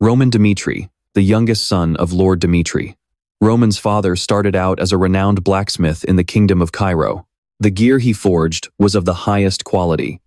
Roman Dmitry, the youngest son of Lord Dmitry. Roman's father started out as a renowned blacksmith in the Kingdom of Cairo. The gear he forged was of the highest quality.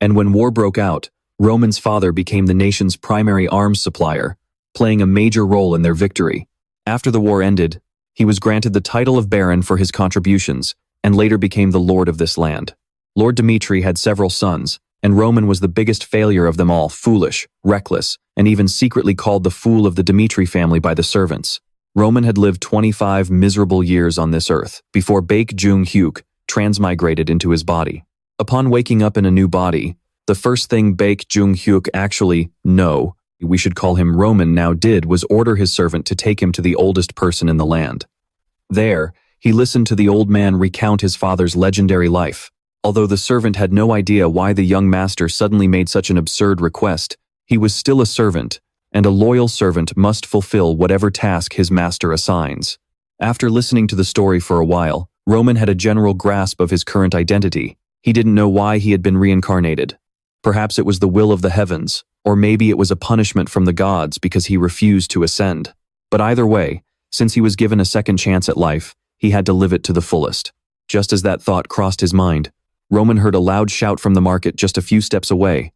And when war broke out, Roman's father became the nation's primary arms supplier, playing a major role in their victory. After the war ended, he was granted the title of Baron for his contributions, and later became the Lord of this land. Lord Dmitry had several sons, and Roman was the biggest failure of them all, foolish, reckless, and even secretly called the fool of the Dmitry family by the servants. Roman had lived 25 miserable years on this earth, before Baek Joong Hyuk transmigrated into his body. Upon waking up in a new body, the first thing Baek Joong Hyuk we should call him Roman now did was order his servant to take him to the oldest person in the land. There, he listened to the old man recount his father's legendary life. Although the servant had no idea why the young master suddenly made such an absurd request, he was still a servant, and a loyal servant must fulfill whatever task his master assigns. After listening to the story for a while, Roman had a general grasp of his current identity. He didn't know why he had been reincarnated. Perhaps it was the will of the heavens, or maybe it was a punishment from the gods because he refused to ascend. But either way, since he was given a second chance at life, he had to live it to the fullest. Just as that thought crossed his mind, Roman heard a loud shout from the market just a few steps away.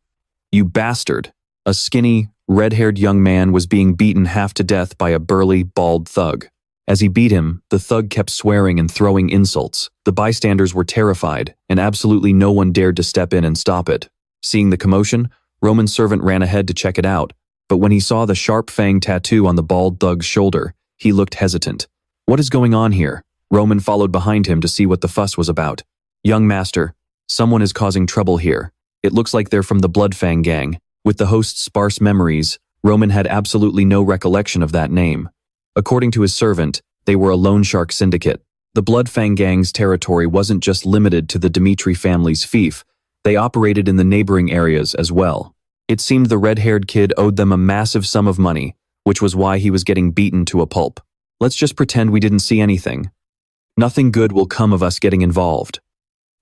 "You bastard!" A skinny, red-haired young man was being beaten half to death by a burly, bald thug. As he beat him, the thug kept swearing and throwing insults. The bystanders were terrified, and absolutely no one dared to step in and stop it. Seeing the commotion, Roman's servant ran ahead to check it out, but when he saw the sharp fang tattoo on the bald thug's shoulder, he looked hesitant. "What is going on here?" Roman followed behind him to see what the fuss was about. "Young master, someone is causing trouble here. It looks like they're from the Blood Fang gang." With the host's sparse memories, Roman had absolutely no recollection of that name. According to his servant, they were a loan shark syndicate. The Blood Fang gang's territory wasn't just limited to the Dmitry family's fief, they operated in the neighboring areas as well. It seemed the red-haired kid owed them a massive sum of money, which was why he was getting beaten to a pulp. "Let's just pretend we didn't see anything. Nothing good will come of us getting involved,"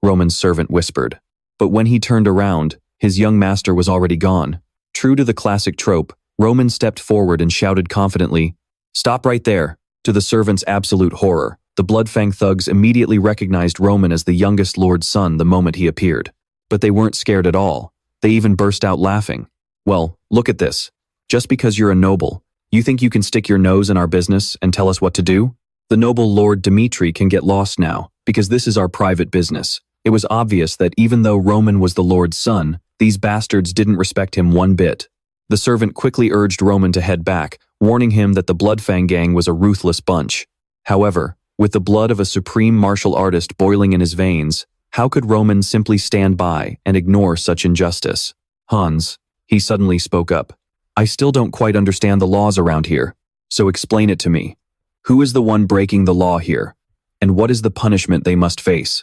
Roman's servant whispered. But when he turned around, his young master was already gone. True to the classic trope, Roman stepped forward and shouted confidently, "Stop right there." To the servant's absolute horror, the Blood Fang thugs immediately recognized Roman as the youngest lord's son the moment he appeared. But they weren't scared at all. They even burst out laughing. "Well, look at this. Just because you're a noble, you think you can stick your nose in our business and tell us what to do? The noble Lord Dmitry can get lost now, because this is our private business." It was obvious that even though Roman was the lord's son, these bastards didn't respect him one bit. The servant quickly urged Roman to head back, warning him that the Blood Fang gang was a ruthless bunch. However, with the blood of a supreme martial artist boiling in his veins, how could Roman simply stand by and ignore such injustice? "Hans," he suddenly spoke up, "I still don't quite understand the laws around here, so explain it to me. Who is the one breaking the law here? And what is the punishment they must face?"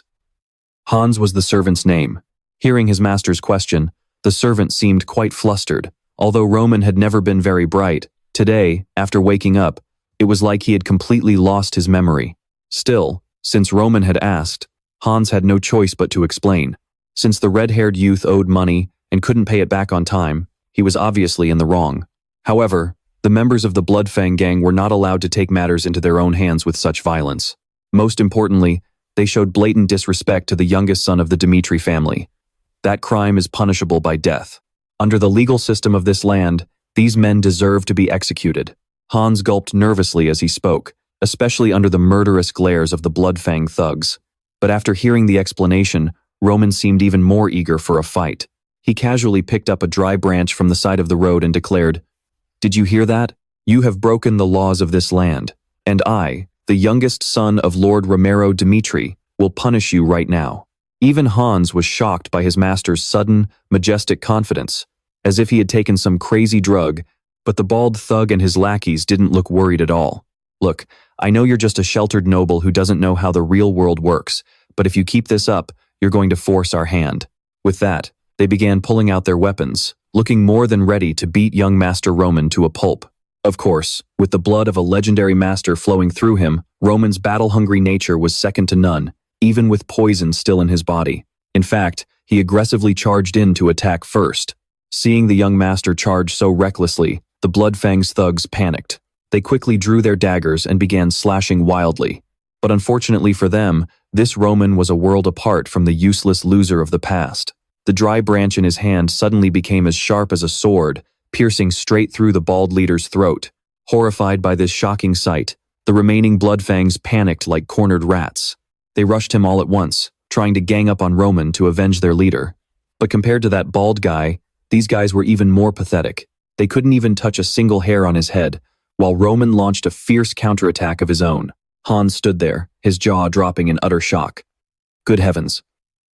Hans was the servant's name. Hearing his master's question, the servant seemed quite flustered. Although Roman had never been very bright, today, after waking up, it was like he had completely lost his memory. Still, since Roman had asked, Hans had no choice but to explain. Since the red-haired youth owed money and couldn't pay it back on time, he was obviously in the wrong. However, the members of the Blood Fang gang were not allowed to take matters into their own hands with such violence. Most importantly, they showed blatant disrespect to the youngest son of the Dmitry family. That crime is punishable by death. Under the legal system of this land, these men deserve to be executed. Hans gulped nervously as he spoke, especially under the murderous glares of the Blood Fang thugs. But after hearing the explanation, Roman seemed even more eager for a fight. He casually picked up a dry branch from the side of the road and declared, "Did you hear that? You have broken the laws of this land, and I, the youngest son of Lord Romero Dmitry, will punish you right now." Even Hans was shocked by his master's sudden, majestic confidence, as if he had taken some crazy drug, but the bald thug and his lackeys didn't look worried at all. "Look, I know you're just a sheltered noble who doesn't know how the real world works, but if you keep this up, you're going to force our hand." With that, they began pulling out their weapons, looking more than ready to beat young Master Roman to a pulp. Of course, with the blood of a legendary master flowing through him, Roman's battle-hungry nature was second to none, even with poison still in his body. In fact, he aggressively charged in to attack first. Seeing the young master charge so recklessly, the Blood Fang's thugs panicked. They quickly drew their daggers and began slashing wildly. But unfortunately for them, this Roman was a world apart from the useless loser of the past. The dry branch in his hand suddenly became as sharp as a sword, piercing straight through the bald leader's throat. Horrified by this shocking sight, the remaining Blood Fangs panicked like cornered rats. They rushed him all at once, trying to gang up on Roman to avenge their leader. But compared to that bald guy, these guys were even more pathetic. They couldn't even touch a single hair on his head, while Roman launched a fierce counterattack of his own. Hans stood there, his jaw dropping in utter shock. Good heavens.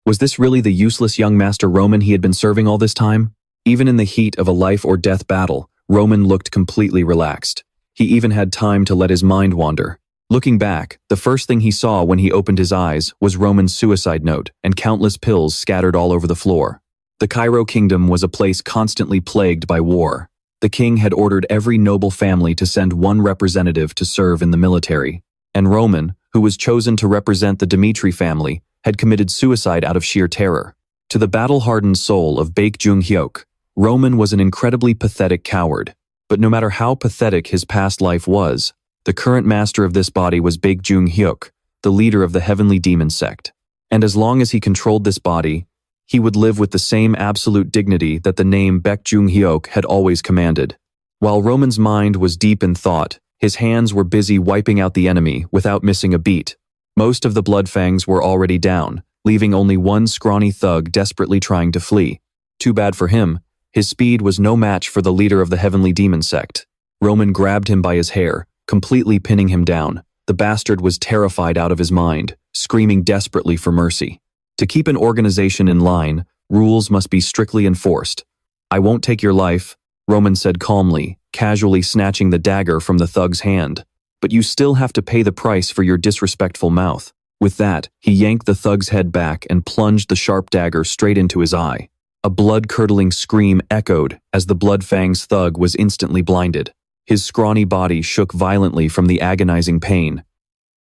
Was this really the useless young Master Roman he had been serving all this time? Even in the heat of a life-or-death battle, Roman looked completely relaxed. He even had time to let his mind wander. Looking back, the first thing he saw when he opened his eyes was Roman's suicide note and countless pills scattered all over the floor. The Cairo kingdom was a place constantly plagued by war. The king had ordered every noble family to send one representative to serve in the military, and Roman, who was chosen to represent the Dmitry family, had committed suicide out of sheer terror. To the battle-hardened soul of Baek Joong Hyuk, Roman was an incredibly pathetic coward. But no matter how pathetic his past life was, the current master of this body was Baek Joong Hyuk, the leader of the Heavenly Demon Sect. And as long as he controlled this body, he would live with the same absolute dignity that the name Baek Joong Hyuk had always commanded. While Roman's mind was deep in thought, his hands were busy wiping out the enemy without missing a beat. Most of the Blood Fangs were already down, leaving only one scrawny thug desperately trying to flee. Too bad for him, his speed was no match for the leader of the Heavenly Demon Sect. Roman grabbed him by his hair, completely pinning him down. The bastard was terrified out of his mind, screaming desperately for mercy. To keep an organization in line, rules must be strictly enforced. "I won't take your life," Roman said calmly, casually snatching the dagger from the thug's hand. "But you still have to pay the price for your disrespectful mouth." With that, he yanked the thug's head back and plunged the sharp dagger straight into his eye. A blood-curdling scream echoed as the Blood Fang's thug was instantly blinded. His scrawny body shook violently from the agonizing pain,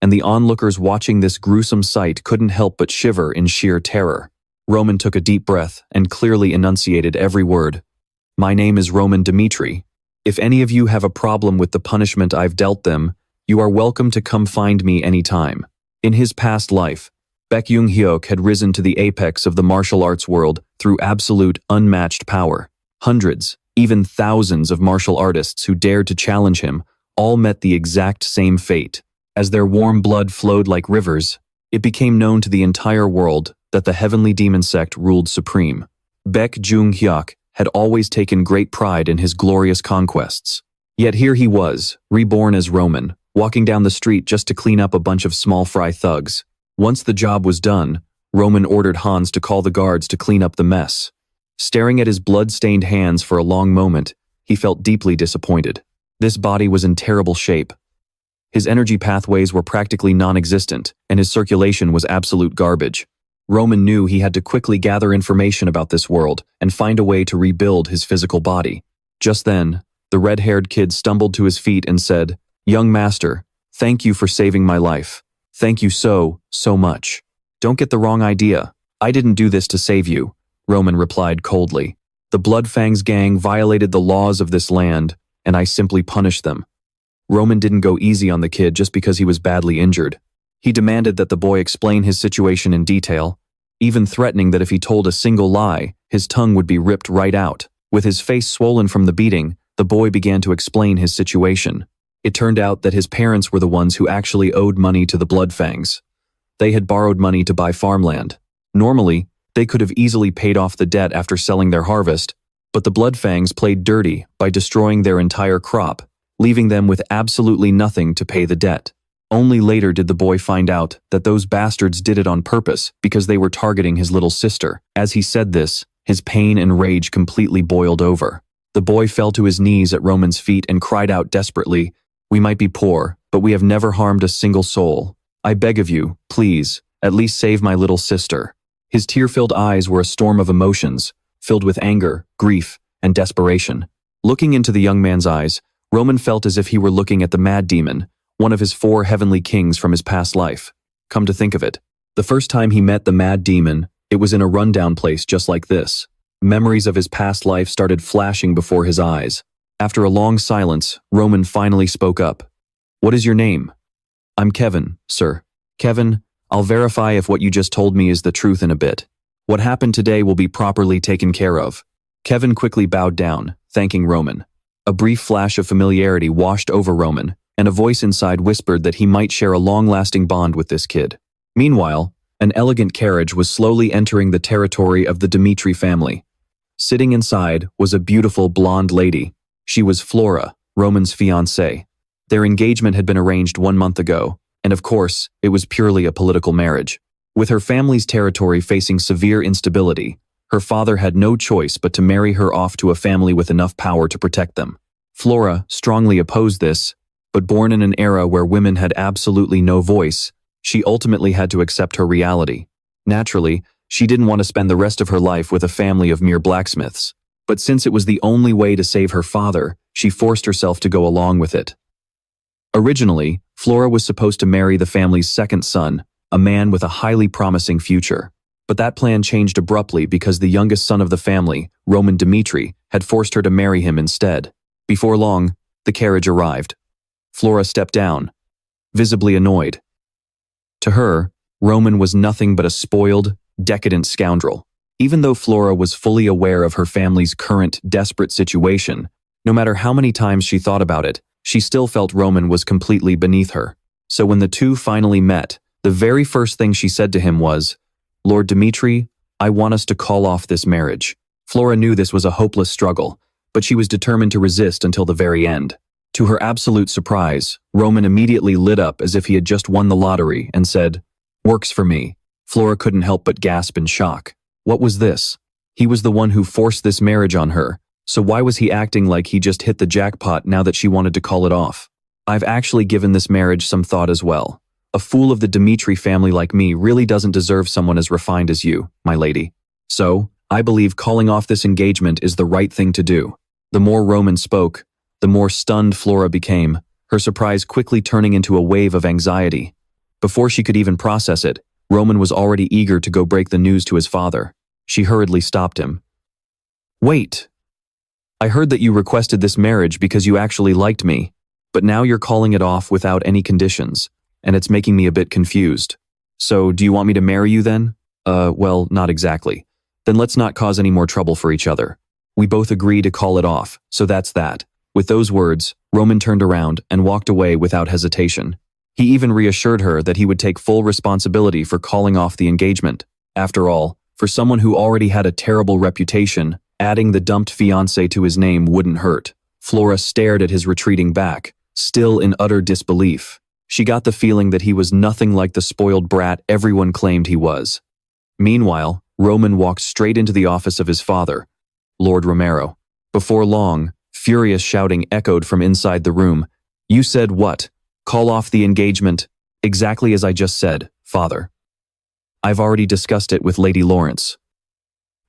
and the onlookers watching this gruesome sight couldn't help but shiver in sheer terror. Roman took a deep breath and clearly enunciated every word. "My name is Roman Dmitry. If any of you have a problem with the punishment I've dealt them, you are welcome to come find me anytime." In his past life, Baek Joong Hyuk had risen to the apex of the martial arts world through absolute, unmatched power. Hundreds, even thousands of martial artists who dared to challenge him all met the exact same fate. As their warm blood flowed like rivers, it became known to the entire world that the Heavenly Demon Sect ruled supreme. Baek Joong Hyuk had always taken great pride in his glorious conquests. Yet here he was, reborn as Roman, walking down the street just to clean up a bunch of small fry thugs. Once the job was done, Roman ordered Hans to call the guards to clean up the mess. Staring at his blood-stained hands for a long moment, he felt deeply disappointed. This body was in terrible shape. His energy pathways were practically non-existent, and his circulation was absolute garbage. Roman knew he had to quickly gather information about this world and find a way to rebuild his physical body. Just then, the red-haired kid stumbled to his feet and said, "Young master, thank you for saving my life. Thank you so much. Don't get the wrong idea. I didn't do this to save you," Roman replied coldly. "The Blood Fang's gang violated the laws of this land, and I simply punished them." Roman didn't go easy on the kid just because he was badly injured. He demanded that the boy explain his situation in detail, even threatening that if he told a single lie, his tongue would be ripped right out. With his face swollen from the beating, the boy began to explain his situation. It turned out that his parents were the ones who actually owed money to the Blood Fangs. They had borrowed money to buy farmland. Normally, they could have easily paid off the debt after selling their harvest, but the Blood Fangs played dirty by destroying their entire crop, leaving them with absolutely nothing to pay the debt. Only later did the boy find out that those bastards did it on purpose because they were targeting his little sister. As he said this, his pain and rage completely boiled over. The boy fell to his knees at Roman's feet and cried out desperately, "We might be poor, but we have never harmed a single soul. I beg of you, please, at least save my little sister." His tear-filled eyes were a storm of emotions, filled with anger, grief, and desperation. Looking into the young man's eyes, Roman felt as if he were looking at the Mad Demon, one of his 4 heavenly kings from his past life. Come to think of it, the first time he met the Mad Demon, it was in a rundown place just like this. Memories of his past life started flashing before his eyes. After a long silence, Roman finally spoke up. "What is your name?" "I'm Kevin, sir." "Kevin, I'll verify if what you just told me is the truth in a bit. What happened today will be properly taken care of." Kevin quickly bowed down, thanking Roman. A brief flash of familiarity washed over Roman, and a voice inside whispered that he might share a long-lasting bond with this kid. Meanwhile, an elegant carriage was slowly entering the territory of the Dmitry family. Sitting inside was a beautiful blonde lady. She was Flora, Roman's fiancée. Their engagement had been arranged 1 month ago, and of course, it was purely a political marriage. With her family's territory facing severe instability, her father had no choice but to marry her off to a family with enough power to protect them. Flora strongly opposed this, but born in an era where women had absolutely no voice, she ultimately had to accept her reality. Naturally, she didn't want to spend the rest of her life with a family of mere blacksmiths. But since it was the only way to save her father, she forced herself to go along with it. Originally, Flora was supposed to marry the family's second son, a man with a highly promising future. But that plan changed abruptly because the youngest son of the family, Roman Dmitry, had forced her to marry him instead. Before long, the carriage arrived. Flora stepped down, visibly annoyed. To her, Roman was nothing but a spoiled, decadent scoundrel. Even though Flora was fully aware of her family's current, desperate situation, no matter how many times she thought about it, she still felt Roman was completely beneath her. So when the two finally met, the very first thing she said to him was, "Lord Dmitry, I want us to call off this marriage." Flora knew this was a hopeless struggle, but she was determined to resist until the very end. To her absolute surprise, Roman immediately lit up as if he had just won the lottery and said, "Works for me." Flora couldn't help but gasp in shock. What was this? He was the one who forced this marriage on her, so why was he acting like he just hit the jackpot now that she wanted to call it off? "I've actually given this marriage some thought as well. A fool of the Dmitry family like me really doesn't deserve someone as refined as you, my lady. So, I believe calling off this engagement is the right thing to do." The more Roman spoke, the more stunned Flora became, her surprise quickly turning into a wave of anxiety. Before she could even process it, Roman was already eager to go break the news to his father. She hurriedly stopped him. "Wait. I heard that you requested this marriage because you actually liked me, but now you're calling it off without any conditions, and it's making me a bit confused. So, do you want me to marry you then?" Well, not exactly. Then let's not cause any more trouble for each other. We both agree to call it off, so that's that." With those words, Roman turned around and walked away without hesitation. He even reassured her that he would take full responsibility for calling off the engagement. After all, for someone who already had a terrible reputation, adding the dumped fiancé to his name wouldn't hurt. Flora stared at his retreating back, still in utter disbelief. She got the feeling that he was nothing like the spoiled brat everyone claimed he was. Meanwhile, Roman walked straight into the office of his father, Lord Romero. Before long, furious shouting echoed from inside the room. "You said what? Call off the engagement." "Exactly as I just said, father. I've already discussed it with Lady Lawrence."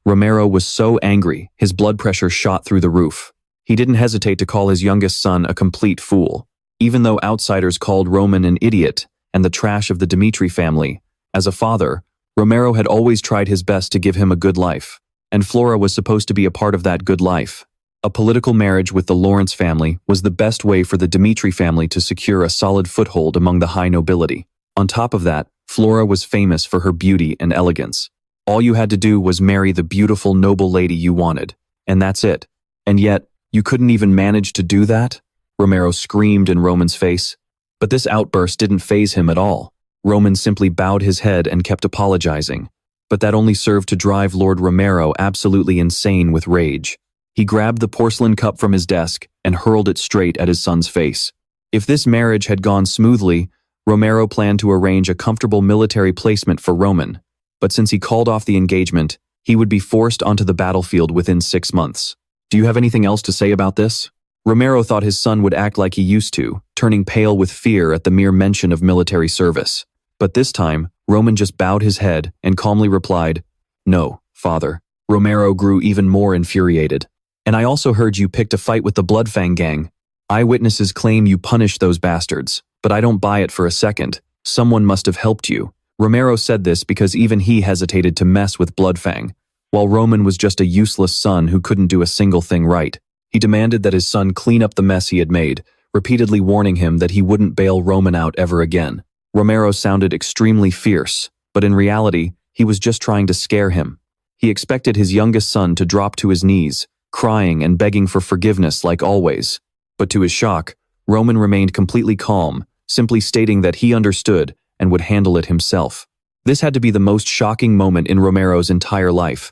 Romero was so angry, his blood pressure shot through the roof. He didn't hesitate to call his youngest son a complete fool. Even though outsiders called Roman an idiot and the trash of the Dmitry family, as a father, Romero had always tried his best to give him a good life, and Flora was supposed to be a part of that good life. A political marriage with the Lawrence family was the best way for the Dmitry family to secure a solid foothold among the high nobility. On top of that, Flora was famous for her beauty and elegance. All you had to do was marry the beautiful noble lady you wanted, and that's it. And yet, you couldn't even manage to do that? Romero screamed in Roman's face. But this outburst didn't faze him at all. Roman simply bowed his head and kept apologizing. But that only served to drive Lord Romero absolutely insane with rage. He grabbed the porcelain cup from his desk and hurled it straight at his son's face. If this marriage had gone smoothly, Romero planned to arrange a comfortable military placement for Roman. But since he called off the engagement, he would be forced onto the battlefield within 6 months. "Do you have anything else to say about this?" Romero thought his son would act like he used to, turning pale with fear at the mere mention of military service. But this time, Roman just bowed his head and calmly replied, "No, father." Romero grew even more infuriated. "And I also heard you picked a fight with the Blood Fang gang. Eyewitnesses claim you punished those bastards, but I don't buy it for a second. Someone must have helped you." Romero said this because even he hesitated to mess with Blood Fang, while Roman was just a useless son who couldn't do a single thing right. He demanded that his son clean up the mess he had made, repeatedly warning him that he wouldn't bail Roman out ever again. Romero sounded extremely fierce, but in reality, he was just trying to scare him. He expected his youngest son to drop to his knees, crying and begging for forgiveness like always. But to his shock, Roman remained completely calm, simply stating that he understood and would handle it himself. This had to be the most shocking moment in Romero's entire life.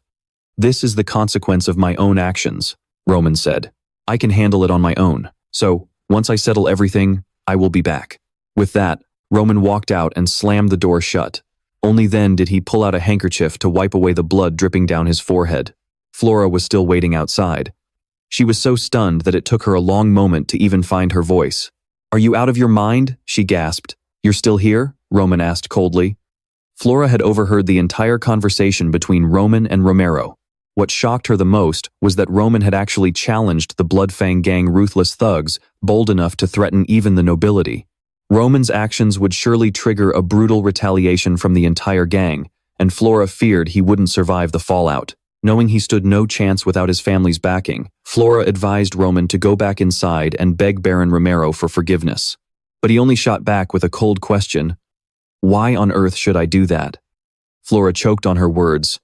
"This is the consequence of my own actions," Roman said. "I can handle it on my own, so once I settle everything, I will be back." With that, Roman walked out and slammed the door shut. Only then did he pull out a handkerchief to wipe away the blood dripping down his forehead. Flora was still waiting outside. She was so stunned that it took her a long moment to even find her voice. "Are you out of your mind?" she gasped. "You're still here?" Roman asked coldly. Flora had overheard the entire conversation between Roman and Romero. What shocked her the most was that Roman had actually challenged the Blood Fang gang ruthless thugs, bold enough to threaten even the nobility. Roman's actions would surely trigger a brutal retaliation from the entire gang, and Flora feared he wouldn't survive the fallout. Knowing he stood no chance without his family's backing, Flora advised Roman to go back inside and beg Baron Romero for forgiveness. But he only shot back with a cold question. "Why on earth should I do that?" Flora choked on her words,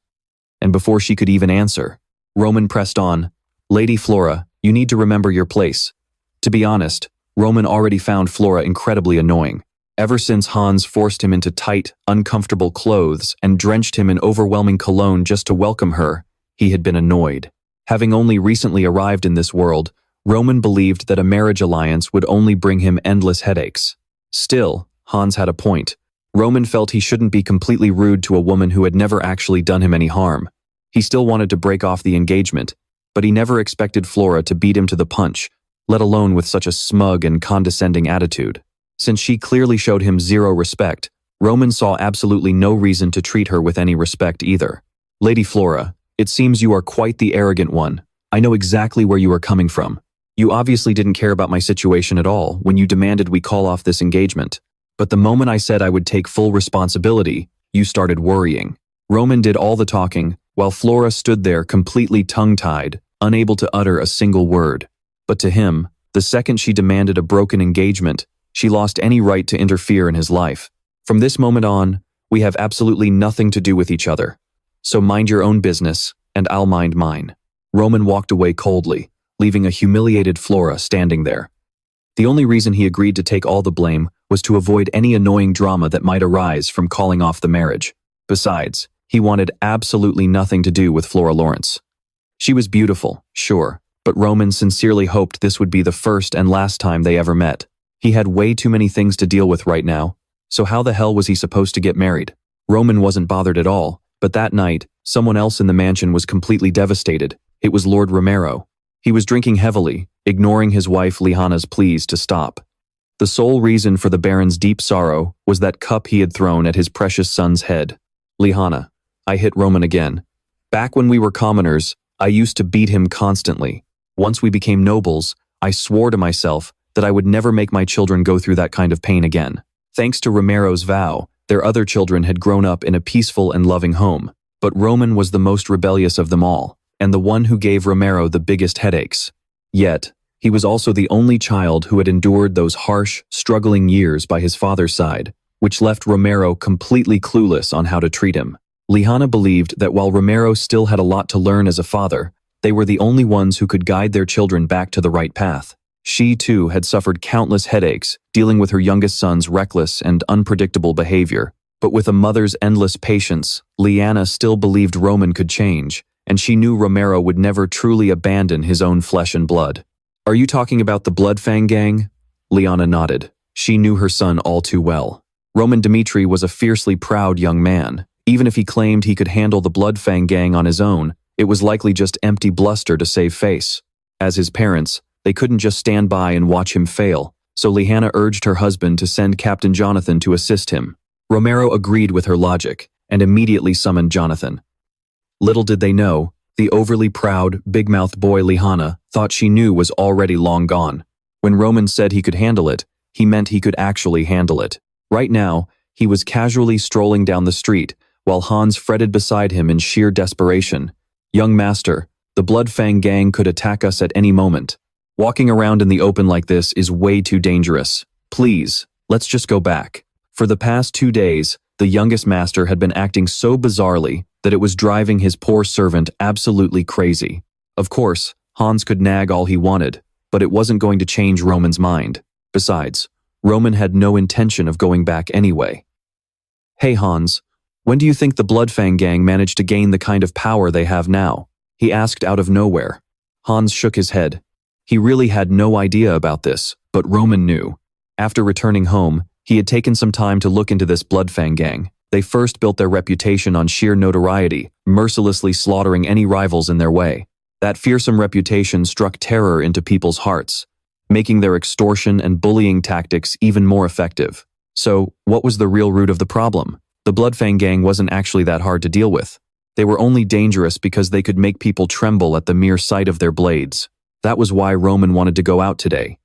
and before she could even answer, Roman pressed on. "Lady Flora, you need to remember your place." To be honest, Roman already found Flora incredibly annoying. Ever since Hans forced him into tight, uncomfortable clothes and drenched him in overwhelming cologne just to welcome her, he had been annoyed. Having only recently arrived in this world, Roman believed that a marriage alliance would only bring him endless headaches. Still, Hans had a point. Roman felt he shouldn't be completely rude to a woman who had never actually done him any harm. He still wanted to break off the engagement, but he never expected Flora to beat him to the punch, let alone with such a smug and condescending attitude. Since she clearly showed him zero respect, Roman saw absolutely no reason to treat her with any respect either. "Lady Flora, it seems you are quite the arrogant one. I know exactly where you are coming from. You obviously didn't care about my situation at all when you demanded we call off this engagement. But the moment I said I would take full responsibility, you started worrying." Roman did all the talking, while Flora stood there completely tongue-tied, unable to utter a single word. But to him, the second she demanded a broken engagement, she lost any right to interfere in his life. "From this moment on, we have absolutely nothing to do with each other. So mind your own business, and I'll mind mine." Roman walked away coldly, leaving a humiliated Flora standing there. The only reason he agreed to take all the blame was to avoid any annoying drama that might arise from calling off the marriage. Besides, he wanted absolutely nothing to do with Flora Lawrence. She was beautiful, sure, but Roman sincerely hoped this would be the first and last time they ever met. He had way too many things to deal with right now, so how the hell was he supposed to get married? Roman wasn't bothered at all, but that night, someone else in the mansion was completely devastated. It was Lord Romero. He was drinking heavily, ignoring his wife Lihana's pleas to stop. The sole reason for the Baron's deep sorrow was that cup he had thrown at his precious son's head. "Lihana," I hit Roman again. "Back when we were commoners, I used to beat him constantly. Once we became nobles, I swore to myself that I would never make my children go through that kind of pain again." Thanks to Romero's vow, their other children had grown up in a peaceful and loving home. But Roman was the most rebellious of them all, and the one who gave Romero the biggest headaches. Yet, he was also the only child who had endured those harsh, struggling years by his father's side, which left Romero completely clueless on how to treat him. Lihana believed that while Romero still had a lot to learn as a father, they were the only ones who could guide their children back to the right path. She, too, had suffered countless headaches dealing with her youngest son's reckless and unpredictable behavior. But with a mother's endless patience, Liana still believed Roman could change, and she knew Romero would never truly abandon his own flesh and blood. "Are you talking about the Blood Fang gang?" Liana nodded. She knew her son all too well. Roman Dmitry was a fiercely proud young man. Even if he claimed he could handle the Blood Fang gang on his own, it was likely just empty bluster to save face. As his parents, they couldn't just stand by and watch him fail, so Liana urged her husband to send Captain Jonathan to assist him. Romero agreed with her logic and immediately summoned Jonathan. Little did they know, the overly proud, big-mouthed boy Liana thought she knew was already long gone. When Roman said he could handle it, he meant he could actually handle it. Right now, he was casually strolling down the street, while Hans fretted beside him in sheer desperation. "Young master, The Blood Fang gang could attack us at any moment. Walking around in the open like this is way too dangerous. Please, let's just go back. For the past 2 days, the youngest master had been acting so bizarrely that it was driving his poor servant absolutely crazy. Of course, Hans could nag all he wanted, but it wasn't going to change Roman's mind. Besides, Roman had no intention of going back anyway. Hey Hans, when do you think the Blood Fang gang managed to gain the kind of power they have now? He asked out of nowhere. Hans shook his head. He really had no idea about this, but Roman knew. After returning home, he had taken some time to look into this Blood Fang gang. They first built their reputation on sheer notoriety, mercilessly slaughtering any rivals in their way. That fearsome reputation struck terror into people's hearts, making their extortion and bullying tactics even more effective. So, what was the real root of the problem? The Blood Fang gang wasn't actually that hard to deal with. They were only dangerous because they could make people tremble at the mere sight of their blades. That was why Roman wanted to go out today.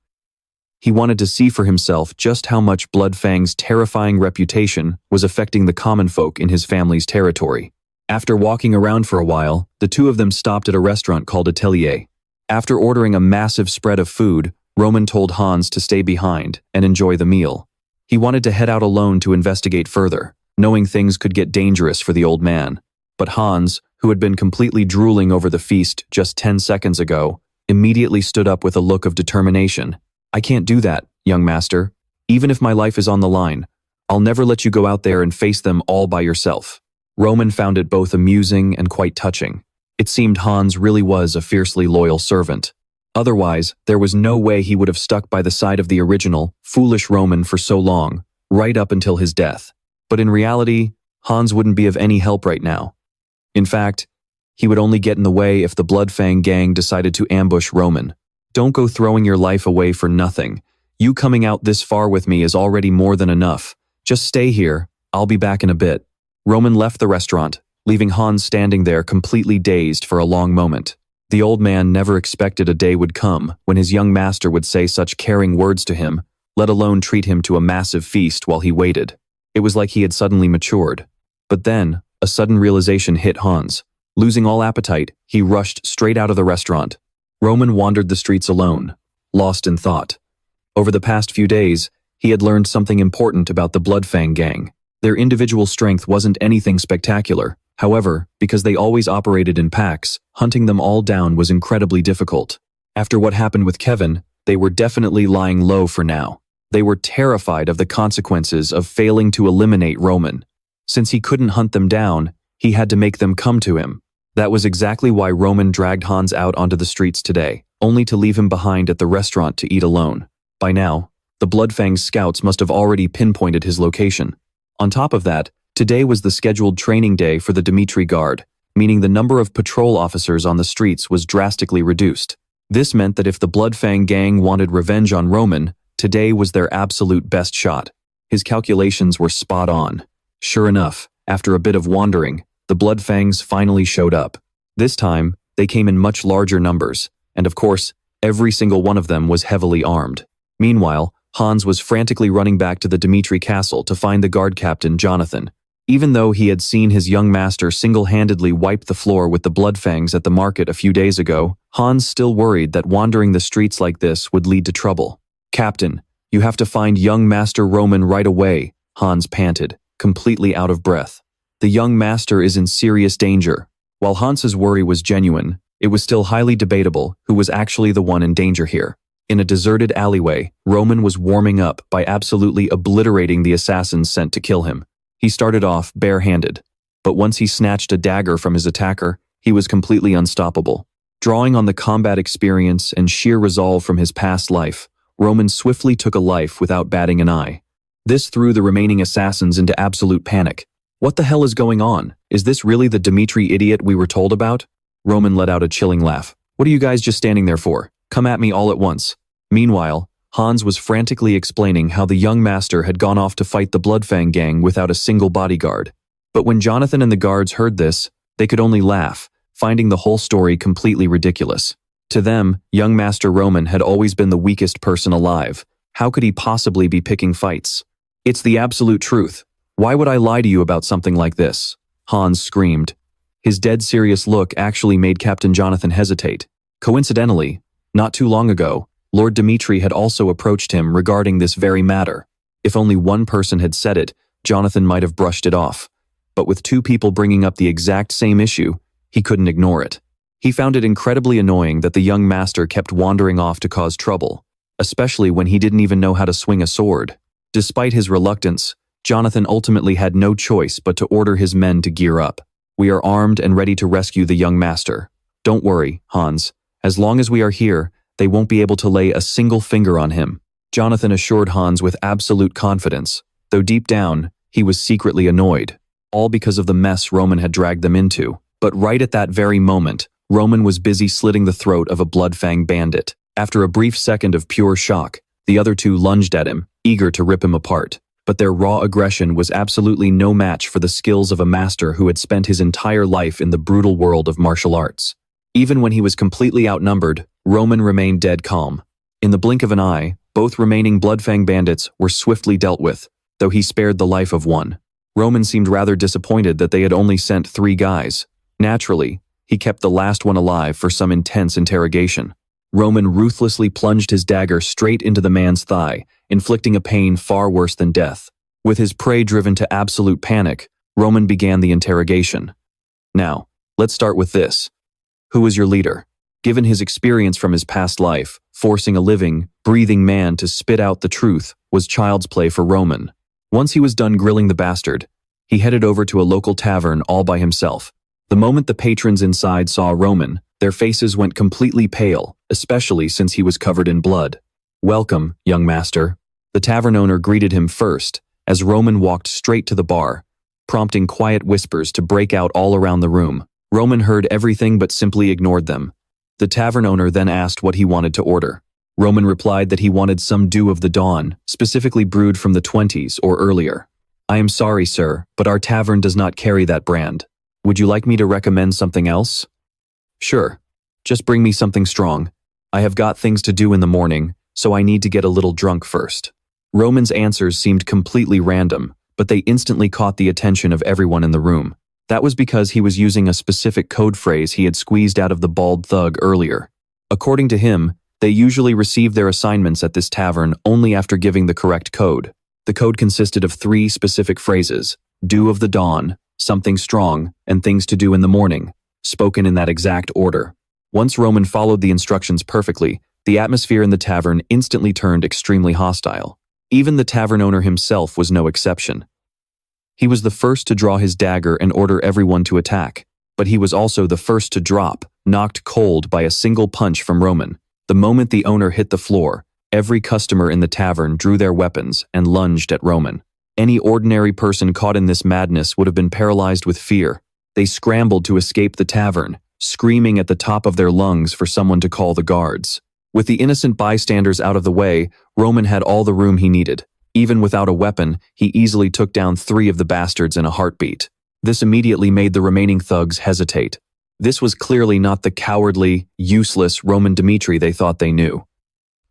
He wanted to see for himself just how much Blood Fang's terrifying reputation was affecting the common folk in his family's territory. After walking around for a while, the two of them stopped at a restaurant called Atelier. After ordering a massive spread of food, Roman told Hans to stay behind and enjoy the meal. He wanted to head out alone to investigate further, knowing things could get dangerous for the old man. But Hans, who had been completely drooling over the feast just 10 seconds ago, immediately stood up with a look of determination. I can't do that, young master. Even if my life is on the line, I'll never let you go out there and face them all by yourself. Roman found it both amusing and quite touching. It seemed Hans really was a fiercely loyal servant. Otherwise, there was no way he would have stuck by the side of the original, foolish Roman for so long, right up until his death. But in reality, Hans wouldn't be of any help right now. In fact, he would only get in the way if the Blood Fang gang decided to ambush Roman. Don't go throwing your life away for nothing. You coming out this far with me is already more than enough. Just stay here, I'll be back in a bit. Roman left the restaurant, leaving Hans standing there completely dazed for a long moment. The old man never expected a day would come when his young master would say such caring words to him, let alone treat him to a massive feast while he waited. It was like he had suddenly matured. But then, a sudden realization hit Hans. Losing all appetite, he rushed straight out of the restaurant. Roman wandered the streets alone, lost in thought. Over the past few days, he had learned something important about the Blood Fang gang. Their individual strength wasn't anything spectacular. However, because they always operated in packs, hunting them all down was incredibly difficult. After what happened with Kevin, they were definitely lying low for now. They were terrified of the consequences of failing to eliminate Roman. Since he couldn't hunt them down, he had to make them come to him. That was exactly why Roman dragged Hans out onto the streets today, only to leave him behind at the restaurant to eat alone. By now, the Blood Fang scouts must have already pinpointed his location. On top of that, today was the scheduled training day for the Dmitry Guard, meaning the number of patrol officers on the streets was drastically reduced. This meant that if the Blood Fang gang wanted revenge on Roman, today was their absolute best shot. His calculations were spot on. Sure enough, after a bit of wandering, the Blood Fangs finally showed up. This time, they came in much larger numbers, and of course, every single one of them was heavily armed. Meanwhile, Hans was frantically running back to the Dmitry castle to find the guard captain, Jonathan. Even though he had seen his young master single-handedly wipe the floor with the Blood Fangs at the market a few days ago, Hans still worried that wandering the streets like this would lead to trouble. Captain, you have to find young Master Roman right away, Hans panted, completely out of breath. The young master is in serious danger. While Hans's worry was genuine, it was still highly debatable who was actually the one in danger here. In a deserted alleyway, Roman was warming up by absolutely obliterating the assassins sent to kill him. He started off barehanded, but once he snatched a dagger from his attacker, he was completely unstoppable. Drawing on the combat experience and sheer resolve from his past life, Roman swiftly took a life without batting an eye. This threw the remaining assassins into absolute panic. What the hell is going on? Is this really the Dmitry idiot we were told about? Roman let out a chilling laugh. What are you guys just standing there for? Come at me all at once. Meanwhile, Hans was frantically explaining how the young master had gone off to fight the Blood Fang gang without a single bodyguard. But when Jonathan and the guards heard this, they could only laugh, finding the whole story completely ridiculous. To them, young Master Roman had always been the weakest person alive. How could he possibly be picking fights? It's the absolute truth. Why would I lie to you about something like this? Hans screamed. His dead serious look actually made Captain Jonathan hesitate. Coincidentally, not too long ago, Lord Dmitry had also approached him regarding this very matter. If only one person had said it, Jonathan might have brushed it off. But with two people bringing up the exact same issue, he couldn't ignore it. He found it incredibly annoying that the young master kept wandering off to cause trouble, especially when he didn't even know how to swing a sword. Despite his reluctance, Jonathan ultimately had no choice but to order his men to gear up. We are armed and ready to rescue the young master. Don't worry, Hans. As long as we are here, they won't be able to lay a single finger on him. Jonathan assured Hans with absolute confidence, though deep down, he was secretly annoyed. All because of the mess Roman had dragged them into. But right at that very moment, Roman was busy slitting the throat of a Blood Fang bandit. After a brief second of pure shock, the other two lunged at him, eager to rip him apart. But their raw aggression was absolutely no match for the skills of a master who had spent his entire life in the brutal world of martial arts. Even when he was completely outnumbered, Roman remained dead calm. In the blink of an eye, both remaining Blood Fang bandits were swiftly dealt with, though he spared the life of one. Roman seemed rather disappointed that they had only sent 3 guys. Naturally, he kept the last one alive for some intense interrogation. Roman ruthlessly plunged his dagger straight into the man's thigh, inflicting a pain far worse than death. With his prey driven to absolute panic, Roman began the interrogation. Now, let's start with this. Who was your leader? Given his experience from his past life, forcing a living, breathing man to spit out the truth was child's play for Roman. Once he was done grilling the bastard, he headed over to a local tavern all by himself. The moment the patrons inside saw Roman, their faces went completely pale, especially since he was covered in blood. "Welcome, young master." The tavern owner greeted him first, as Roman walked straight to the bar, prompting quiet whispers to break out all around the room. Roman heard everything but simply ignored them. The tavern owner then asked what he wanted to order. Roman replied that he wanted some Dew of the Dawn, specifically brewed from the 20s or earlier. "I am sorry, sir, but our tavern does not carry that brand. Would you like me to recommend something else?" "Sure. Just bring me something strong. I have got things to do in the morning, so I need to get a little drunk first." Roman's answers seemed completely random, but they instantly caught the attention of everyone in the room. That was because he was using a specific code phrase he had squeezed out of the bald thug earlier. According to him, they usually received their assignments at this tavern only after giving the correct code. The code consisted of 3 specific phrases: Dew of the Dawn, something strong, and things to do in the morning, spoken in that exact order. Once Roman followed the instructions perfectly, the atmosphere in the tavern instantly turned extremely hostile. Even the tavern owner himself was no exception. He was the first to draw his dagger and order everyone to attack, but he was also the first to drop, knocked cold by a single punch from Roman. The moment the owner hit the floor, every customer in the tavern drew their weapons and lunged at Roman. Any ordinary person caught in this madness would have been paralyzed with fear. They scrambled to escape the tavern, screaming at the top of their lungs for someone to call the guards. With the innocent bystanders out of the way, Roman had all the room he needed. Even without a weapon, he easily took down 3 of the bastards in a heartbeat. This immediately made the remaining thugs hesitate. This was clearly not the cowardly, useless Roman Dmitry they thought they knew.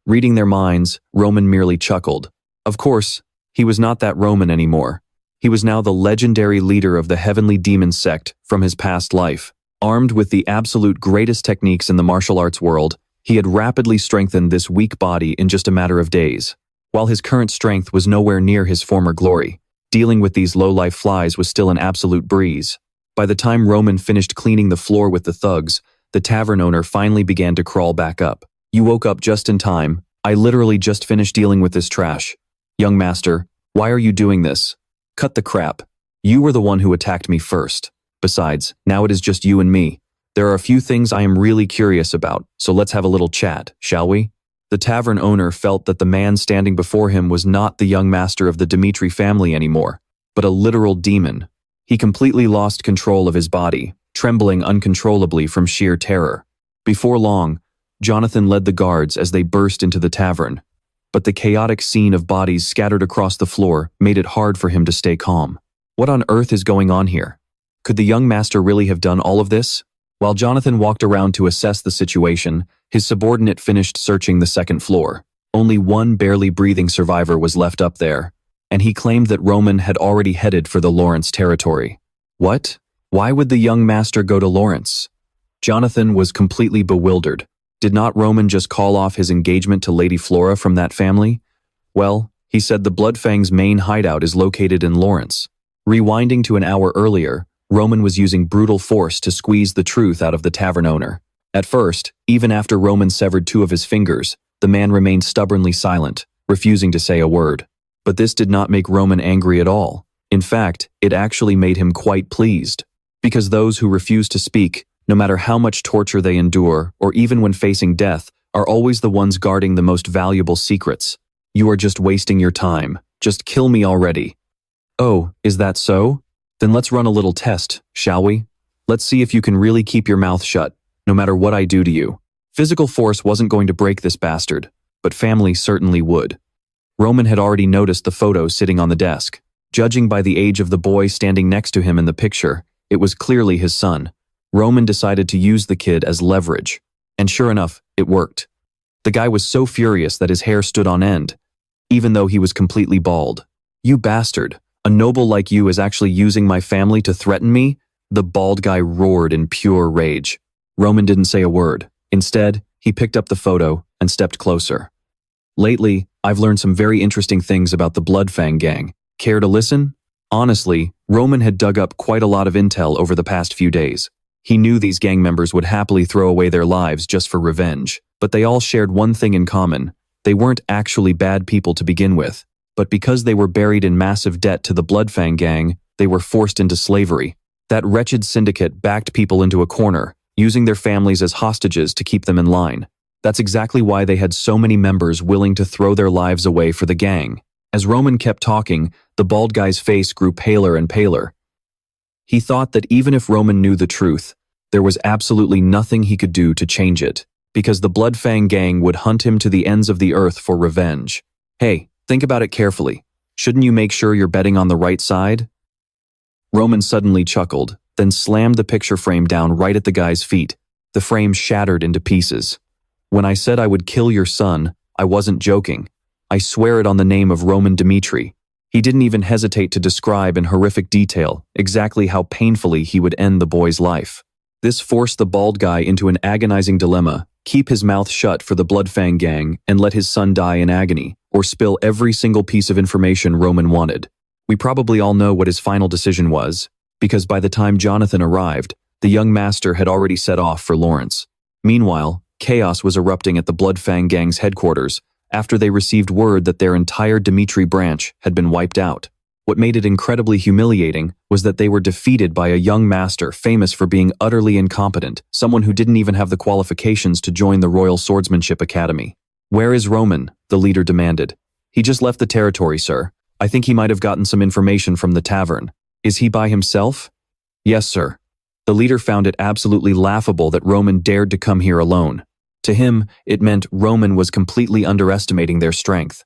Reading their minds, Roman merely chuckled. Of course, he was not that Roman anymore. He was now the legendary leader of the Heavenly Demon Sect from his past life. Armed with the absolute greatest techniques in the martial arts world, he had rapidly strengthened this weak body in just a matter of days. While his current strength was nowhere near his former glory, dealing with these low-life flies was still an absolute breeze. By the time Roman finished cleaning the floor with the thugs, the tavern owner finally began to crawl back up. "You woke up just in time. I literally just finished dealing with this trash. Young master, why are you doing this? Cut the crap. You were the one who attacked me first. Besides, now it is just you and me. There are a few things I am really curious about, so let's have a little chat, shall we?" The tavern owner felt that the man standing before him was not the young master of the Dmitry family anymore, but a literal demon. He completely lost control of his body, trembling uncontrollably from sheer terror. Before long, Jonathan led the guards as they burst into the tavern, but the chaotic scene of bodies scattered across the floor made it hard for him to stay calm. What on earth is going on here? Could the young master really have done all of this? While Jonathan walked around to assess the situation, his subordinate finished searching the second floor. Only one barely breathing survivor was left up there, and he claimed that Roman had already headed for the Lawrence territory. What? Why would the young master go to Lawrence? Jonathan was completely bewildered. Did not Roman just call off his engagement to Lady Flora from that family? Well, he said the Blood Fang's main hideout is located in Lawrence. Rewinding to an hour earlier, Roman was using brutal force to squeeze the truth out of the tavern owner. At first, even after Roman severed 2 of his fingers, the man remained stubbornly silent, refusing to say a word. But this did not make Roman angry at all. In fact, it actually made him quite pleased. Because those who refuse to speak, no matter how much torture they endure, or even when facing death, are always the ones guarding the most valuable secrets. You are just wasting your time. Just kill me already. Oh, is that so? Then let's run a little test, shall we? Let's see if you can really keep your mouth shut, no matter what I do to you. Physical force wasn't going to break this bastard, but family certainly would. Roman had already noticed the photo sitting on the desk. Judging by the age of the boy standing next to him in the picture, it was clearly his son. Roman decided to use the kid as leverage. And sure enough, it worked. The guy was so furious that his hair stood on end, even though he was completely bald. You bastard, a noble like you is actually using my family to threaten me? The bald guy roared in pure rage. Roman didn't say a word. Instead, he picked up the photo and stepped closer. Lately, I've learned some very interesting things about the Blood Fang gang. Care to listen? Honestly, Roman had dug up quite a lot of intel over the past few days. He knew these gang members would happily throw away their lives just for revenge, but they all shared one thing in common. They weren't actually bad people to begin with, but because they were buried in massive debt to the Blood Fang gang, they were forced into slavery. That wretched syndicate backed people into a corner, using their families as hostages to keep them in line. That's exactly why they had so many members willing to throw their lives away for the gang. As Roman kept talking, the bald guy's face grew paler and paler. He thought that even if Roman knew the truth, there was absolutely nothing he could do to change it, because the Blood Fang gang would hunt him to the ends of the earth for revenge. Hey, think about it carefully. Shouldn't you make sure you're betting on the right side? Roman suddenly chuckled, then slammed the picture frame down right at the guy's feet. The frame shattered into pieces. When I said I would kill your son, I wasn't joking. I swear it on the name of Roman Dmitry. He didn't even hesitate to describe in horrific detail exactly how painfully he would end the boy's life. This forced the bald guy into an agonizing dilemma: keep his mouth shut for the Blood Fang gang and let his son die in agony, or spill every single piece of information Roman wanted. We probably all know what his final decision was, because by the time Jonathan arrived, the young master had already set off for Lawrence. Meanwhile, chaos was erupting at the Blood Fang gang's headquarters after they received word that their entire Dmitry branch had been wiped out. What made it incredibly humiliating was that they were defeated by a young master famous for being utterly incompetent, someone who didn't even have the qualifications to join the Royal Swordsmanship Academy. "Where is Roman?" the leader demanded. "He just left the territory, sir. I think he might have gotten some information from the tavern. Is he by himself?" "Yes, sir." The leader found it absolutely laughable that Roman dared to come here alone. To him, it meant Roman was completely underestimating their strength.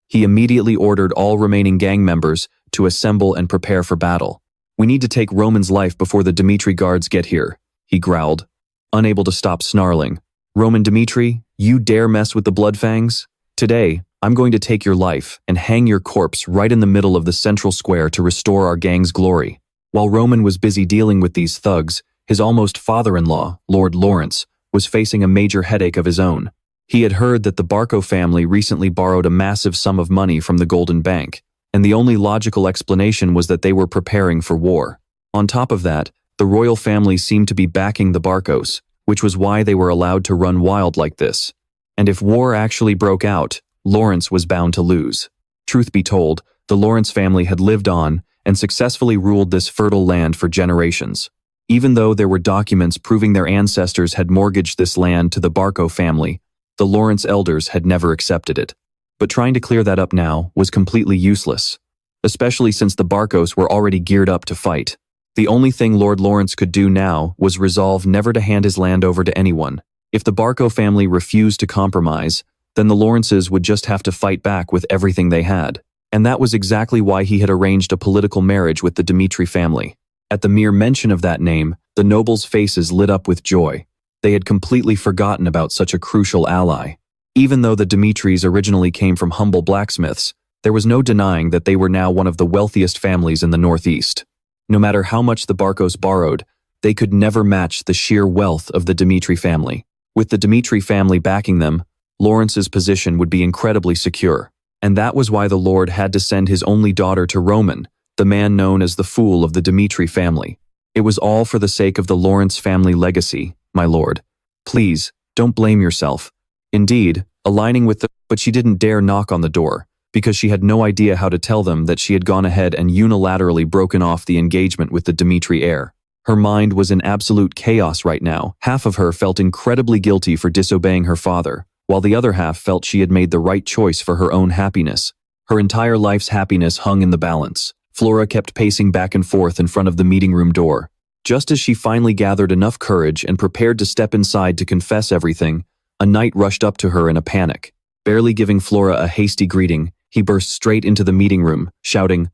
He immediately ordered all remaining gang members to assemble and prepare for battle. "We need to take Roman's life before the Dmitry guards get here," he growled, unable to stop snarling. "Roman Dmitry, you dare mess with the Blood Fangs? Today, I'm going to take your life and hang your corpse right in the middle of the central square to restore our gang's glory." While Roman was busy dealing with these thugs, his almost father-in-law, Lord Lawrence, was facing a major headache of his own. He had heard that the Barco family recently borrowed a massive sum of money from the Golden Bank, and the only logical explanation was that they were preparing for war. On top of that, the royal family seemed to be backing the Barcos, which was why they were allowed to run wild like this. And if war actually broke out, Lawrence was bound to lose. Truth be told, the Lawrence family had lived on and successfully ruled this fertile land for generations. Even though there were documents proving their ancestors had mortgaged this land to the Barco family, the Lawrence elders had never accepted it. But trying to clear that up now was completely useless, especially since the Barcos were already geared up to fight. The only thing Lord Lawrence could do now was resolve never to hand his land over to anyone. If the Barco family refused to compromise, then the Lawrences would just have to fight back with everything they had. And that was exactly why he had arranged a political marriage with the Dmitry family. At the mere mention of that name, the nobles' faces lit up with joy. They had completely forgotten about such a crucial ally. Even though the Dmitrys originally came from humble blacksmiths, there was no denying that they were now one of the wealthiest families in the Northeast. No matter how much the Barcos borrowed, they could never match the sheer wealth of the Dmitry family. With the Dmitry family backing them, Lawrence's position would be incredibly secure. And that was why the Lord had to send his only daughter to Roman, the man known as the fool of the Dmitry family. It was all for the sake of the Lawrence family legacy, my lord. Please, don't blame yourself. Indeed, aligning with but she didn't dare knock on the door, because she had no idea how to tell them that she had gone ahead and unilaterally broken off the engagement with the Dmitry heir. Her mind was in absolute chaos right now. Half of her felt incredibly guilty for disobeying her father, while the other half felt she had made the right choice for her own happiness. Her entire life's happiness hung in the balance. Flora kept pacing back and forth in front of the meeting room door. Just as she finally gathered enough courage and prepared to step inside to confess everything, a knight rushed up to her in a panic. Barely giving Flora a hasty greeting, he burst straight into the meeting room, shouting,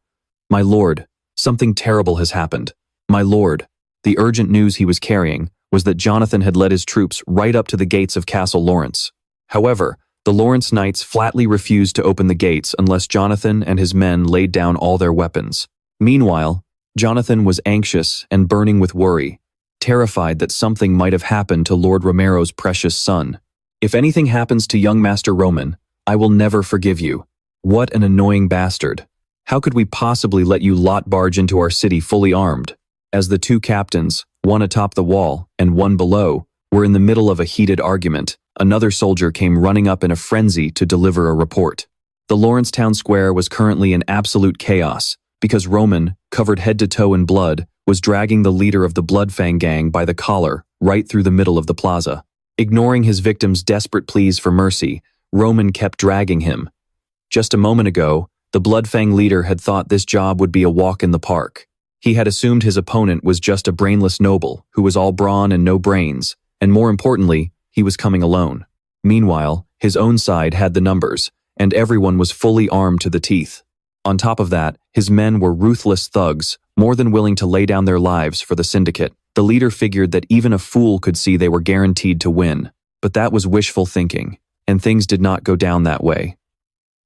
"My lord, something terrible has happened. My lord." The urgent news he was carrying was that Jonathan had led his troops right up to the gates of Castle Lawrence. However, the Lawrence knights flatly refused to open the gates unless Jonathan and his men laid down all their weapons. Meanwhile, Jonathan was anxious and burning with worry, terrified that something might have happened to Lord Romero's precious son. "If anything happens to young Master Roman, I will never forgive you. What an annoying bastard. How could we possibly let you lot barge into our city fully armed?" As the two captains, one atop the wall and one below, were in the middle of a heated argument, another soldier came running up in a frenzy to deliver a report. The Lawrence town square was currently in absolute chaos, because Roman, covered head to toe in blood, was dragging the leader of the Blood Fang gang by the collar right through the middle of the plaza. Ignoring his victim's desperate pleas for mercy, Roman kept dragging him. Just a moment ago, the Blood Fang leader had thought this job would be a walk in the park. He had assumed his opponent was just a brainless noble who was all brawn and no brains, and more importantly, he was coming alone. Meanwhile, his own side had the numbers, and everyone was fully armed to the teeth. On top of that, his men were ruthless thugs, more than willing to lay down their lives for the syndicate. The leader figured that even a fool could see they were guaranteed to win, but that was wishful thinking, and things did not go down that way.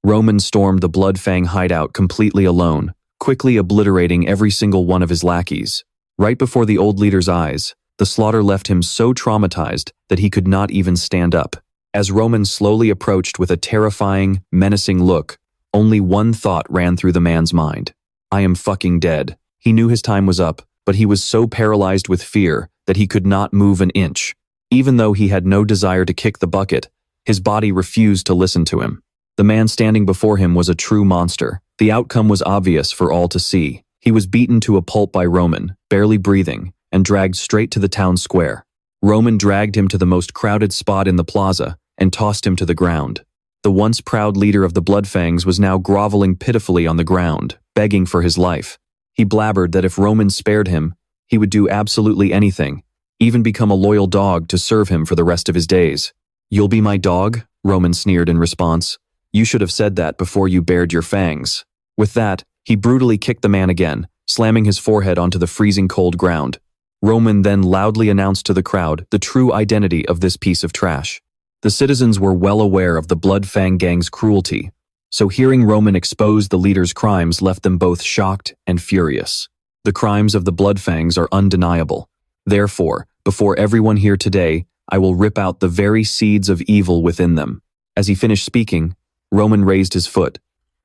Roman stormed the Blood Fang hideout completely alone, quickly obliterating every single one of his lackeys. Right before the old leader's eyes, the slaughter left him so traumatized that he could not even stand up. As Roman slowly approached with a terrifying, menacing look, only one thought ran through the man's mind. "I am fucking dead." He knew his time was up, but he was so paralyzed with fear that he could not move an inch. Even though he had no desire to kick the bucket, his body refused to listen to him. The man standing before him was a true monster. The outcome was obvious for all to see. He was beaten to a pulp by Roman, barely breathing, and dragged straight to the town square. Roman dragged him to the most crowded spot in the plaza and tossed him to the ground. The once proud leader of the Blood Fangs was now groveling pitifully on the ground, begging for his life. He blabbered that if Roman spared him, he would do absolutely anything, even become a loyal dog to serve him for the rest of his days. "You'll be my dog?" Roman sneered in response. "You should have said that before you bared your fangs." With that, he brutally kicked the man again, slamming his forehead onto the freezing cold ground. Roman then loudly announced to the crowd the true identity of this piece of trash. The citizens were well aware of the Blood Fang gang's cruelty, so hearing Roman expose the leader's crimes left them both shocked and furious. The crimes of the Blood Fangs are undeniable. Therefore, before everyone here today, I will rip out the very seeds of evil within them. As he finished speaking, Roman raised his foot.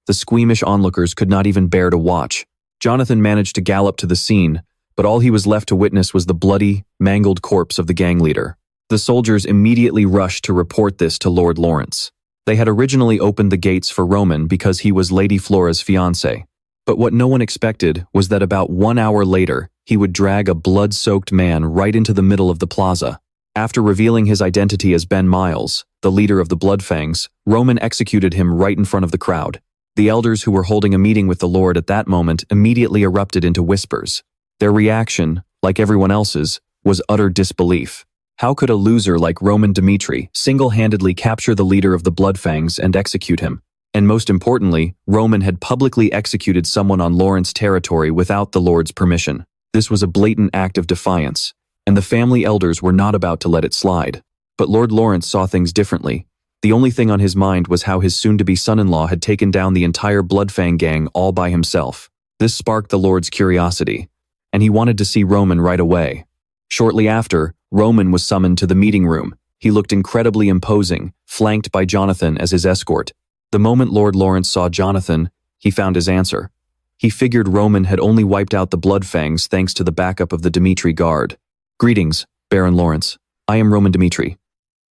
The squeamish onlookers could not even bear to watch. Jonathan managed to gallop to the scene, but all he was left to witness was the bloody, mangled corpse of the gang leader. The soldiers immediately rushed to report this to Lord Lawrence. They had originally opened the gates for Roman because he was Lady Flora's fiancé. But what no one expected was that about 1 hour later, he would drag a blood-soaked man right into the middle of the plaza. After revealing his identity as Ben Miles, the leader of the Blood Fangs, Roman executed him right in front of the crowd. The elders who were holding a meeting with the Lord at that moment immediately erupted into whispers. Their reaction, like everyone else's, was utter disbelief. How could a loser like Roman Dmitry single-handedly capture the leader of the Blood Fangs and execute him? And most importantly, Roman had publicly executed someone on Lawrence territory without the Lord's permission. This was a blatant act of defiance, and the family elders were not about to let it slide. But Lord Lawrence saw things differently. The only thing on his mind was how his soon-to-be son-in-law had taken down the entire Blood Fang gang all by himself. This sparked the Lord's curiosity. and he wanted to see Roman right away. Shortly after, Roman was summoned to the meeting room. He looked incredibly imposing, flanked by Jonathan as his escort. The moment Lord Lawrence saw Jonathan, he found his answer. He figured Roman had only wiped out the Blood Fangs thanks to the backup of the Dmitry guard. "Greetings, Baron Lawrence. I am Roman Dmitry."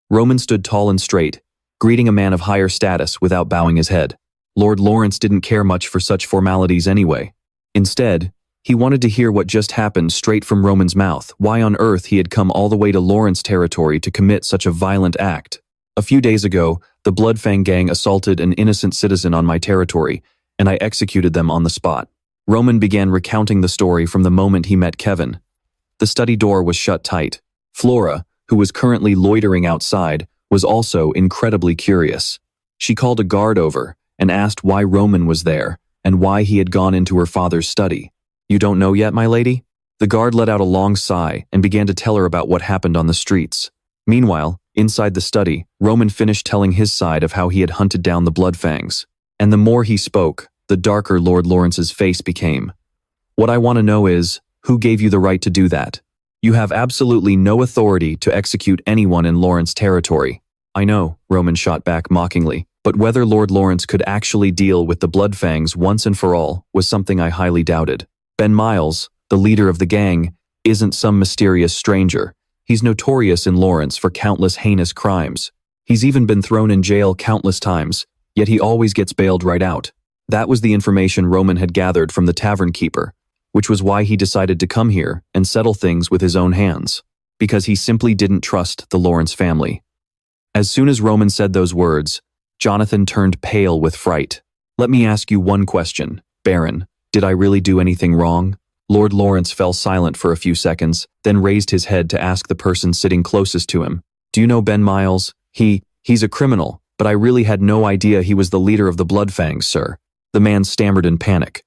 Roman stood tall and straight, greeting a man of higher status without bowing his head. Lord Lawrence didn't care much for such formalities anyway. Instead, he wanted to hear what just happened straight from Roman's mouth, why on earth he had come all the way to Lawrence territory to commit such a violent act. "A few days ago, the Blood Fang gang assaulted an innocent citizen on my territory, and I executed them on the spot." Roman began recounting the story from the moment he met Kevin. The study door was shut tight. Flora, who was currently loitering outside, was also incredibly curious. She called a guard over and asked why Roman was there and why he had gone into her father's study. "You don't know yet, my lady?" The guard let out a long sigh and began to tell her about what happened on the streets. Meanwhile, inside the study, Roman finished telling his side of how he had hunted down the Blood Fangs. And the more he spoke, the darker Lord Lawrence's face became. "What I want to know is, who gave you the right to do that? You have absolutely no authority to execute anyone in Lawrence territory." "I know," Roman shot back mockingly, "but whether Lord Lawrence could actually deal with the Blood Fangs once and for all was something I highly doubted. Ben Miles, the leader of the gang, isn't some mysterious stranger. He's notorious in Lawrence for countless heinous crimes. He's even been thrown in jail countless times, yet he always gets bailed right out." That was the information Roman had gathered from the tavern keeper, which was why he decided to come here and settle things with his own hands, because he simply didn't trust the Lawrence family. As soon as Roman said those words, Jonathan turned pale with fright. "Let me ask you one question, Baron. Did I really do anything wrong?" Lord Lawrence fell silent for a few seconds, then raised his head to ask the person sitting closest to him. "Do you know Ben Miles? He's a criminal, but I really had no idea he was the leader of the Blood Fangs, sir." The man stammered in panic.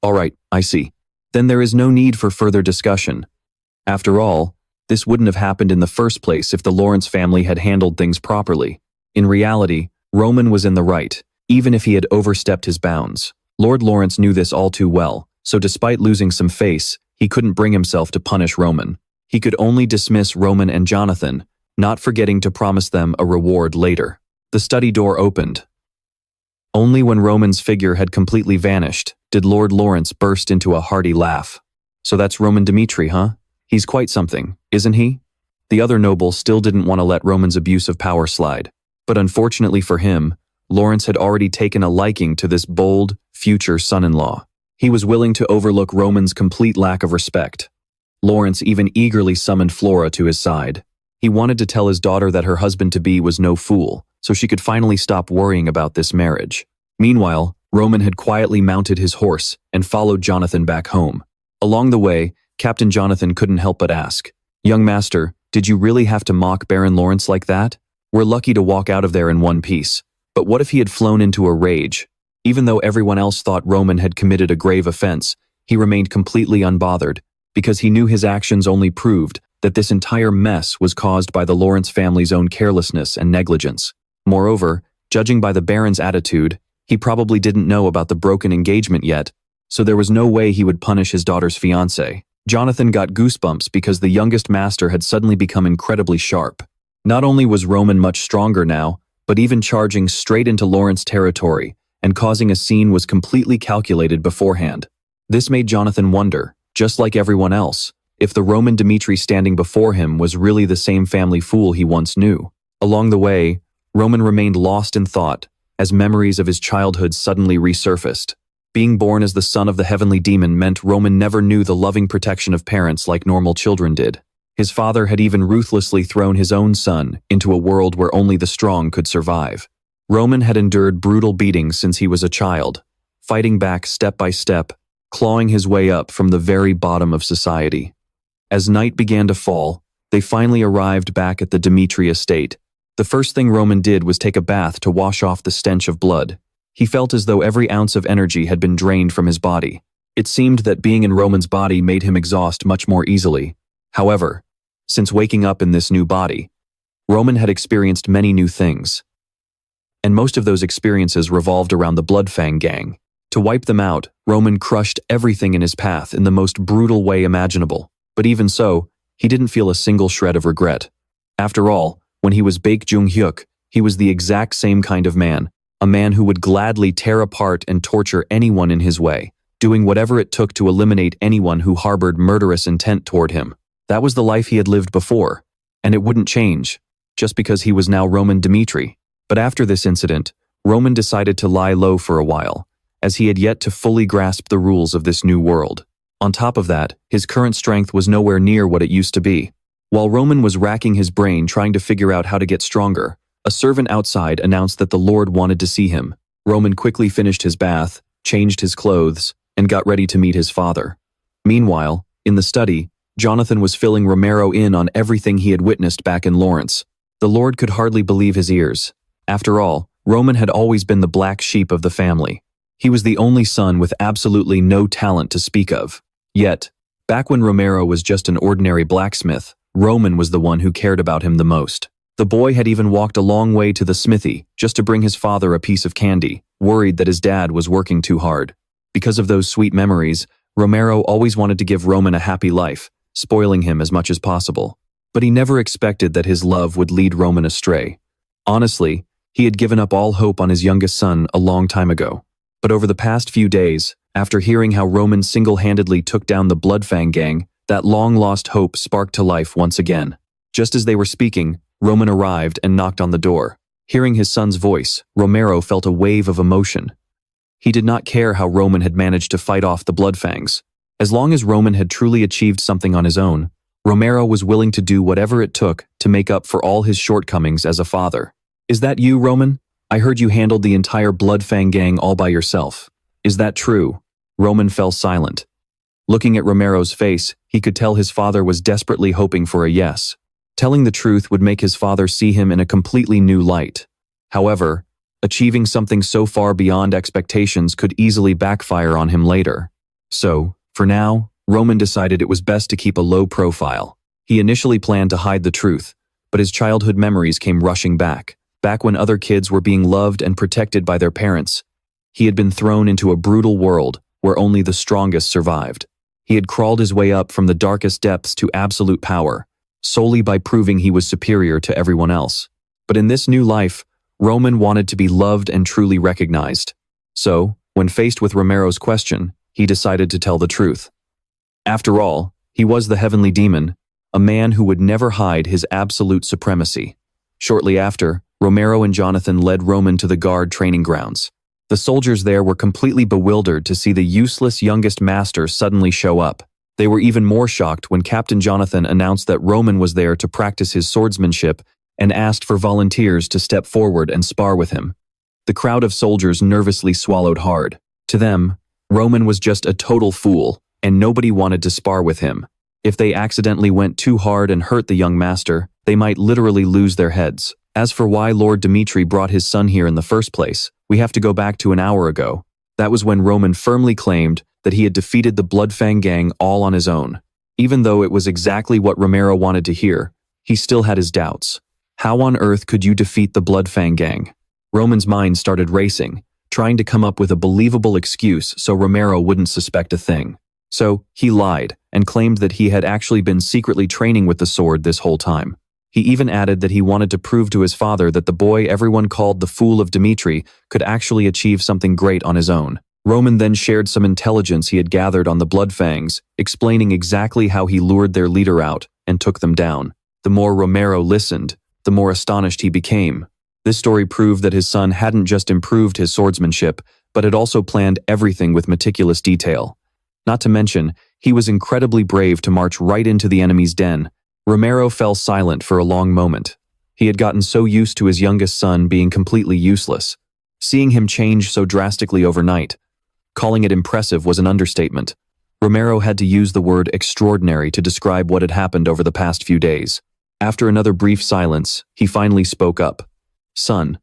"All right, I see. Then there is no need for further discussion. After all, this wouldn't have happened in the first place if the Lawrence family had handled things properly. In reality, Roman was in the right, even if he had overstepped his bounds. Lord Lawrence knew this all too well, so despite losing some face, he couldn't bring himself to punish Roman. He could only dismiss Roman and Jonathan, not forgetting to promise them a reward later. The study door opened. Only when Roman's figure had completely vanished did Lord Lawrence burst into a hearty laugh. "So that's Roman Dmitry, huh? He's quite something, isn't he?" The other noble still didn't want to let Roman's abuse of power slide, but unfortunately for him, Lawrence had already taken a liking to this bold, future son-in-law. He was willing to overlook Roman's complete lack of respect. Lawrence even eagerly summoned Flora to his side. He wanted to tell his daughter that her husband-to-be was no fool, so she could finally stop worrying about this marriage. Meanwhile, Roman had quietly mounted his horse and followed Jonathan back home. Along the way, Captain Jonathan couldn't help but ask, "Young master, did you really have to mock Baron Lawrence like that? We're lucky to walk out of there in one piece. But what if he had flown into a rage?" Even though everyone else thought Roman had committed a grave offense, he remained completely unbothered, because he knew his actions only proved that this entire mess was caused by the Lawrence family's own carelessness and negligence. Moreover, judging by the Baron's attitude, he probably didn't know about the broken engagement yet, so there was no way he would punish his daughter's fiancé. Jonathan got goosebumps because the youngest master had suddenly become incredibly sharp. Not only was Roman much stronger now, but even charging straight into Lawrence territory and causing a scene was completely calculated beforehand. This made Jonathan wonder, just like everyone else, if the Roman Dmitry standing before him was really the same family fool he once knew. Along the way, Roman remained lost in thought as memories of his childhood suddenly resurfaced. Being born as the son of the Heavenly Demon meant Roman never knew the loving protection of parents like normal children did. His father had even ruthlessly thrown his own son into a world where only the strong could survive. Roman had endured brutal beatings since he was a child, fighting back step by step, clawing his way up from the very bottom of society. As night began to fall, they finally arrived back at the Dmitry estate. The first thing Roman did was take a bath to wash off the stench of blood. He felt as though every ounce of energy had been drained from his body. It seemed that being in Roman's body made him exhaust much more easily. However, since waking up in this new body, Roman had experienced many new things. And most of those experiences revolved around the Blood Fang gang. To To wipe them out, Roman crushed everything in his path in the most brutal way imaginable. But even so, he didn't feel a single shred of regret. After all, when he was Baek Joong Hyuk, he was the exact same kind of man, a man who would gladly tear apart and torture anyone in his way, doing whatever it took to eliminate anyone who harbored murderous intent toward him. That was the life he had lived before, and it wouldn't change, just because he was now Roman Dmitry. But after this incident, Roman decided to lie low for a while, as he had yet to fully grasp the rules of this new world. On top of that, his current strength was nowhere near what it used to be. While Roman was racking his brain trying to figure out how to get stronger, a servant outside announced that the Lord wanted to see him. Roman quickly finished his bath, changed his clothes, and got ready to meet his father. Meanwhile, in the study, Jonathan was filling Romero in on everything he had witnessed back in Lawrence. The Lord could hardly believe his ears. After all, Roman had always been the black sheep of the family. He was the only son with absolutely no talent to speak of. Yet, back when Romero was just an ordinary blacksmith, Roman was the one who cared about him the most. The boy had even walked a long way to the smithy just to bring his father a piece of candy, worried that his dad was working too hard. Because of those sweet memories, Romero always wanted to give Roman a happy life, spoiling him as much as possible. But he never expected that his love would lead Roman astray. Honestly, he had given up all hope on his youngest son a long time ago. But over the past few days, after hearing how Roman single-handedly took down the Blood Fang gang, that long-lost hope sparked to life once again. Just as they were speaking, Roman arrived and knocked on the door. Hearing his son's voice, Romero felt a wave of emotion. He did not care how Roman had managed to fight off the Blood Fangs. As long as Roman had truly achieved something on his own, Romero was willing to do whatever it took to make up for all his shortcomings as a father. "Is that you, Roman? I heard you handled the entire Blood Fang gang all by yourself. Is that true?" Roman fell silent. Looking at Romero's face, he could tell his father was desperately hoping for a yes. Telling the truth would make his father see him in a completely new light. However, achieving something so far beyond expectations could easily backfire on him later. So, for now, Roman decided it was best to keep a low profile. He initially planned to hide the truth, but his childhood memories came rushing back when other kids were being loved and protected by their parents. He had been thrown into a brutal world where only the strongest survived. He had crawled his way up from the darkest depths to absolute power, solely by proving he was superior to everyone else. But in this new life, Roman wanted to be loved and truly recognized. So, when faced with Romero's question, he decided to tell the truth. After all, he was the Heavenly Demon, a man who would never hide his absolute supremacy. Shortly after, Romero and Jonathan led Roman to the guard training grounds. The soldiers there were completely bewildered to see the useless youngest master suddenly show up. They were even more shocked when Captain Jonathan announced that Roman was there to practice his swordsmanship and asked for volunteers to step forward and spar with him. The crowd of soldiers nervously swallowed hard. To them, Roman was just a total fool, and nobody wanted to spar with him. If they accidentally went too hard and hurt the young master, they might literally lose their heads. As for why Lord Dmitry brought his son here in the first place, we have to go back to an hour ago. That was when Roman firmly claimed that he had defeated the Blood Fang gang all on his own. Even though it was exactly what Romero wanted to hear, he still had his doubts. How on earth could you defeat the Blood Fang gang? Roman's mind started racing, trying to come up with a believable excuse so Romero wouldn't suspect a thing. So, he lied and claimed that he had actually been secretly training with the sword this whole time. He even added that he wanted to prove to his father that the boy everyone called the Fool of Dmitry could actually achieve something great on his own. Roman then shared some intelligence he had gathered on the Blood Fangs, explaining exactly how he lured their leader out and took them down. The more Romero listened, the more astonished he became. This story proved that his son hadn't just improved his swordsmanship, but had also planned everything with meticulous detail. Not to mention, he was incredibly brave to march right into the enemy's den. Romero fell silent for a long moment. He had gotten so used to his youngest son being completely useless. Seeing him change so drastically overnight, calling it impressive was an understatement. Romero had to use the word extraordinary to describe what had happened over the past few days. After another brief silence, he finally spoke up. "Son,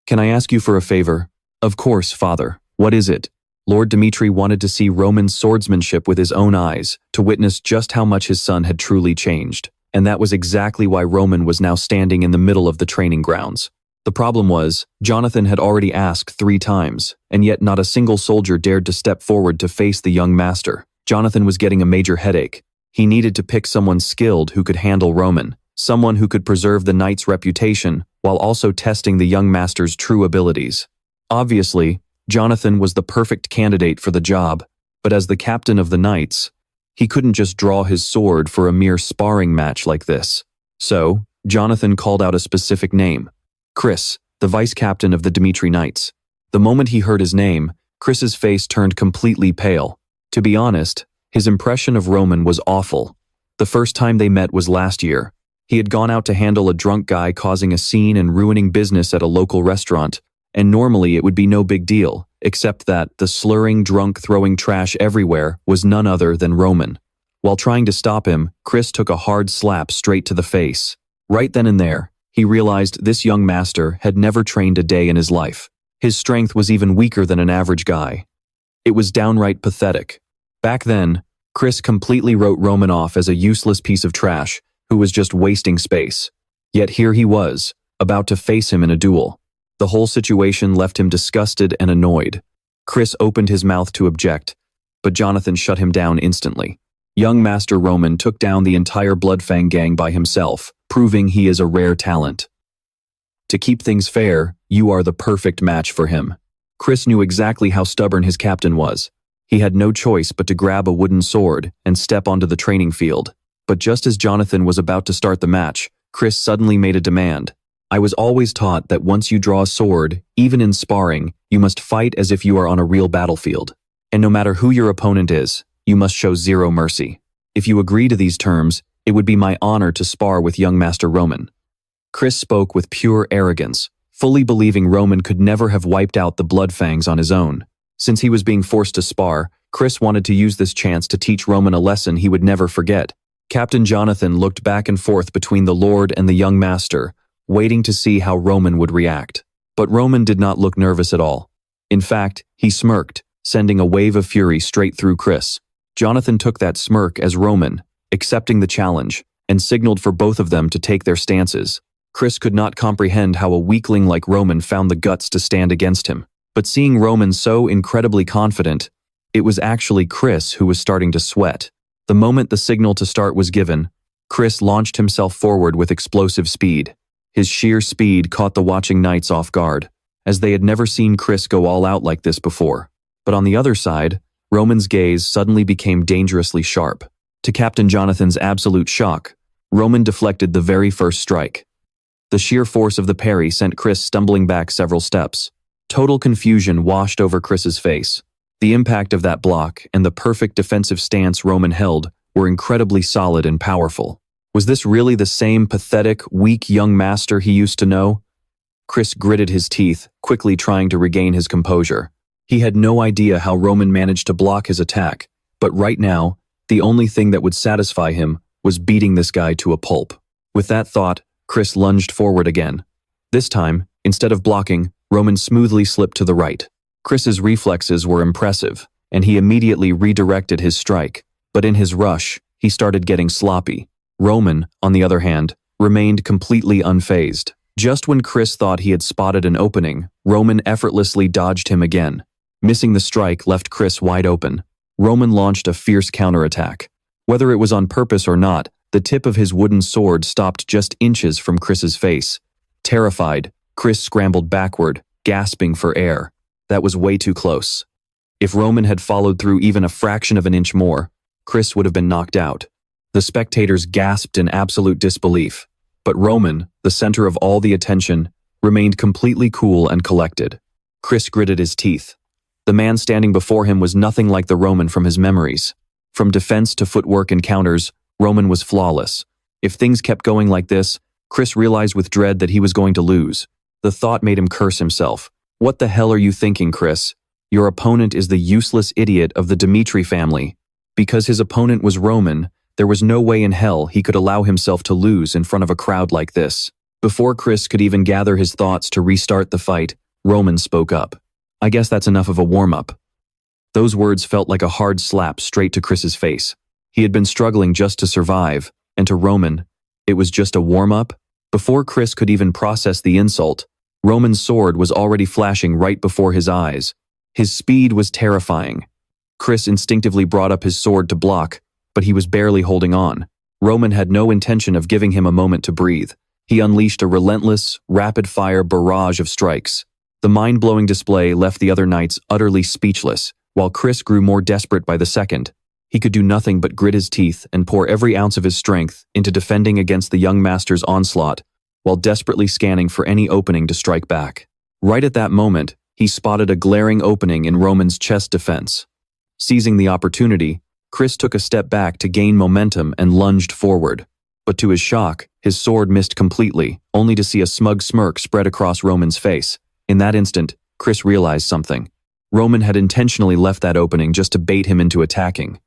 can I ask you for a favor?" "Of course, father. What is it?" Lord Dmitry wanted to see Roman's swordsmanship with his own eyes, to witness just how much his son had truly changed. And that was exactly why Roman was now standing in the middle of the training grounds. The problem was, Jonathan had already asked 3 times, and yet not a single soldier dared to step forward to face the young master. Jonathan was getting a major headache. He needed to pick someone skilled who could handle Roman, someone who could preserve the knight's reputation while also testing the young master's true abilities. Obviously, Jonathan was the perfect candidate for the job, but as the captain of the knights, he couldn't just draw his sword for a mere sparring match like this. So, Jonathan called out a specific name. Chris, the vice captain of the Dmitry Knights. The moment he heard his name, Chris's face turned completely pale. To be honest, his impression of Roman was awful. The first time they met was last year. He had gone out to handle a drunk guy causing a scene and ruining business at a local restaurant, and normally it would be no big deal, except that the slurring drunk throwing trash everywhere was none other than Roman. While trying to stop him, Chris took a hard slap straight to the face. Right then and there, he realized this young master had never trained a day in his life. His strength was even weaker than an average guy. It was downright pathetic. Back then, Chris completely wrote Roman off as a useless piece of trash who was just wasting space. Yet here he was, about to face him in a duel. The whole situation left him disgusted and annoyed. Chris opened his mouth to object, but Jonathan shut him down instantly. Young Master Roman took down the entire Blood Fang gang by himself, proving he is a rare talent. To keep things fair, you are the perfect match for him. Chris knew exactly how stubborn his captain was. He had no choice but to grab a wooden sword and step onto the training field. But just as Jonathan was about to start the match, Chris suddenly made a demand. I was always taught that once you draw a sword, even in sparring, you must fight as if you are on a real battlefield. And no matter who your opponent is, you must show zero mercy. If you agree to these terms, it would be my honor to spar with young Master Roman. Chris spoke with pure arrogance, fully believing Roman could never have wiped out the Blood Fangs on his own. Since he was being forced to spar, Chris wanted to use this chance to teach Roman a lesson he would never forget. Captain Jonathan looked back and forth between the Lord and the young master, waiting to see how Roman would react. But Roman did not look nervous at all. In fact, he smirked, sending a wave of fury straight through Chris. Jonathan took that smirk as Roman, accepting the challenge, and signaled for both of them to take their stances. Chris could not comprehend how a weakling like Roman found the guts to stand against him. But seeing Roman so incredibly confident, it was actually Chris who was starting to sweat. The moment the signal to start was given, Chris launched himself forward with explosive speed. His sheer speed caught the watching knights off guard, as they had never seen Chris go all out like this before. But on the other side, Roman's gaze suddenly became dangerously sharp. To Captain Jonathan's absolute shock, Roman deflected the very first strike. The sheer force of the parry sent Chris stumbling back several steps. Total confusion washed over Chris's face. The impact of that block and the perfect defensive stance Roman held were incredibly solid and powerful. Was this really the same pathetic, weak young master he used to know? Chris gritted his teeth, quickly trying to regain his composure. He had no idea how Roman managed to block his attack, but right now, the only thing that would satisfy him was beating this guy to a pulp. With that thought, Chris lunged forward again. This time, instead of blocking, Roman smoothly slipped to the right. Chris's reflexes were impressive, and he immediately redirected his strike, but in his rush, he started getting sloppy. Roman, on the other hand, remained completely unfazed. Just when Chris thought he had spotted an opening, Roman effortlessly dodged him again. Missing the strike left Chris wide open. Roman launched a fierce counterattack. Whether it was on purpose or not, the tip of his wooden sword stopped just inches from Chris's face. Terrified, Chris scrambled backward, gasping for air. That was way too close. If Roman had followed through even a fraction of an inch more, Chris would have been knocked out. The spectators gasped in absolute disbelief, but Roman, the center of all the attention, remained completely cool and collected. Chris gritted his teeth. The man standing before him was nothing like the Roman from his memories. From defense to footwork and counters, Roman was flawless. If things kept going like this, Chris realized with dread that he was going to lose. The thought made him curse himself. What the hell are you thinking, Chris? Your opponent is the useless idiot of the Dmitry family. Because his opponent was Roman, there was no way in hell he could allow himself to lose in front of a crowd like this. Before Chris could even gather his thoughts to restart the fight, Roman spoke up. I guess that's enough of a warm-up. Those words felt like a hard slap straight to Chris's face. He had been struggling just to survive, and to Roman, it was just a warm-up? Before Chris could even process the insult, Roman's sword was already flashing right before his eyes. His speed was terrifying. Chris instinctively brought up his sword to block, but he was barely holding on. Roman had no intention of giving him a moment to breathe. He unleashed a relentless, rapid-fire barrage of strikes. The mind-blowing display left the other knights utterly speechless, while Chris grew more desperate by the second. He could do nothing but grit his teeth and pour every ounce of his strength into defending against the young master's onslaught, while desperately scanning for any opening to strike back. Right at that moment, he spotted a glaring opening in Roman's chest defense. Seizing the opportunity, Chris took a step back to gain momentum and lunged forward. But to his shock, his sword missed completely, only to see a smug smirk spread across Roman's face. In that instant, Chris realized something. Roman had intentionally left that opening just to bait him into attacking.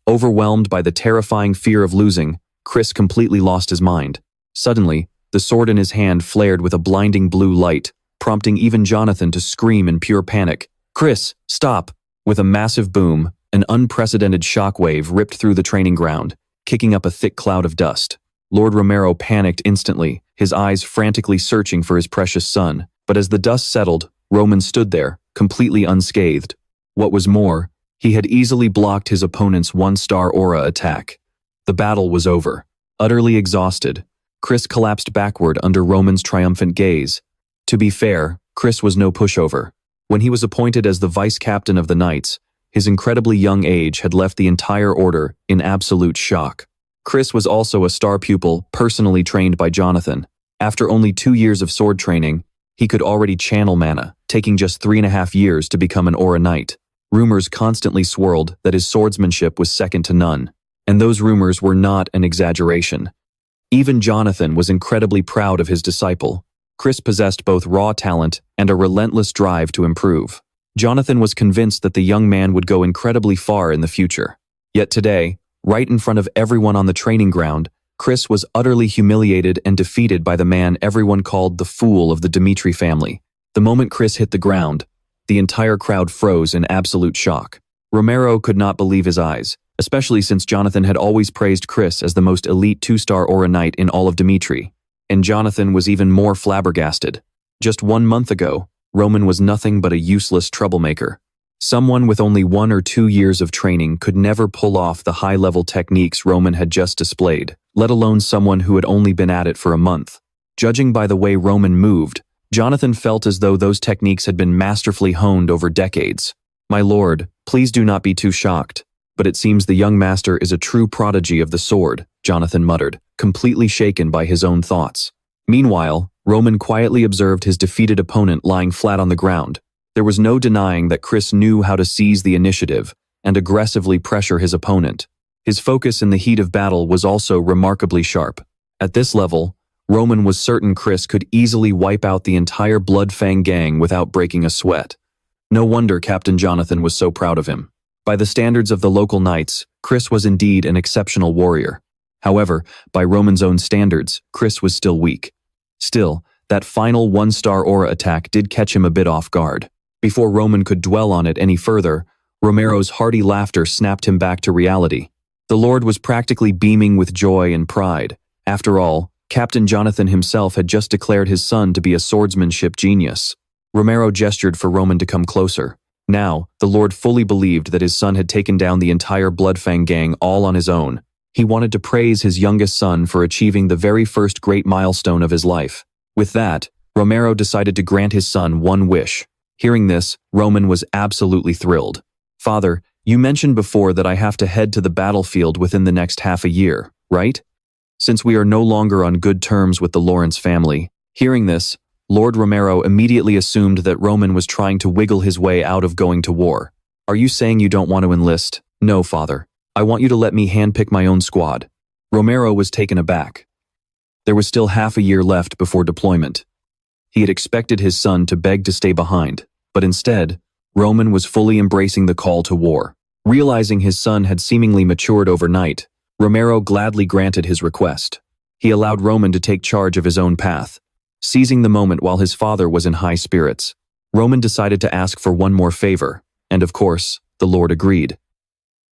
Overwhelmed by the terrifying fear of losing, Chris completely lost his mind. Suddenly, the sword in his hand flared with a blinding blue light, prompting even Jonathan to scream in pure panic. "Chris, stop!" With a massive boom, an unprecedented shockwave ripped through the training ground, kicking up a thick cloud of dust. Lord Romero panicked instantly, his eyes frantically searching for his precious son. But as the dust settled, Roman stood there, completely unscathed. What was more, he had easily blocked his opponent's one-star aura attack. The battle was over. Utterly exhausted, Chris collapsed backward under Roman's triumphant gaze. To be fair, Chris was no pushover. When he was appointed as the vice-captain of the Knights, his incredibly young age had left the entire order in absolute shock. Chris was also a star pupil, personally trained by Jonathan. After only 2 years of sword training, he could already channel mana, taking just 3.5 years to become an Aura Knight. Rumors constantly swirled that his swordsmanship was second to none, and those rumors were not an exaggeration. Even Jonathan was incredibly proud of his disciple. Chris possessed both raw talent and a relentless drive to improve. Jonathan was convinced that the young man would go incredibly far in the future. Yet today, right in front of everyone on the training ground, Chris was utterly humiliated and defeated by the man everyone called the fool of the Dmitry family. The moment Chris hit the ground, the entire crowd froze in absolute shock. Romero could not believe his eyes, especially since Jonathan had always praised Chris as the most elite 2-star Aura Knight in all of Dmitry. And Jonathan was even more flabbergasted. Just 1 month ago, Roman was nothing but a useless troublemaker. Someone with only 1 or 2 years of training could never pull off the high-level techniques Roman had just displayed, let alone someone who had only been at it for a month. Judging by the way Roman moved, Jonathan felt as though those techniques had been masterfully honed over decades. "My lord, please do not be too shocked, but it seems the young master is a true prodigy of the sword," Jonathan muttered, completely shaken by his own thoughts. Meanwhile, Roman quietly observed his defeated opponent lying flat on the ground. There was no denying that Chris knew how to seize the initiative and aggressively pressure his opponent. His focus in the heat of battle was also remarkably sharp. At this level, Roman was certain Chris could easily wipe out the entire Blood Fang gang without breaking a sweat. No wonder Captain Jonathan was so proud of him. By the standards of the local knights, Chris was indeed an exceptional warrior. However, by Roman's own standards, Chris was still weak. Still, that final 1-star aura attack did catch him a bit off guard. Before Roman could dwell on it any further, Romero's hearty laughter snapped him back to reality. The Lord was practically beaming with joy and pride. After all, Captain Jonathan himself had just declared his son to be a swordsmanship genius. Romero gestured for Roman to come closer. Now, the Lord fully believed that his son had taken down the entire Blood Fang gang all on his own. He wanted to praise his youngest son for achieving the very first great milestone of his life. With that, Romero decided to grant his son one wish. Hearing this, Roman was absolutely thrilled. "Father, you mentioned before that I have to head to the battlefield within the next half a year, right? Since we are no longer on good terms with the Lawrence family." Hearing this, Lord Romero immediately assumed that Roman was trying to wiggle his way out of going to war. "Are you saying you don't want to enlist?" "No, father. I want you to let me handpick my own squad." Romero was taken aback. There was still half a year left before deployment. He had expected his son to beg to stay behind, but instead, Roman was fully embracing the call to war. Realizing his son had seemingly matured overnight, Romero gladly granted his request. He allowed Roman to take charge of his own path. Seizing the moment while his father was in high spirits, Roman decided to ask for one more favor, and of course, the Lord agreed.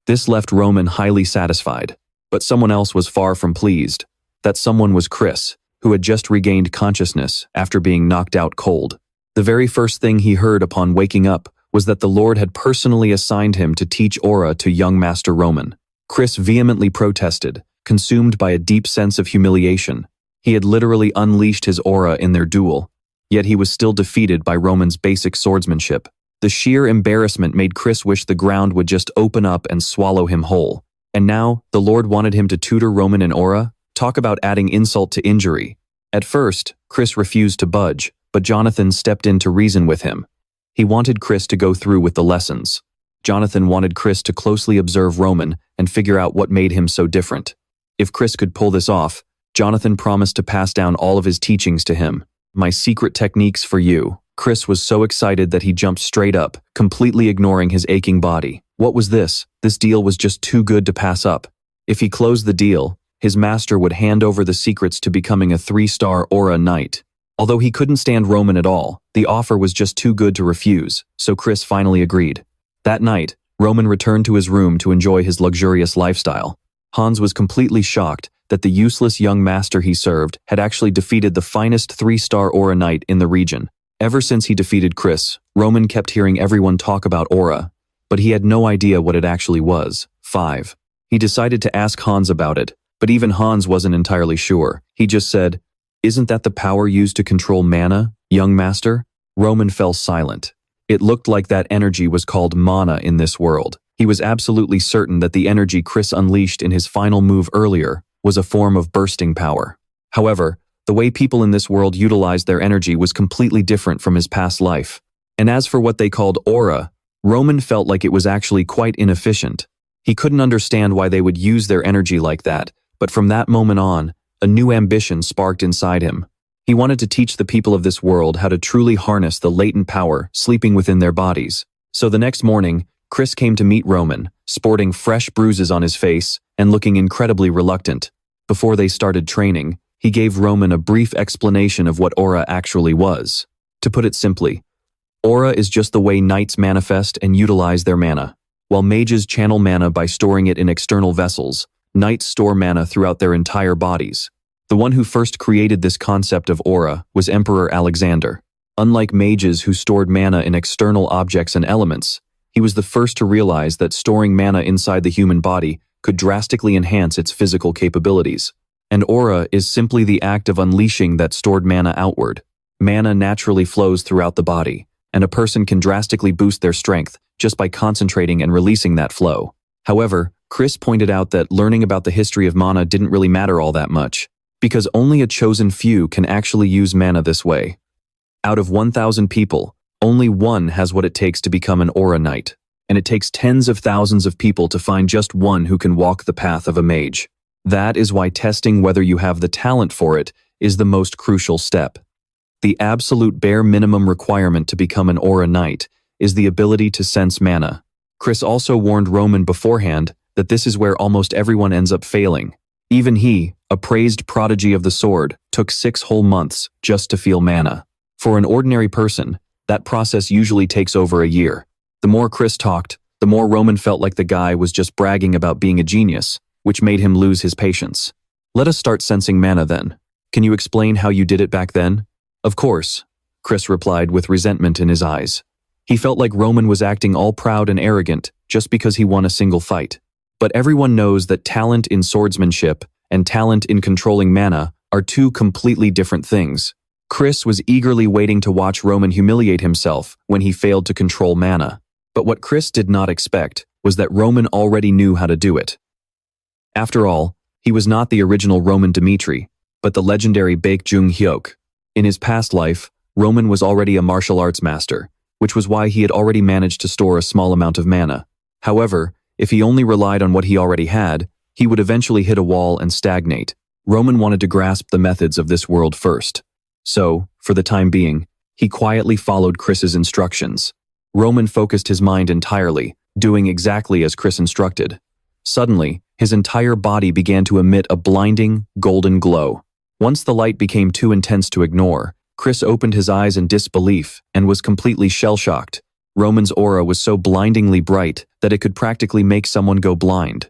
This left Roman highly satisfied, but someone else was far from pleased. That someone was Chris. who had just regained consciousness after being knocked out cold. The very first thing he heard upon waking up was that the Lord had personally assigned him to teach aura to young Master Roman. Chris vehemently protested, consumed by a deep sense of humiliation. He had literally unleashed his aura in their duel, yet he was still defeated by Roman's basic swordsmanship. The sheer embarrassment made Chris wish the ground would just open up and swallow him whole. And now, the Lord wanted him to tutor Roman in aura? Talk about adding insult to injury. At first, Chris refused to budge, but Jonathan stepped in to reason with him. He wanted Chris to go through with the lessons. Jonathan wanted Chris to closely observe Roman and figure out what made him so different. If Chris could pull this off, Jonathan promised to pass down all of his teachings to him. My secret techniques for you. Chris was so excited that he jumped straight up, completely ignoring his aching body. What was this? This deal was just too good to pass up. If he closed the deal, his master would hand over the secrets to becoming a 3-star aura knight. Although he couldn't stand Roman at all, the offer was just too good to refuse, so Chris finally agreed. That night, Roman returned to his room to enjoy his luxurious lifestyle. Hans was completely shocked that the useless young master he served had actually defeated the finest 3-star aura knight in the region. Ever since he defeated Chris, Roman kept hearing everyone talk about aura, but he had no idea what it actually was. 5. He decided to ask Hans about it, but even Hans wasn't entirely sure. He just said, "Isn't that the power used to control mana, young master?" Roman fell silent. It looked like that energy was called mana in this world. He was absolutely certain that the energy Chris unleashed in his final move earlier was a form of bursting power. However, the way people in this world utilized their energy was completely different from his past life. And as for what they called aura, Roman felt like it was actually quite inefficient. He couldn't understand why they would use their energy like that, but from that moment on, a new ambition sparked inside him. He wanted to teach the people of this world how to truly harness the latent power sleeping within their bodies. So the next morning, Chris came to meet Roman, sporting fresh bruises on his face and looking incredibly reluctant. Before they started training, he gave Roman a brief explanation of what aura actually was. To put it simply, aura is just the way knights manifest and utilize their mana. While mages channel mana by storing it in external vessels, knights store mana throughout their entire bodies. The one who first created this concept of aura was Emperor Alexander. Unlike mages who stored mana in external objects and elements, he was the first to realize that storing mana inside the human body could drastically enhance its physical capabilities. And aura is simply the act of unleashing that stored mana outward. Mana naturally flows throughout the body, and a person can drastically boost their strength just by concentrating and releasing that flow. However, Chris pointed out that learning about the history of mana didn't really matter all that much, because only a chosen few can actually use mana this way. Out of 1,000 people, only one has what it takes to become an aura knight, and it takes tens of thousands of people to find just one who can walk the path of a mage. That is why testing whether you have the talent for it is the most crucial step. The absolute bare minimum requirement to become an aura knight is the ability to sense mana. Chris also warned Roman beforehand that this is where almost everyone ends up failing. Even he, a praised prodigy of the sword, took 6 whole months just to feel mana. For an ordinary person, that process usually takes over a year. The more Chris talked, the more Roman felt like the guy was just bragging about being a genius, which made him lose his patience. "Let us start sensing mana then. Can you explain how you did it back then?" "Of course," Chris replied with resentment in his eyes. He felt like Roman was acting all proud and arrogant just because he won a single fight. But everyone knows that talent in swordsmanship and talent in controlling mana are two completely different things. Chris was eagerly waiting to watch Roman humiliate himself when he failed to control mana. But what Chris did not expect was that Roman already knew how to do it. After all, he was not the original Roman Dmitry, but the legendary Baek Joong Hyuk. In his past life, Roman was already a martial arts master, which was why he had already managed to store a small amount of mana. However, if he only relied on what he already had, he would eventually hit a wall and stagnate. Roman wanted to grasp the methods of this world first. So, for the time being, he quietly followed Chris's instructions. Roman focused his mind entirely, doing exactly as Chris instructed. Suddenly, his entire body began to emit a blinding, golden glow. Once the light became too intense to ignore, Chris opened his eyes in disbelief and was completely shell-shocked. Roman's aura was so blindingly bright that it could practically make someone go blind.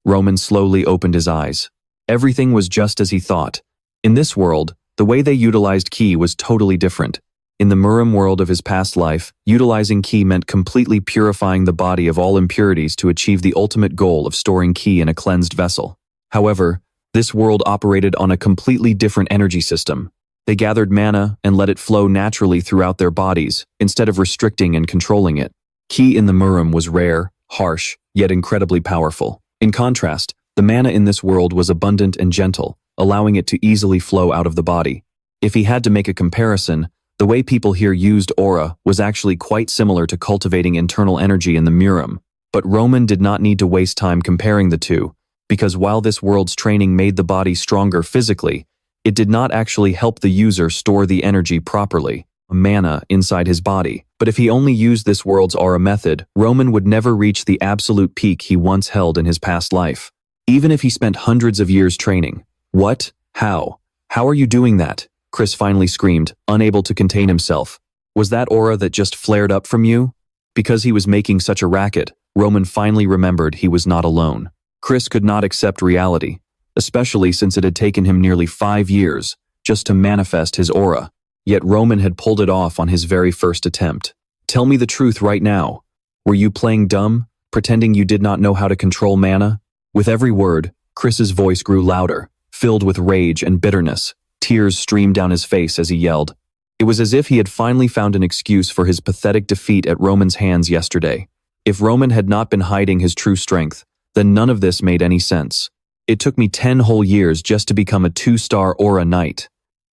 Roman slowly opened his eyes. Everything was just as he thought. In this world, the way they utilized ki was totally different. In the Murim world of his past life, utilizing ki meant completely purifying the body of all impurities to achieve the ultimate goal of storing ki in a cleansed vessel. However, this world operated on a completely different energy system. They gathered mana and let it flow naturally throughout their bodies, instead of restricting and controlling it. Ki in the Murim was rare, harsh, yet incredibly powerful. In contrast, the mana in this world was abundant and gentle, allowing it to easily flow out of the body. If he had to make a comparison, the way people here used aura was actually quite similar to cultivating internal energy in the Murim. But Roman did not need to waste time comparing the two, because while this world's training made the body stronger physically, it did not actually help the user store the energy properly, mana, inside his body. But if he only used this world's aura method, Roman would never reach the absolute peak he once held in his past life. Even if he spent hundreds of years training. What? How? How are you doing that? Chris finally screamed, unable to contain himself. Was that aura that just flared up from you? Because he was making such a racket, Roman finally remembered he was not alone. Chris could not accept reality, especially since it had taken him nearly 5 years just to manifest his aura. Yet Roman had pulled it off on his very first attempt. Tell me the truth right now. Were you playing dumb, pretending you did not know how to control mana? With every word, Chris's voice grew louder, filled with rage and bitterness. Tears streamed down his face as he yelled. It was as if he had finally found an excuse for his pathetic defeat at Roman's hands yesterday. If Roman had not been hiding his true strength, then none of this made any sense. It took me 10 whole years just to become a 2-star aura knight.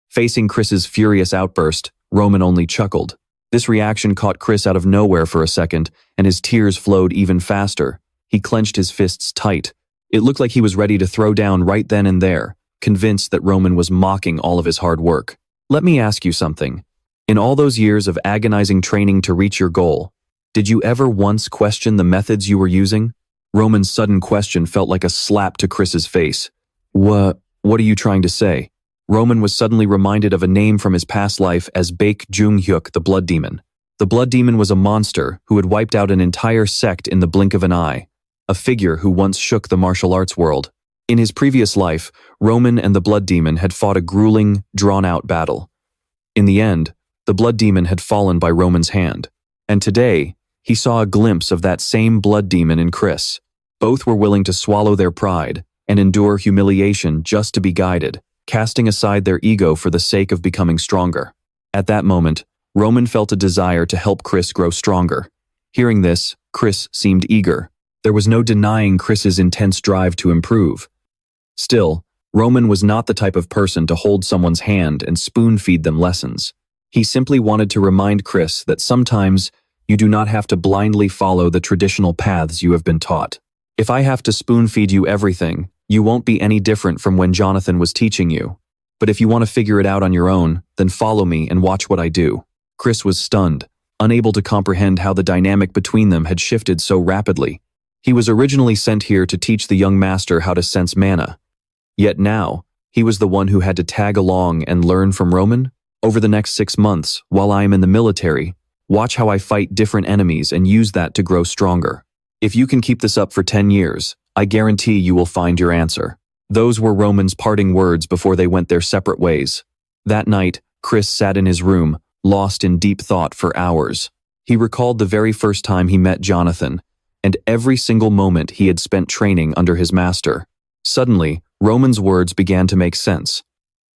Facing Chris's furious outburst, Roman only chuckled. This reaction caught Chris out of nowhere for a second, and his tears flowed even faster. He clenched his fists tight. It looked like he was ready to throw down right then and there, convinced that Roman was mocking all of his hard work. Let me ask you something. In all those years of agonizing training to reach your goal, did you ever once question the methods you were using? Roman's sudden question felt like a slap to Chris's face. What are you trying to say? Roman was suddenly reminded of a name from his past life as Baek Joong Hyuk, the Blood Demon. The Blood Demon was a monster who had wiped out an entire sect in the blink of an eye, a figure who once shook the martial arts world. In his previous life, Roman and the Blood Demon had fought a grueling, drawn-out battle. In the end, the Blood Demon had fallen by Roman's hand, and today, he saw a glimpse of that same Blood Demon in Chris. Both were willing to swallow their pride and endure humiliation just to be guided, casting aside their ego for the sake of becoming stronger. At that moment, Roman felt a desire to help Chris grow stronger. Hearing this, Chris seemed eager. There was no denying Chris's intense drive to improve. Still, Roman was not the type of person to hold someone's hand and spoon-feed them lessons. He simply wanted to remind Chris that sometimes you do not have to blindly follow the traditional paths you have been taught. If I have to spoon-feed you everything, you won't be any different from when Jonathan was teaching you. But if you want to figure it out on your own, then follow me and watch what I do. Chris was stunned, unable to comprehend how the dynamic between them had shifted so rapidly. He was originally sent here to teach the young master how to sense mana. Yet now, he was the one who had to tag along and learn from Roman? Over the next 6 months, while I am in the military, watch how I fight different enemies and use that to grow stronger. If you can keep this up for 10 years, I guarantee you will find your answer. Those were Roman's parting words before they went their separate ways. That night, Chris sat in his room, lost in deep thought for hours. He recalled the very first time he met Jonathan, and every single moment he had spent training under his master. Suddenly, Roman's words began to make sense.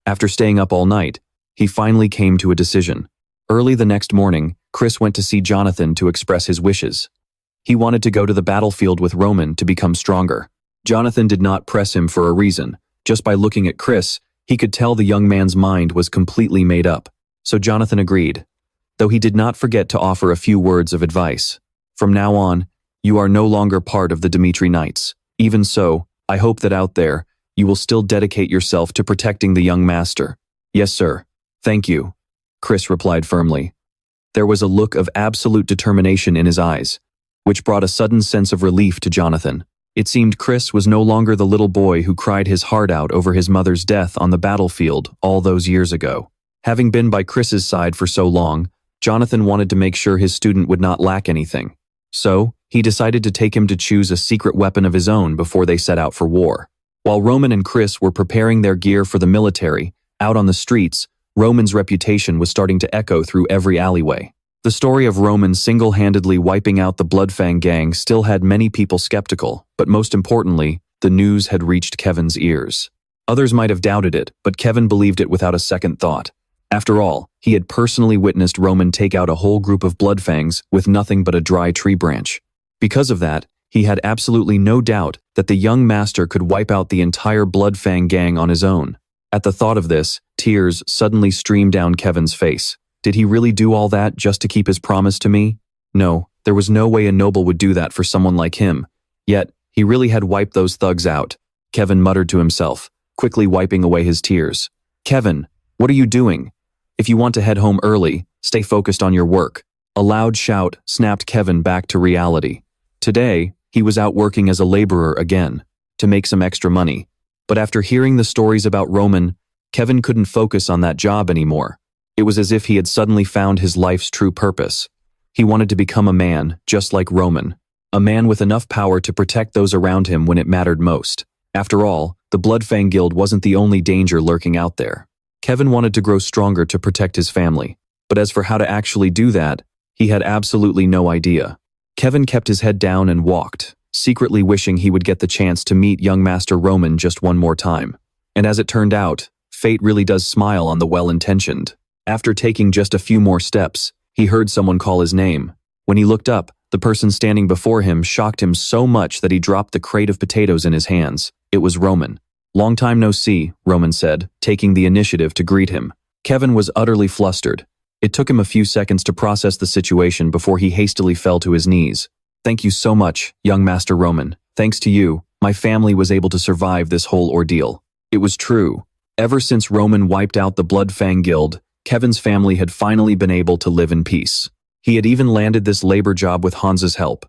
After staying up all night, he finally came to a decision. Early the next morning, Chris went to see Jonathan to express his wishes. He wanted to go to the battlefield with Roman to become stronger. Jonathan did not press him for a reason. Just by looking at Chris, he could tell the young man's mind was completely made up. So Jonathan agreed, though he did not forget to offer a few words of advice. From now on, you are no longer part of the Dmitry Knights. Even so, I hope that out there, you will still dedicate yourself to protecting the young master. Yes, sir. Thank you, Chris replied firmly. There was a look of absolute determination in his eyes, which brought a sudden sense of relief to Jonathan. It seemed Chris was no longer the little boy who cried his heart out over his mother's death on the battlefield all those years ago. Having been by Chris's side for so long, Jonathan wanted to make sure his student would not lack anything. So, he decided to take him to choose a secret weapon of his own before they set out for war. While Roman and Chris were preparing their gear for the military, Out on the streets, Roman's reputation was starting to echo through every alleyway. The story of Roman single-handedly wiping out the Blood Fang gang still had many people skeptical, but most importantly, the news had reached Kevin's ears. Others might have doubted it, but Kevin believed it without a second thought. After all, he had personally witnessed Roman take out a whole group of Blood Fangs with nothing but a dry tree branch. Because of that, he had absolutely no doubt that the young master could wipe out the entire Blood Fang gang on his own. At the thought of this, tears suddenly streamed down Kevin's face. Did he really do all that just to keep his promise to me? No, there was no way a noble would do that for someone like him. Yet, he really had wiped those thugs out. Kevin muttered to himself, quickly wiping away his tears. Kevin, what are you doing? If you want to head home early, stay focused on your work. A loud shout snapped Kevin back to reality. Today, he was out working as a laborer again, to make some extra money. But after hearing the stories about Roman, Kevin couldn't focus on that job anymore. It was as if he had suddenly found his life's true purpose. He wanted to become a man, just like Roman. A man with enough power to protect those around him when it mattered most. After all, the Blood Fang Guild wasn't the only danger lurking out there. Kevin wanted to grow stronger to protect his family. But as for how to actually do that, he had absolutely no idea. Kevin kept his head down and walked, secretly wishing he would get the chance to meet young Master Roman just one more time. And as it turned out, fate really does smile on the well-intentioned. After taking just a few more steps, he heard someone call his name. When he looked up, the person standing before him shocked him so much that he dropped the crate of potatoes in his hands. It was Roman. Long time no see, Roman said, taking the initiative to greet him. Kevin was utterly flustered. It took him a few seconds to process the situation before he hastily fell to his knees. Thank you so much, young Master Roman. Thanks to you, my family was able to survive this whole ordeal. It was true. Ever since Roman wiped out the Blood Fang Guild, Kevin's family had finally been able to live in peace. He had even landed this labor job with Hans's help.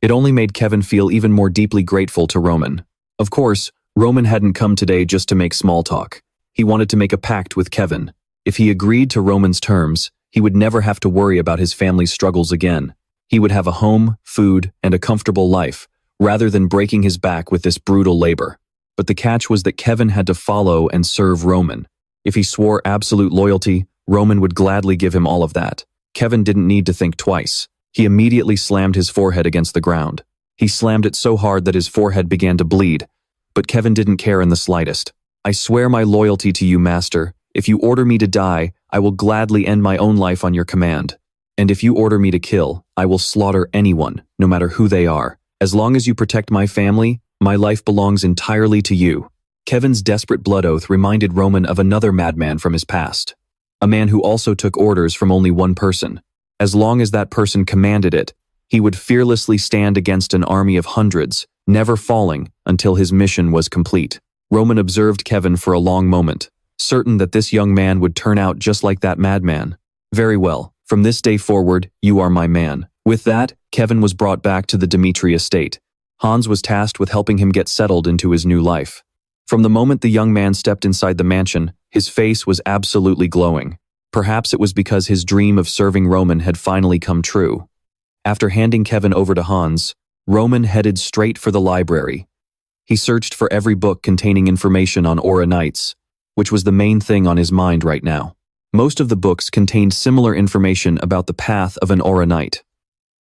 It only made Kevin feel even more deeply grateful to Roman. Of course, Roman hadn't come today just to make small talk. He wanted to make a pact with Kevin. If he agreed to Roman's terms, he would never have to worry about his family's struggles again. He would have a home, food, and a comfortable life, rather than breaking his back with this brutal labor. But the catch was that Kevin had to follow and serve Roman. If he swore absolute loyalty, Roman would gladly give him all of that. Kevin didn't need to think twice. He immediately slammed his forehead against the ground. He slammed it so hard that his forehead began to bleed. But Kevin didn't care in the slightest. I swear my loyalty to you, Master. If you order me to die, I will gladly end my own life on your command. And if you order me to kill, I will slaughter anyone, no matter who they are. As long as you protect my family, my life belongs entirely to you. Kevin's desperate blood oath reminded Roman of another madman from his past. A man who also took orders from only one person. As long as that person commanded it, he would fearlessly stand against an army of hundreds, never falling until his mission was complete. Roman observed Kevin for a long moment, certain that this young man would turn out just like that madman. Very well, from this day forward, you are my man. With that, Kevin was brought back to the Dmitry estate. Hans was tasked with helping him get settled into his new life. From the moment the young man stepped inside the mansion, his face was absolutely glowing. Perhaps it was because his dream of serving Roman had finally come true. After handing Kevin over to Hans, Roman headed straight for the library. He searched for every book containing information on Aura Knights, which was the main thing on his mind right now. Most of the books contained similar information about the path of an Aura Knight.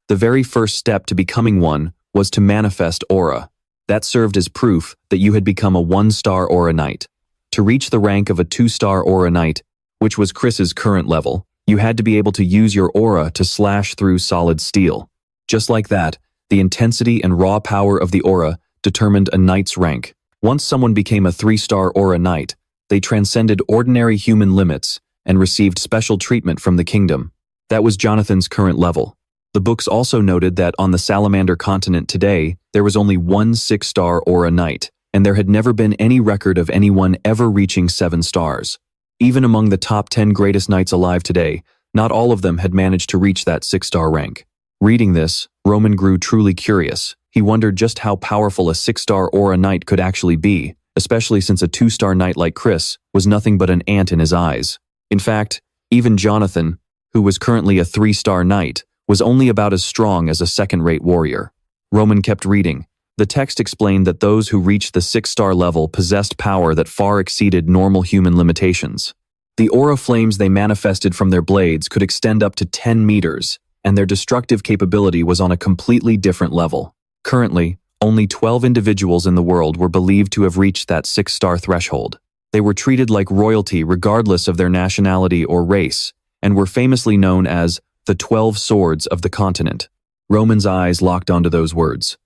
The very first step to becoming one was to manifest Aura. That served as proof that you had become a 1-star Aura Knight. To reach the rank of a 2-star Aura Knight, which was Chris's current level, you had to be able to use your aura to slash through solid steel. Just like that, the intensity and raw power of the aura determined a knight's rank. Once someone became a 3-star Aura Knight, they transcended ordinary human limits and received special treatment from the kingdom. That was Jonathan's current level. The books also noted that on the Salamander continent today, there was only one 6-star Aura Knight, and there had never been any record of anyone ever reaching 7 stars. Even among the top 10 greatest knights alive today, not all of them had managed to reach that 6-star rank. Reading this, Roman grew truly curious. He wondered just how powerful a 6-star Aura Knight could actually be, especially since a 2-star knight like Chris was nothing but an ant in his eyes. In fact, even Jonathan, who was currently a 3-star knight, was only about as strong as a second-rate warrior. Roman kept reading. The text explained that those who reached the 6-star level possessed power that far exceeded normal human limitations. The aura flames they manifested from their blades could extend up to 10 meters, and their destructive capability was on a completely different level. Currently, only 12 individuals in the world were believed to have reached that 6-star threshold. They were treated like royalty regardless of their nationality or race, and were famously known as the 12 Swords of the Continent. Roman's eyes locked onto those words.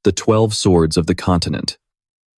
The 12 Swords of the Continent.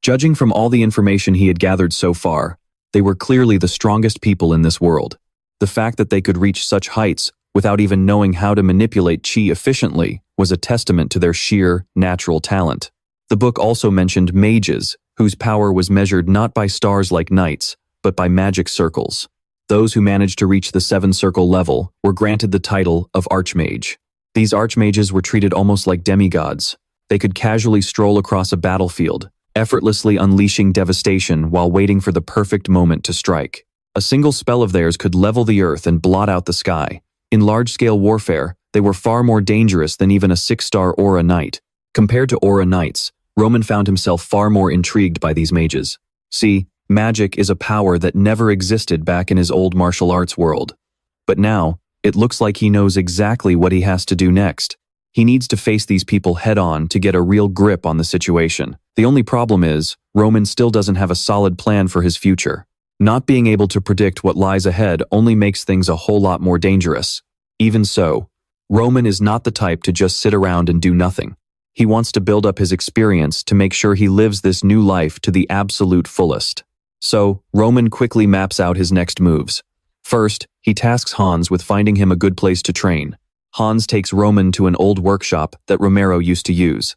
Judging from all the information he had gathered so far, they were clearly the strongest people in this world. The fact that they could reach such heights without even knowing how to manipulate chi efficiently was a testament to their sheer, natural talent. The book also mentioned mages, whose power was measured not by stars like knights, but by magic circles. Those who managed to reach the 7-circle level were granted the title of Archmage. These Archmages were treated almost like demigods. They could casually stroll across a battlefield, effortlessly unleashing devastation while waiting for the perfect moment to strike. A single spell of theirs could level the earth and blot out the sky. In large-scale warfare, they were far more dangerous than even a 6-star Aura Knight. Compared to Aura Knights, Roman found himself far more intrigued by these mages. See, magic is a power that never existed back in his old martial arts world. But now, it looks like he knows exactly what he has to do next. He needs to face these people head-on to get a real grip on the situation. The only problem is, Roman still doesn't have a solid plan for his future. Not being able to predict what lies ahead only makes things a whole lot more dangerous. Even so, Roman is not the type to just sit around and do nothing. He wants to build up his experience to make sure he lives this new life to the absolute fullest. So, Roman quickly maps out his next moves. First, he tasks Hans with finding him a good place to train. Hans takes Roman to an old workshop that Romero used to use.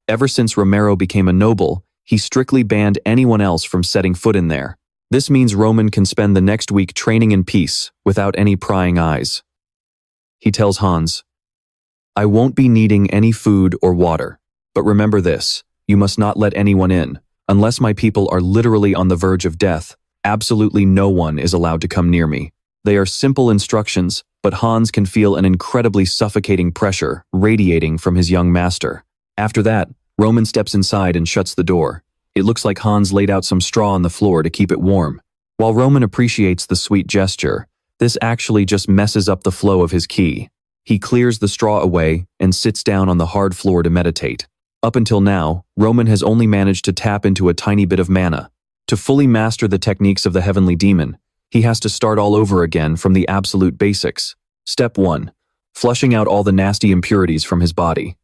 Ever since Romero became a noble, he strictly banned anyone else from setting foot in there. This means Roman can spend the next week training in peace without any prying eyes. He tells Hans, "I won't be needing any food or water, but remember this, you must not let anyone in. Unless my people are literally on the verge of death, absolutely no one is allowed to come near me." They are simple instructions, but Hans can feel an incredibly suffocating pressure radiating from his young master. After that, Roman steps inside and shuts the door. It looks like Hans laid out some straw on the floor to keep it warm. While Roman appreciates the sweet gesture, this actually just messes up the flow of his ki. He clears the straw away and sits down on the hard floor to meditate. Up until now, Roman has only managed to tap into a tiny bit of mana. To fully master the techniques of the Heavenly Demon, he has to start all over again from the absolute basics. Step 1. Flushing out all the nasty impurities from his body.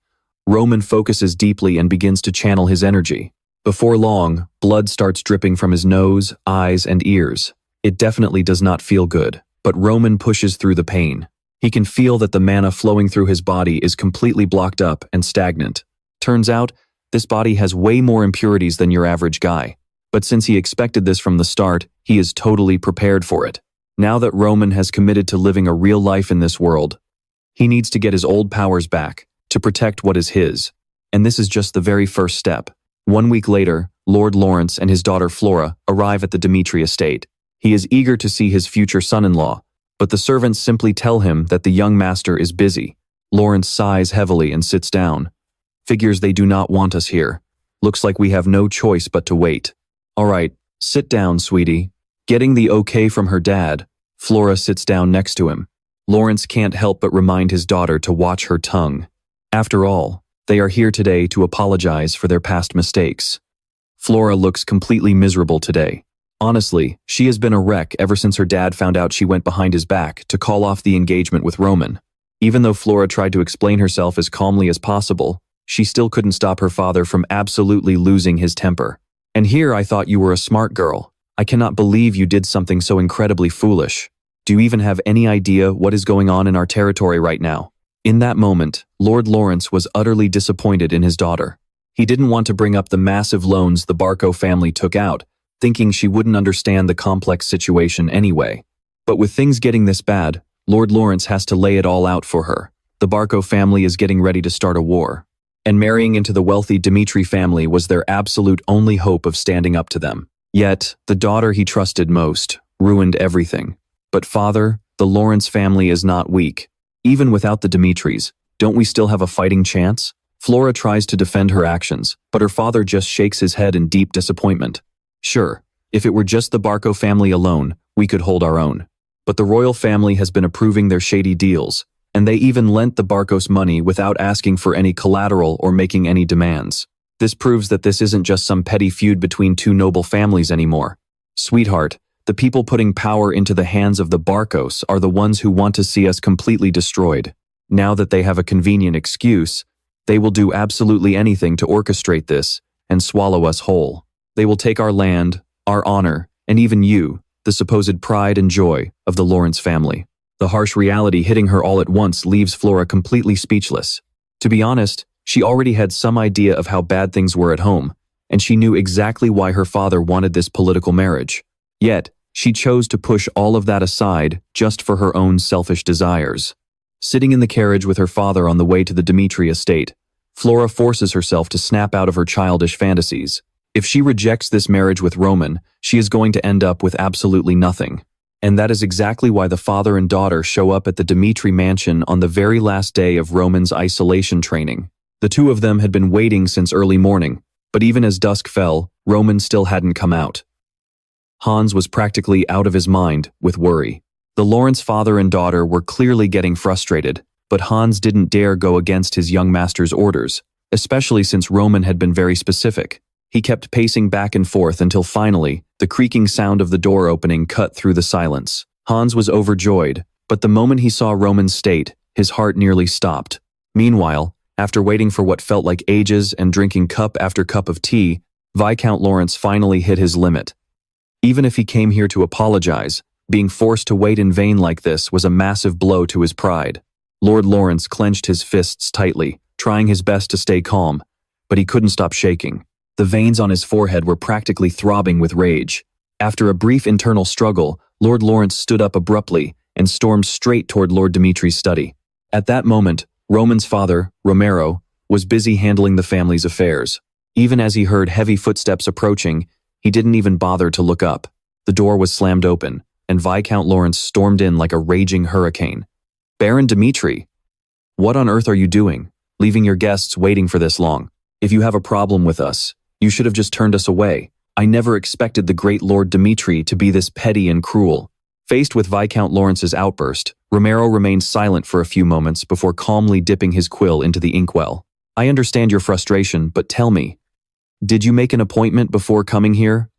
Roman focuses deeply and begins to channel his energy. Before long, blood starts dripping from his nose, eyes, and ears. It definitely does not feel good, but Roman pushes through the pain. He can feel that the mana flowing through his body is completely blocked up and stagnant. Turns out, this body has way more impurities than your average guy. But since he expected this from the start, he is totally prepared for it. Now that Roman has committed to living a real life in this world, he needs to get his old powers back, to protect what is his. And this is just the very first step. 1 week later, Lord Lawrence and his daughter Flora arrive at the Dmitry estate. He is eager to see his future son-in-law, but the servants simply tell him that the young master is busy. Lawrence sighs heavily and sits down. Figures they do not want us here. Looks like we have no choice but to wait. All right, sit down, sweetie. Getting the okay from her dad, Flora sits down next to him. Lawrence can't help but remind his daughter to watch her tongue. After all, they are here today to apologize for their past mistakes. Flora looks completely miserable today. Honestly, she has been a wreck ever since her dad found out she went behind his back to call off the engagement with Roman. Even though Flora tried to explain herself as calmly as possible, she still couldn't stop her father from absolutely losing his temper. "And here I thought you were a smart girl. I cannot believe you did something so incredibly foolish. Do you even have any idea what is going on in our territory right now?" In that moment, Lord Lawrence was utterly disappointed in his daughter. He didn't want to bring up the massive loans the Barco family took out, thinking she wouldn't understand the complex situation anyway. But with things getting this bad, Lord Lawrence has to lay it all out for her. The Barco family is getting ready to start a war, and marrying into the wealthy Dmitry family was their absolute only hope of standing up to them. Yet, the daughter he trusted most ruined everything. But father, the Lawrence family is not weak. Even without the Dmitrys, don't we still have a fighting chance? Flora tries to defend her actions, but her father just shakes his head in deep disappointment. Sure, if it were just the Barco family alone, we could hold our own. But the royal family has been approving their shady deals, and they even lent the Barcos money without asking for any collateral or making any demands. This proves that this isn't just some petty feud between two noble families anymore. Sweetheart, the people putting power into the hands of the Barcos are the ones who want to see us completely destroyed. Now that they have a convenient excuse, they will do absolutely anything to orchestrate this and swallow us whole. They will take our land, our honor, and even you, the supposed pride and joy of the Lawrence family. The harsh reality hitting her all at once leaves Flora completely speechless. To be honest, she already had some idea of how bad things were at home, and she knew exactly why her father wanted this political marriage. Yet, she chose to push all of that aside just for her own selfish desires. Sitting in the carriage with her father on the way to the Dmitry estate, Flora forces herself to snap out of her childish fantasies. If she rejects this marriage with Roman, she is going to end up with absolutely nothing. And that is exactly why the father and daughter show up at the Dmitry mansion on the very last day of Roman's isolation training. The two of them had been waiting since early morning, but even as dusk fell, Roman still hadn't come out. Hans was practically out of his mind with worry. The Lawrence father and daughter were clearly getting frustrated, but Hans didn't dare go against his young master's orders, especially since Roman had been very specific. He kept pacing back and forth until finally, the creaking sound of the door opening cut through the silence. Hans was overjoyed, but the moment he saw Roman's state, his heart nearly stopped. Meanwhile, after waiting for what felt like ages and drinking cup after cup of tea, Viscount Lawrence finally hit his limit. Even if he came here to apologize, being forced to wait in vain like this was a massive blow to his pride. Lord Lawrence clenched his fists tightly, trying his best to stay calm, but he couldn't stop shaking. The veins on his forehead were practically throbbing with rage. After a brief internal struggle, Lord Lawrence stood up abruptly and stormed straight toward Lord Dmitry's study. At that moment, Roman's father, Romero, was busy handling the family's affairs. Even as he heard heavy footsteps approaching, he didn't even bother to look up. The door was slammed open, and Viscount Lawrence stormed in like a raging hurricane. "Baron Dmitry, what on earth are you doing, leaving your guests waiting for this long? If you have a problem with us, you should have just turned us away. I never expected the great Lord Dmitry to be this petty and cruel." Faced with Viscount Lawrence's outburst, Romero remained silent for a few moments before calmly dipping his quill into the inkwell. "I understand your frustration, but tell me, did you make an appointment before coming here?"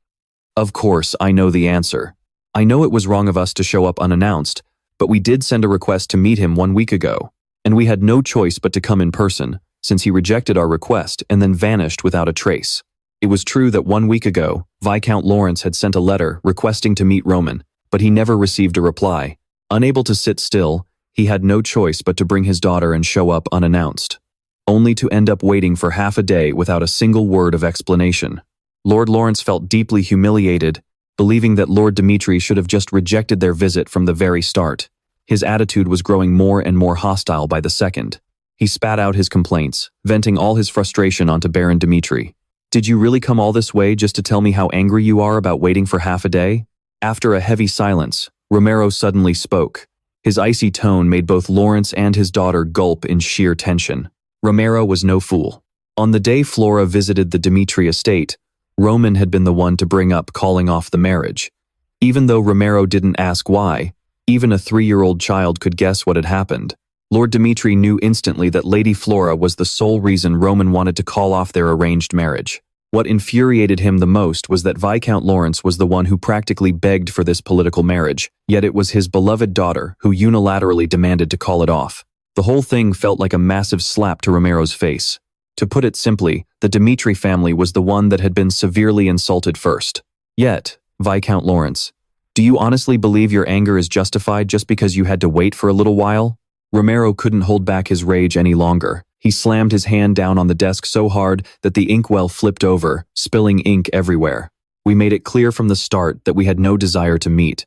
"Of course, I know the answer. I know it was wrong of us to show up unannounced, but we did send a request to meet him 1 week ago, and we had no choice but to come in person, since he rejected our request and then vanished without a trace." It was true that 1 week ago, Viscount Lawrence had sent a letter requesting to meet Roman, but he never received a reply. Unable to sit still, he had no choice but to bring his daughter and show up unannounced, only to end up waiting for half a day without a single word of explanation. Lord Lawrence felt deeply humiliated, believing that Lord Dmitry should have just rejected their visit from the very start. His attitude was growing more and more hostile by the second. He spat out his complaints, venting all his frustration onto Baron Dmitry. "Did you really come all this way just to tell me how angry you are about waiting for half a day?" After a heavy silence, Romero suddenly spoke. His icy tone made both Lawrence and his daughter gulp in sheer tension. Romero was no fool. On the day Flora visited the Dmitry estate, Roman had been the one to bring up calling off the marriage. Even though Romero didn't ask why, even a 3-year-old child could guess what had happened. Lord Dmitry knew instantly that Lady Flora was the sole reason Roman wanted to call off their arranged marriage. What infuriated him the most was that Viscount Lawrence was the one who practically begged for this political marriage, yet it was his beloved daughter who unilaterally demanded to call it off. The whole thing felt like a massive slap to Romero's face. To put it simply, the Dmitry family was the one that had been severely insulted first. Yet, Viscount Lawrence, do you honestly believe your anger is justified just because you had to wait for a little while? Romero couldn't hold back his rage any longer. He slammed his hand down on the desk so hard that the inkwell flipped over, spilling ink everywhere. "We made it clear from the start that we had no desire to meet.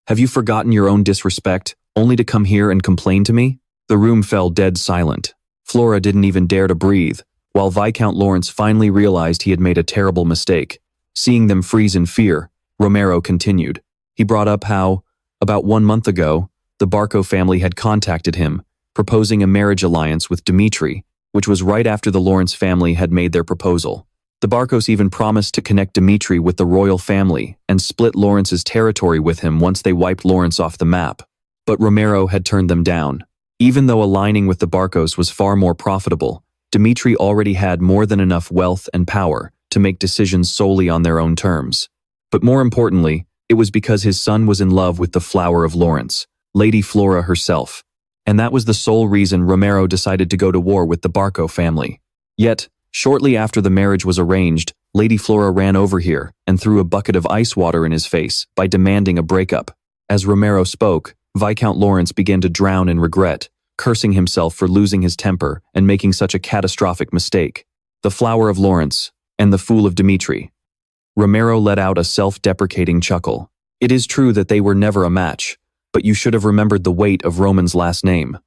Have you forgotten your own disrespect, only to come here and complain to me?" The room fell dead silent. Flora didn't even dare to breathe, while Viscount Lawrence finally realized he had made a terrible mistake. Seeing them freeze in fear, Romero continued. He brought up how, about 1 month ago, the Barco family had contacted him, proposing a marriage alliance with Dmitry, which was right after the Lawrence family had made their proposal. The Barkos even promised to connect Dmitry with the royal family and split Lawrence's territory with him once they wiped Lawrence off the map. But Romero had turned them down. Even though aligning with the Barkos was far more profitable, Dmitry already had more than enough wealth and power to make decisions solely on their own terms. But more importantly, it was because his son was in love with the flower of Lawrence, Lady Flora herself. And that was the sole reason Romero decided to go to war with the Barko family. Yet, shortly after the marriage was arranged, Lady Flora ran over here and threw a bucket of ice water in his face by demanding a breakup. As Romero spoke, Viscount Lawrence began to drown in regret, cursing himself for losing his temper and making such a catastrophic mistake. The flower of Lawrence and the fool of Dmitry. Romero let out a self-deprecating chuckle. It is true that they were never a match, but you should have remembered the weight of Roman's last name.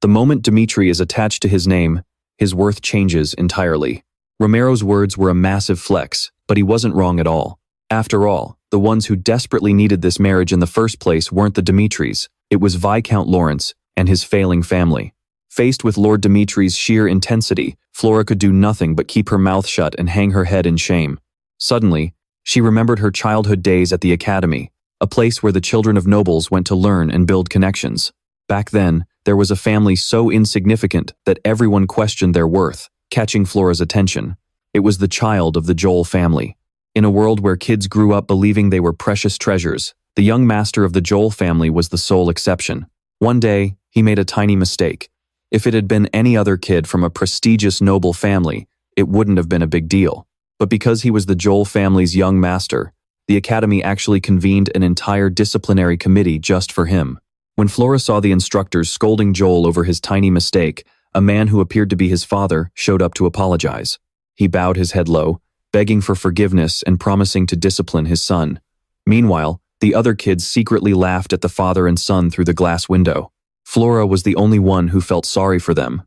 The moment Dmitry is attached to his name, his worth changes entirely. Romero's words were a massive flex, but he wasn't wrong at all. After all, the ones who desperately needed this marriage in the first place weren't the Dmitrys, it was Viscount Lawrence and his failing family. Faced with Lord Dmitry's sheer intensity, Flora could do nothing but keep her mouth shut and hang her head in shame. Suddenly, she remembered her childhood days at the academy, a place where the children of nobles went to learn and build connections. Back then, there was a family so insignificant that everyone questioned their worth, catching Flora's attention. It was the child of the Joel family. In a world where kids grew up believing they were precious treasures, the young master of the Joel family was the sole exception. One day, he made a tiny mistake. If it had been any other kid from a prestigious noble family, it wouldn't have been a big deal. But because he was the Joel family's young master, the academy actually convened an entire disciplinary committee just for him. When Flora saw the instructors scolding Joel over his tiny mistake, a man who appeared to be his father showed up to apologize. He bowed his head low, begging for forgiveness and promising to discipline his son. Meanwhile, the other kids secretly laughed at the father and son through the glass window. Flora was the only one who felt sorry for them.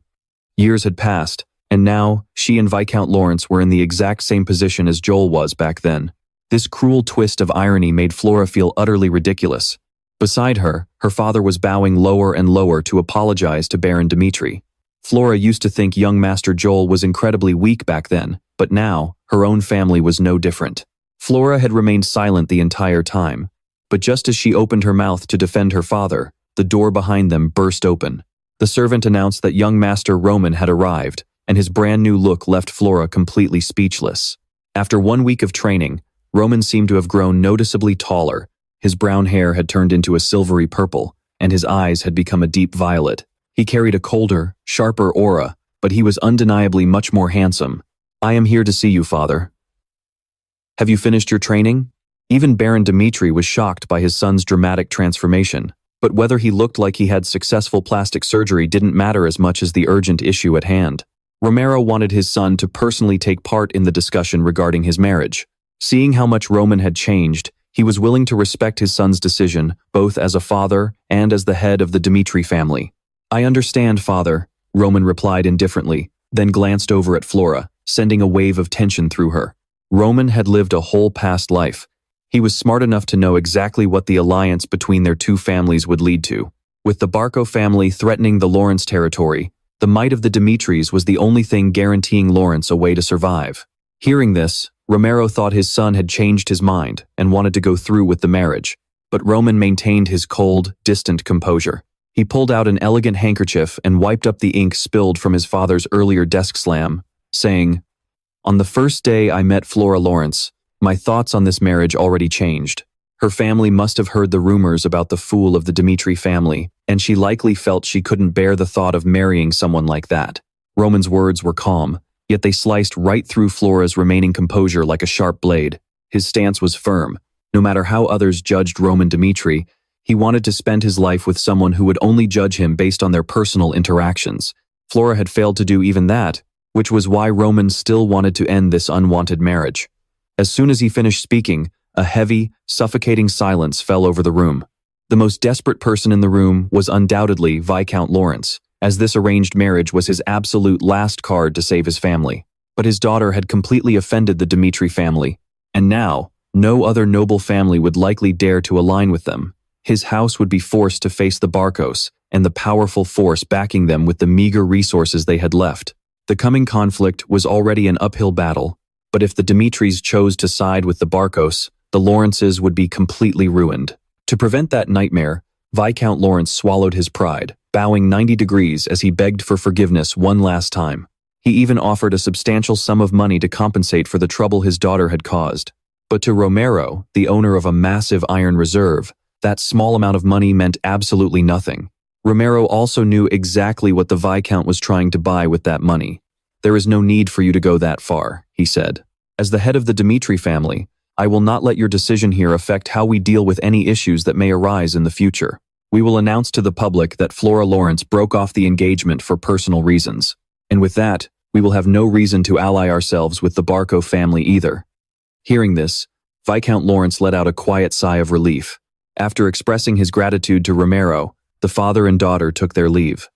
Years had passed, and now she and Viscount Lawrence were in the exact same position as Joel was back then. This cruel twist of irony made Flora feel utterly ridiculous. Beside her, her father was bowing lower and lower to apologize to Baron Dmitry. Flora used to think young Master Joel was incredibly weak back then, but now, her own family was no different. Flora had remained silent the entire time, but just as she opened her mouth to defend her father, the door behind them burst open. The servant announced that young Master Roman had arrived, and his brand new look left Flora completely speechless. After 1 week of training, Roman seemed to have grown noticeably taller. His brown hair had turned into a silvery purple, and his eyes had become a deep violet. He carried a colder, sharper aura, but he was undeniably much more handsome. "I am here to see you, father." "Have you finished your training?" Even Baron Dmitry was shocked by his son's dramatic transformation, but whether he looked like he had successful plastic surgery didn't matter as much as the urgent issue at hand. Romero wanted his son to personally take part in the discussion regarding his marriage. Seeing how much Roman had changed, he was willing to respect his son's decision, both as a father and as the head of the Dmitry family. "I understand, father," Roman replied indifferently, then glanced over at Flora, sending a wave of tension through her. Roman had lived a whole past life. He was smart enough to know exactly what the alliance between their two families would lead to. With the Barko family threatening the Lawrence territory, the might of the Dmitrys was the only thing guaranteeing Lawrence a way to survive. Hearing this, Romero thought his son had changed his mind and wanted to go through with the marriage, but Roman maintained his cold, distant composure. He pulled out an elegant handkerchief and wiped up the ink spilled from his father's earlier desk slam, saying, "On the first day I met Flora Lawrence, my thoughts on this marriage already changed. Her family must have heard the rumors about the fool of the Dmitry family, and she likely felt she couldn't bear the thought of marrying someone like that." Roman's words were calm, yet they sliced right through Flora's remaining composure like a sharp blade. His stance was firm. No matter how others judged Roman Dmitry, he wanted to spend his life with someone who would only judge him based on their personal interactions. Flora had failed to do even that, which was why Roman still wanted to end this unwanted marriage. As soon as he finished speaking, a heavy, suffocating silence fell over the room. The most desperate person in the room was undoubtedly Viscount Lawrence, as this arranged marriage was his absolute last card to save his family. But his daughter had completely offended the Dmitry family, and now, no other noble family would likely dare to align with them. His house would be forced to face the Barkos and the powerful force backing them with the meager resources they had left. The coming conflict was already an uphill battle, but if the Dmitrys chose to side with the Barkos, the Lawrences would be completely ruined. To prevent that nightmare, Viscount Lawrence swallowed his pride, bowing 90 degrees as he begged for forgiveness one last time. He even offered a substantial sum of money to compensate for the trouble his daughter had caused. But to Romero, the owner of a massive iron reserve, that small amount of money meant absolutely nothing. Romero also knew exactly what the Viscount was trying to buy with that money. "There is no need for you to go that far," he said. "As the head of the Dmitry family, I will not let your decision here affect how we deal with any issues that may arise in the future. We will announce to the public that Flora Lawrence broke off the engagement for personal reasons. And with that, we will have no reason to ally ourselves with the Barko family either." Hearing this, Viscount Lawrence let out a quiet sigh of relief. After expressing his gratitude to Romero, the father and daughter took their leave.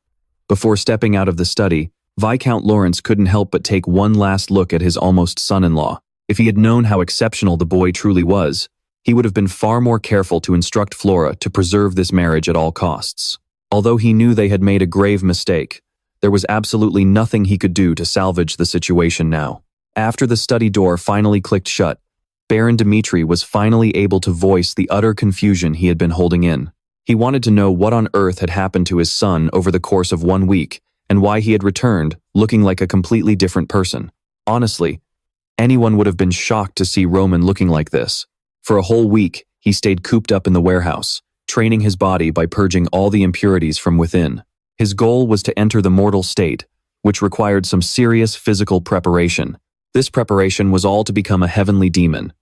Before stepping out of the study, Viscount Lawrence couldn't help but take one last look at his almost son-in-law. If he had known how exceptional the boy truly was, he would have been far more careful to instruct Flora to preserve this marriage at all costs. Although he knew they had made a grave mistake, there was absolutely nothing he could do to salvage the situation now. After the study door finally clicked shut, Baron Dmitry was finally able to voice the utter confusion he had been holding in. He wanted to know what on earth had happened to his son over the course of 1 week, and why he had returned, looking like a completely different person. Honestly, anyone would have been shocked to see Roman looking like this. For a whole week, he stayed cooped up in the warehouse, training his body by purging all the impurities from within. His goal was to enter the mortal state, which required some serious physical preparation. This preparation was all to become a heavenly demon.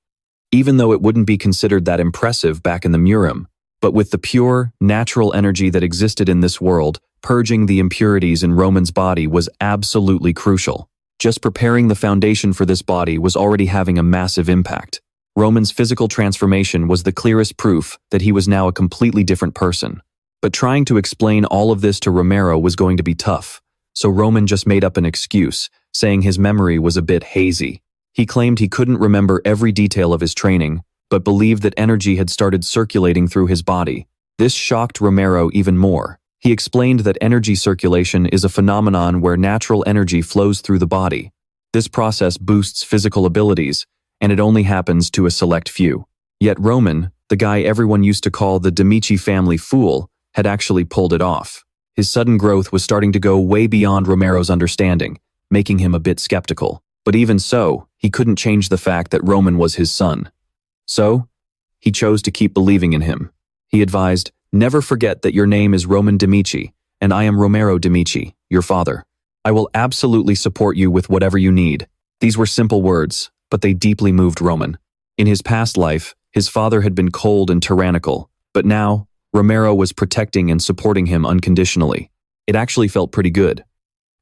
Even though it wouldn't be considered that impressive back in the Murim, but with the pure, natural energy that existed in this world, purging the impurities in Roman's body was absolutely crucial. Just preparing the foundation for this body was already having a massive impact. Roman's physical transformation was the clearest proof that he was now a completely different person. But trying to explain all of this to Romero was going to be tough, so Roman just made up an excuse, saying his memory was a bit hazy. He claimed he couldn't remember every detail of his training, but believed that energy had started circulating through his body. This shocked Romero even more. He explained that energy circulation is a phenomenon where natural energy flows through the body. This process boosts physical abilities, and it only happens to a select few. Yet Roman, the guy everyone used to call the Dmitry family fool, had actually pulled it off. His sudden growth was starting to go way beyond Romero's understanding, making him a bit skeptical. But even so, he couldn't change the fact that Roman was his son. So, he chose to keep believing in him. He advised, "Never forget that your name is Roman Dmitry, and I am Romero Dmitry, your father. I will absolutely support you with whatever you need." These were simple words, but they deeply moved Roman. In his past life, his father had been cold and tyrannical, but now, Romero was protecting and supporting him unconditionally. It actually felt pretty good.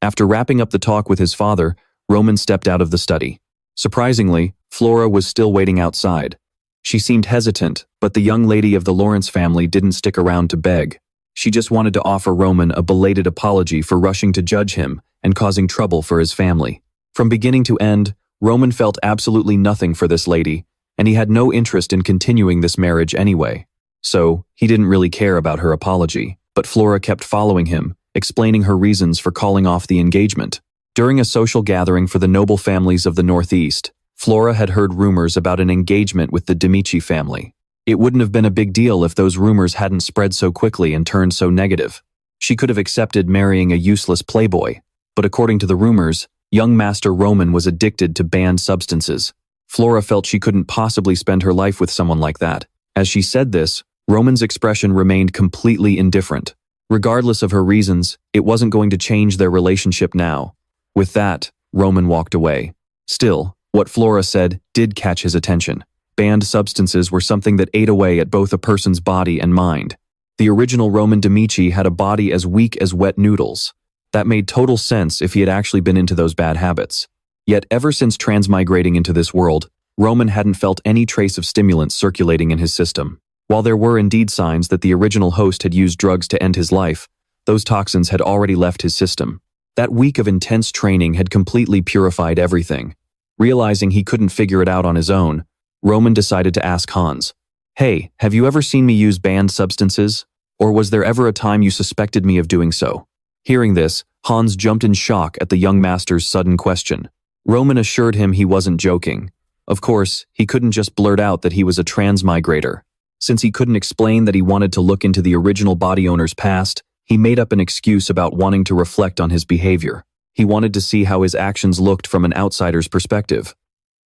After wrapping up the talk with his father, Roman stepped out of the study. Surprisingly, Flora was still waiting outside. She seemed hesitant, but the young lady of the Lawrence family didn't stick around to beg. She just wanted to offer Roman a belated apology for rushing to judge him and causing trouble for his family. From beginning to end, Roman felt absolutely nothing for this lady, and he had no interest in continuing this marriage anyway. So, he didn't really care about her apology, but Flora kept following him, explaining her reasons for calling off the engagement. During a social gathering for the noble families of the Northeast, Flora had heard rumors about an engagement with the Dmitry family. It wouldn't have been a big deal if those rumors hadn't spread so quickly and turned so negative. She could have accepted marrying a useless playboy, but according to the rumors, young Master Roman was addicted to banned substances. Flora felt she couldn't possibly spend her life with someone like that. As she said this, Roman's expression remained completely indifferent. Regardless of her reasons, it wasn't going to change their relationship now. With that, Roman walked away. Still, what Flora said did catch his attention. Banned substances were something that ate away at both a person's body and mind. The original Roman Dmitry had a body as weak as wet noodles. That made total sense if he had actually been into those bad habits. Yet ever since transmigrating into this world, Roman hadn't felt any trace of stimulants circulating in his system. While there were indeed signs that the original host had used drugs to end his life, those toxins had already left his system. That week of intense training had completely purified everything. Realizing he couldn't figure it out on his own, Roman decided to ask Hans, "Hey, have you ever seen me use banned substances? Or was there ever a time you suspected me of doing so?" Hearing this, Hans jumped in shock at the young master's sudden question. Roman assured him he wasn't joking. Of course, he couldn't just blurt out that he was a transmigrator. Since he couldn't explain that he wanted to look into the original body owner's past, he made up an excuse about wanting to reflect on his behavior. He wanted to see how his actions looked from an outsider's perspective.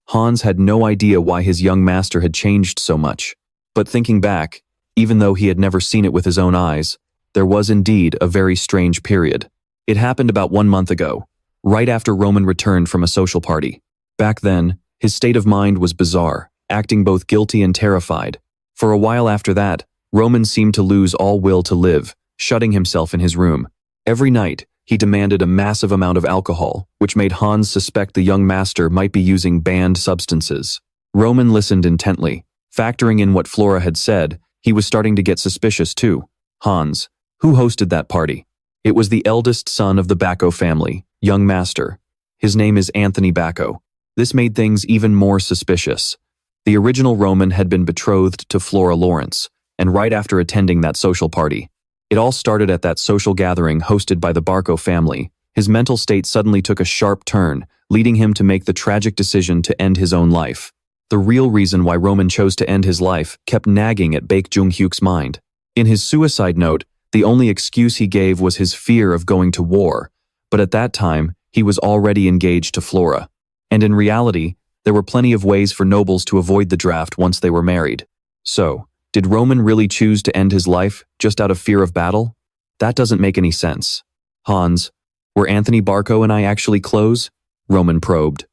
Hans had no idea why his young master had changed so much. But thinking back, even though he had never seen it with his own eyes, there was indeed a very strange period. It happened about 1 month ago, right after Roman returned from a social party. Back then, his state of mind was bizarre, acting both guilty and terrified. For a while after that, Roman seemed to lose all will to live, shutting himself in his room. Every night, he demanded a massive amount of alcohol, which made Hans suspect the young master might be using banned substances. Roman listened intently. Factoring in what Flora had said, he was starting to get suspicious too. Hans, who hosted that party? It was the eldest son of the Bako family, young master. His name is Anthony Bako. This made things even more suspicious. The original Roman had been betrothed to Flora Lawrence, and right after attending that social party, it all started at that social gathering hosted by the Bako family. His mental state suddenly took a sharp turn, leading him to make the tragic decision to end his own life. The real reason why Roman chose to end his life kept nagging at Baek Joong Hyuk's mind. In his suicide note, the only excuse he gave was his fear of going to war, but at that time, he was already engaged to Flora. And in reality, there were plenty of ways for nobles to avoid the draft once they were married. So, did Roman really choose to end his life just out of fear of battle? That doesn't make any sense. Hans, were Anthony Bako and I actually close? Roman probed.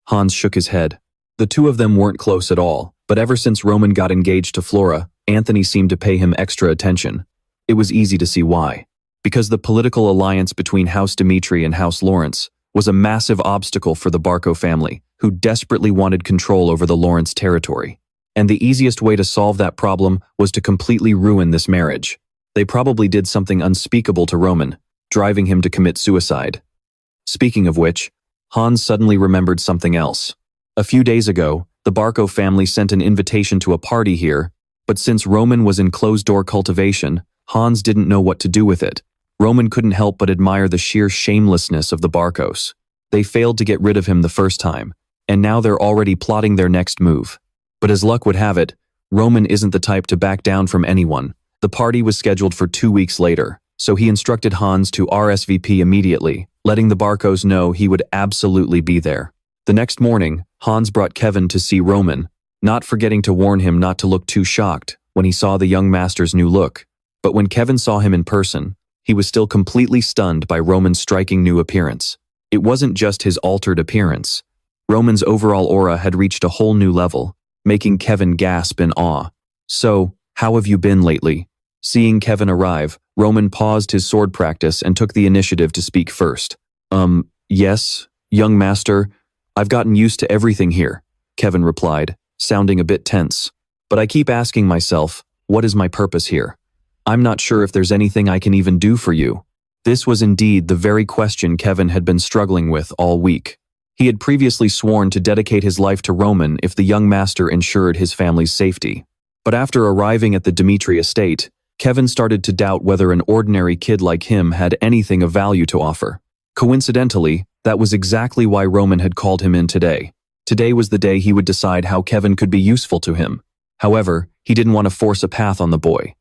Hans shook his head. The two of them weren't close at all, but ever since Roman got engaged to Flora, Anthony seemed to pay him extra attention. It was easy to see why. Because the political alliance between House Dmitry and House Lawrence was a massive obstacle for the Bako family, who desperately wanted control over the Lawrence territory. And the easiest way to solve that problem was to completely ruin this marriage. They probably did something unspeakable to Roman, driving him to commit suicide. Speaking of which, Hans suddenly remembered something else. A few days ago, the Bako family sent an invitation to a party here, but since Roman was in closed-door cultivation, Hans didn't know what to do with it. Roman couldn't help but admire the sheer shamelessness of the Barkos. They failed to get rid of him the first time, and now they're already plotting their next move. But as luck would have it, Roman isn't the type to back down from anyone. The party was scheduled for 2 weeks later, so he instructed Hans to RSVP immediately, letting the Barkos know he would absolutely be there. The next morning, Hans brought Kevin to see Roman, not forgetting to warn him not to look too shocked when he saw the young master's new look. But when Kevin saw him in person, he was still completely stunned by Roman's striking new appearance. It wasn't just his altered appearance. Roman's overall aura had reached a whole new level, making Kevin gasp in awe. "So, how have you been lately?" Seeing Kevin arrive, Roman paused his sword practice and took the initiative to speak first. Yes, young master, I've gotten used to everything here," Kevin replied, sounding a bit tense. "But I keep asking myself, what is my purpose here? I'm not sure if there's anything I can even do for you." This was indeed the very question Kevin had been struggling with all week. He had previously sworn to dedicate his life to Roman if the young master ensured his family's safety. But after arriving at the Dmitry estate, Kevin started to doubt whether an ordinary kid like him had anything of value to offer. Coincidentally, that was exactly why Roman had called him in today. Today was the day he would decide how Kevin could be useful to him. However, he didn't want to force a path on the boy.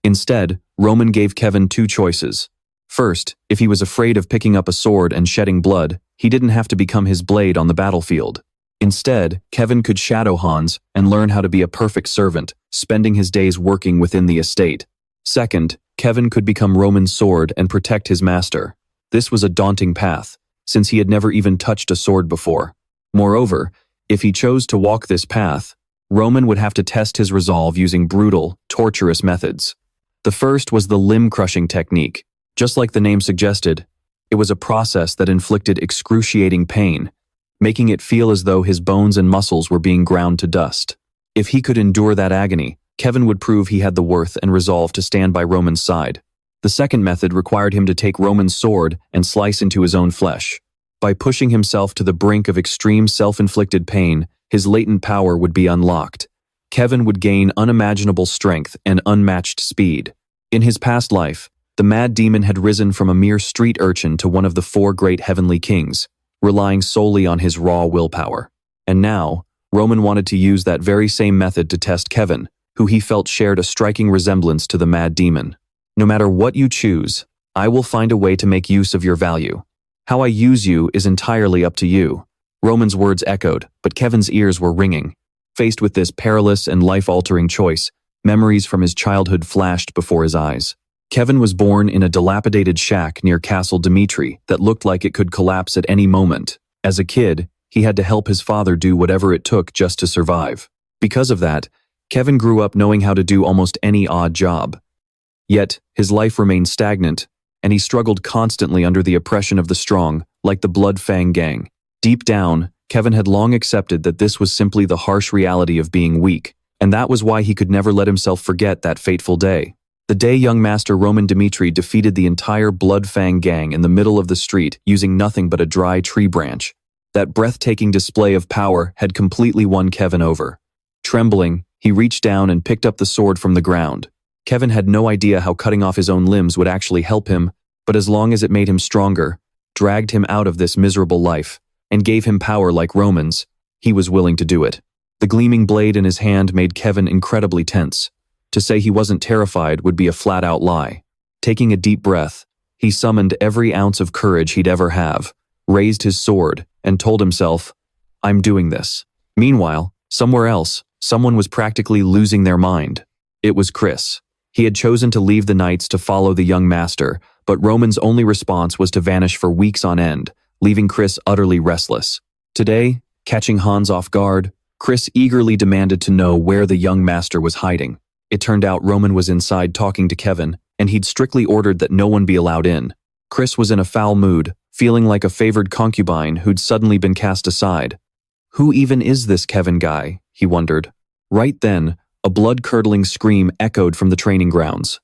Instead, Roman gave Kevin two choices. First, if he was afraid of picking up a sword and shedding blood, he didn't have to become his blade on the battlefield. Instead, Kevin could shadow Hans and learn how to be a perfect servant, spending his days working within the estate. Second, Kevin could become Roman's sword and protect his master. This was a daunting path, since he had never even touched a sword before. Moreover, if he chose to walk this path, Roman would have to test his resolve using brutal, torturous methods. The first was the limb-crushing technique. Just like the name suggested, it was a process that inflicted excruciating pain, making it feel as though his bones and muscles were being ground to dust. If he could endure that agony, Kevin would prove he had the worth and resolve to stand by Roman's side. The second method required him to take Roman's sword and slice into his own flesh. By pushing himself to the brink of extreme self-inflicted pain, his latent power would be unlocked. Kevin would gain unimaginable strength and unmatched speed. In his past life, The mad demon had risen from a mere street urchin to one of the four great heavenly kings, relying solely on his raw willpower. And now, Roman wanted to use that very same method to test Kevin, who he felt shared a striking resemblance to the mad demon. No matter what you choose, I will find a way to make use of your value. How I use you is entirely up to you. Roman's words echoed, but Kevin's ears were ringing. Faced with this perilous and life-altering choice, memories from his childhood flashed before his eyes. Kevin was born in a dilapidated shack near Castle Dmitry that looked like it could collapse at any moment. As a kid, he had to help his father do whatever it took just to survive. Because of that, Kevin grew up knowing how to do almost any odd job. Yet, his life remained stagnant, and he struggled constantly under the oppression of the strong, like the Blood Fang gang. Deep down, Kevin had long accepted that this was simply the harsh reality of being weak, and that was why he could never let himself forget that fateful day. The day young Master Roman Dmitry defeated the entire Blood Fang gang in the middle of the street using nothing but a dry tree branch. That breathtaking display of power had completely won Kevin over. Trembling, he reached down and picked up the sword from the ground. Kevin had no idea how cutting off his own limbs would actually help him, but as long as it made him stronger, dragged him out of this miserable life, and gave him power like Roman's, he was willing to do it. The gleaming blade in his hand made Kevin incredibly tense. To say he wasn't terrified would be a flat-out lie. Taking a deep breath, he summoned every ounce of courage he'd ever have, raised his sword, and told himself, "I'm doing this." Meanwhile, somewhere else, someone was practically losing their mind. It was Chris. He had chosen to leave the knights to follow the young master, but Roman's only response was to vanish for weeks on end, leaving Chris utterly restless. Today, catching Hans off guard, Chris eagerly demanded to know where the young master was hiding. It turned out Roman was inside talking to Kevin, and he'd strictly ordered that no one be allowed in. Chris was in a foul mood, feeling like a favored concubine who'd suddenly been cast aside. Who even is this Kevin guy? He wondered. Right then, a blood-curdling scream echoed from the training grounds.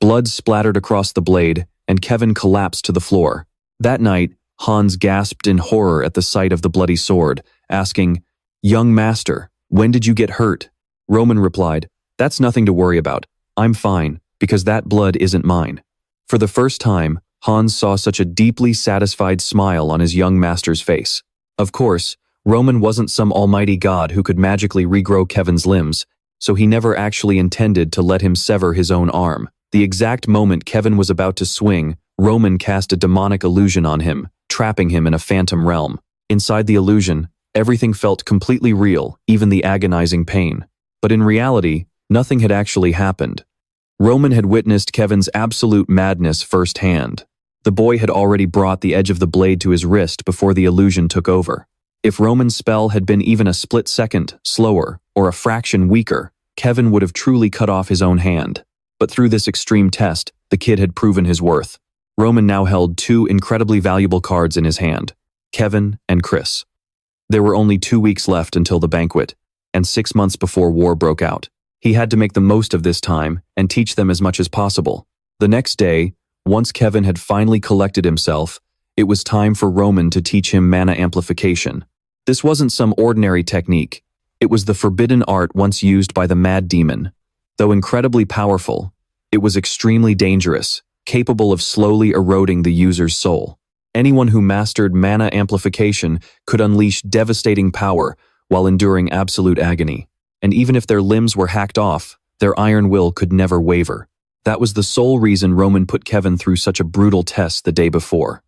Blood splattered across the blade, and Kevin collapsed to the floor. That night, Hans gasped in horror at the sight of the bloody sword, asking, "Young master, when did you get hurt?" Roman replied, "That's nothing to worry about. I'm fine, because that blood isn't mine." For the first time, Hans saw such a deeply satisfied smile on his young master's face. Of course, Roman wasn't some almighty god who could magically regrow Kevin's limbs, so he never actually intended to let him sever his own arm. The exact moment Kevin was about to swing, Roman cast a demonic illusion on him, trapping him in a phantom realm. Inside the illusion, everything felt completely real, even the agonizing pain. But in reality, nothing had actually happened. Roman had witnessed Kevin's absolute madness firsthand. The boy had already brought the edge of the blade to his wrist before the illusion took over. If Roman's spell had been even a split second slower or a fraction weaker, Kevin would have truly cut off his own hand. But through this extreme test, the kid had proven his worth. Roman now held two incredibly valuable cards in his hand, Kevin and Chris. There were only 2 weeks left until the banquet, and 6 months before war broke out. He had to make the most of this time and teach them as much as possible. The next day, once Kevin had finally collected himself, it was time for Roman to teach him mana amplification. This wasn't some ordinary technique. It was the forbidden art once used by the mad demon. Though incredibly powerful, it was extremely dangerous, capable of slowly eroding the user's soul. Anyone who mastered mana amplification could unleash devastating power while enduring absolute agony. And even if their limbs were hacked off, their iron will could never waver. That was the sole reason Roman put Kevin through such a brutal test the day before.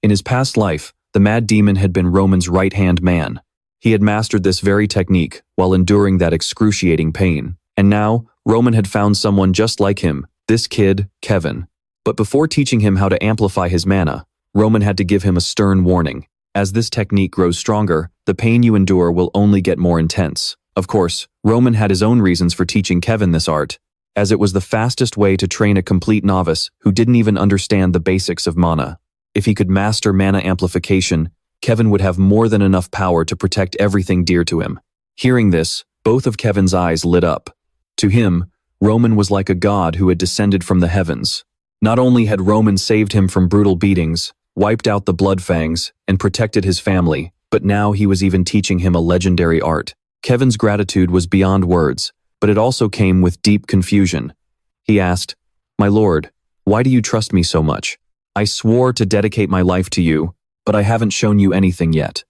In his past life, the mad demon had been Roman's right-hand man. He had mastered this very technique while enduring that excruciating pain. And now, Roman had found someone just like him, this kid, Kevin. But before teaching him how to amplify his mana, Roman had to give him a stern warning. As this technique grows stronger, the pain you endure will only get more intense. Of course, Roman had his own reasons for teaching Kevin this art, as it was the fastest way to train a complete novice who didn't even understand the basics of mana. If he could master mana amplification, Kevin would have more than enough power to protect everything dear to him. Hearing this, both of Kevin's eyes lit up. To him, Roman was like a god who had descended from the heavens. Not only had Roman saved him from brutal beatings, wiped out the Blood Fangs, and protected his family, but now he was even teaching him a legendary art. Kevin's gratitude was beyond words, but it also came with deep confusion. He asked, "My lord, Why do you trust me so much? I swore to dedicate my life to you, but I haven't shown you anything yet.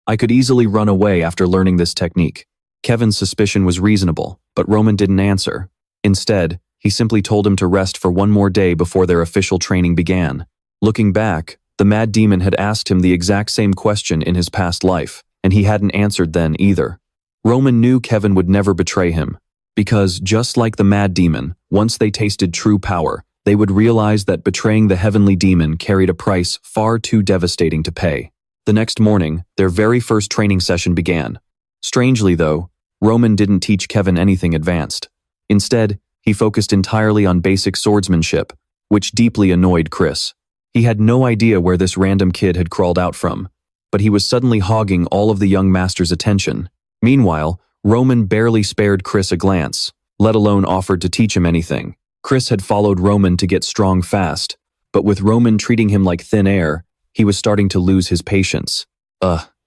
I could easily run away after learning this technique. Kevin's suspicion was reasonable, but Roman didn't answer. Instead, he simply told him to rest for one more day before their official training began. Looking back, the mad demon had asked him the exact same question in his past life, and he hadn't answered then either. Roman knew Kevin would never betray him, because just like the mad demon, once they tasted true power, they would realize that betraying the heavenly demon carried a price far too devastating to pay. The next morning, their very first training session began. Strangely though, Roman didn't teach Kevin anything advanced. Instead, he focused entirely on basic swordsmanship, which deeply annoyed Chris. He had no idea where this random kid had crawled out from, but he was suddenly hogging all of the young master's attention. Meanwhile, Roman barely spared Chris a glance, let alone offered to teach him anything. Chris had followed Roman to get strong fast, but with Roman treating him like thin air, he was starting to lose his patience.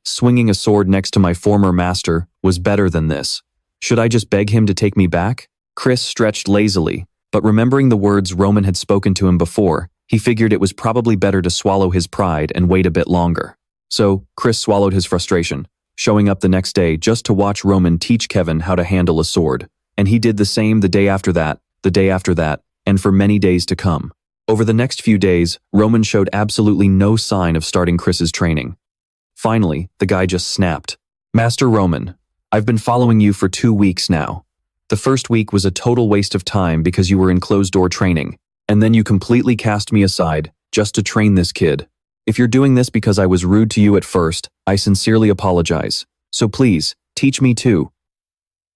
Swinging a sword next to my former master was better than this. Should I just beg him to take me back? Chris stretched lazily, but remembering the words Roman had spoken to him before, he figured it was probably better to swallow his pride and wait a bit longer. So, Chris swallowed his frustration, showing up the next day just to watch Roman teach Kevin how to handle a sword. And he did the same the day after that, and for many days to come. Over the next few days, Roman showed absolutely no sign of starting Chris's training. Finally, the guy just snapped. Master Roman, I've been following you for 2 weeks now. The first week was a total waste of time because you were in closed-door training, and then you completely cast me aside just to train this kid. If you're doing this because I was rude to you at first, I sincerely apologize. So please, teach me too.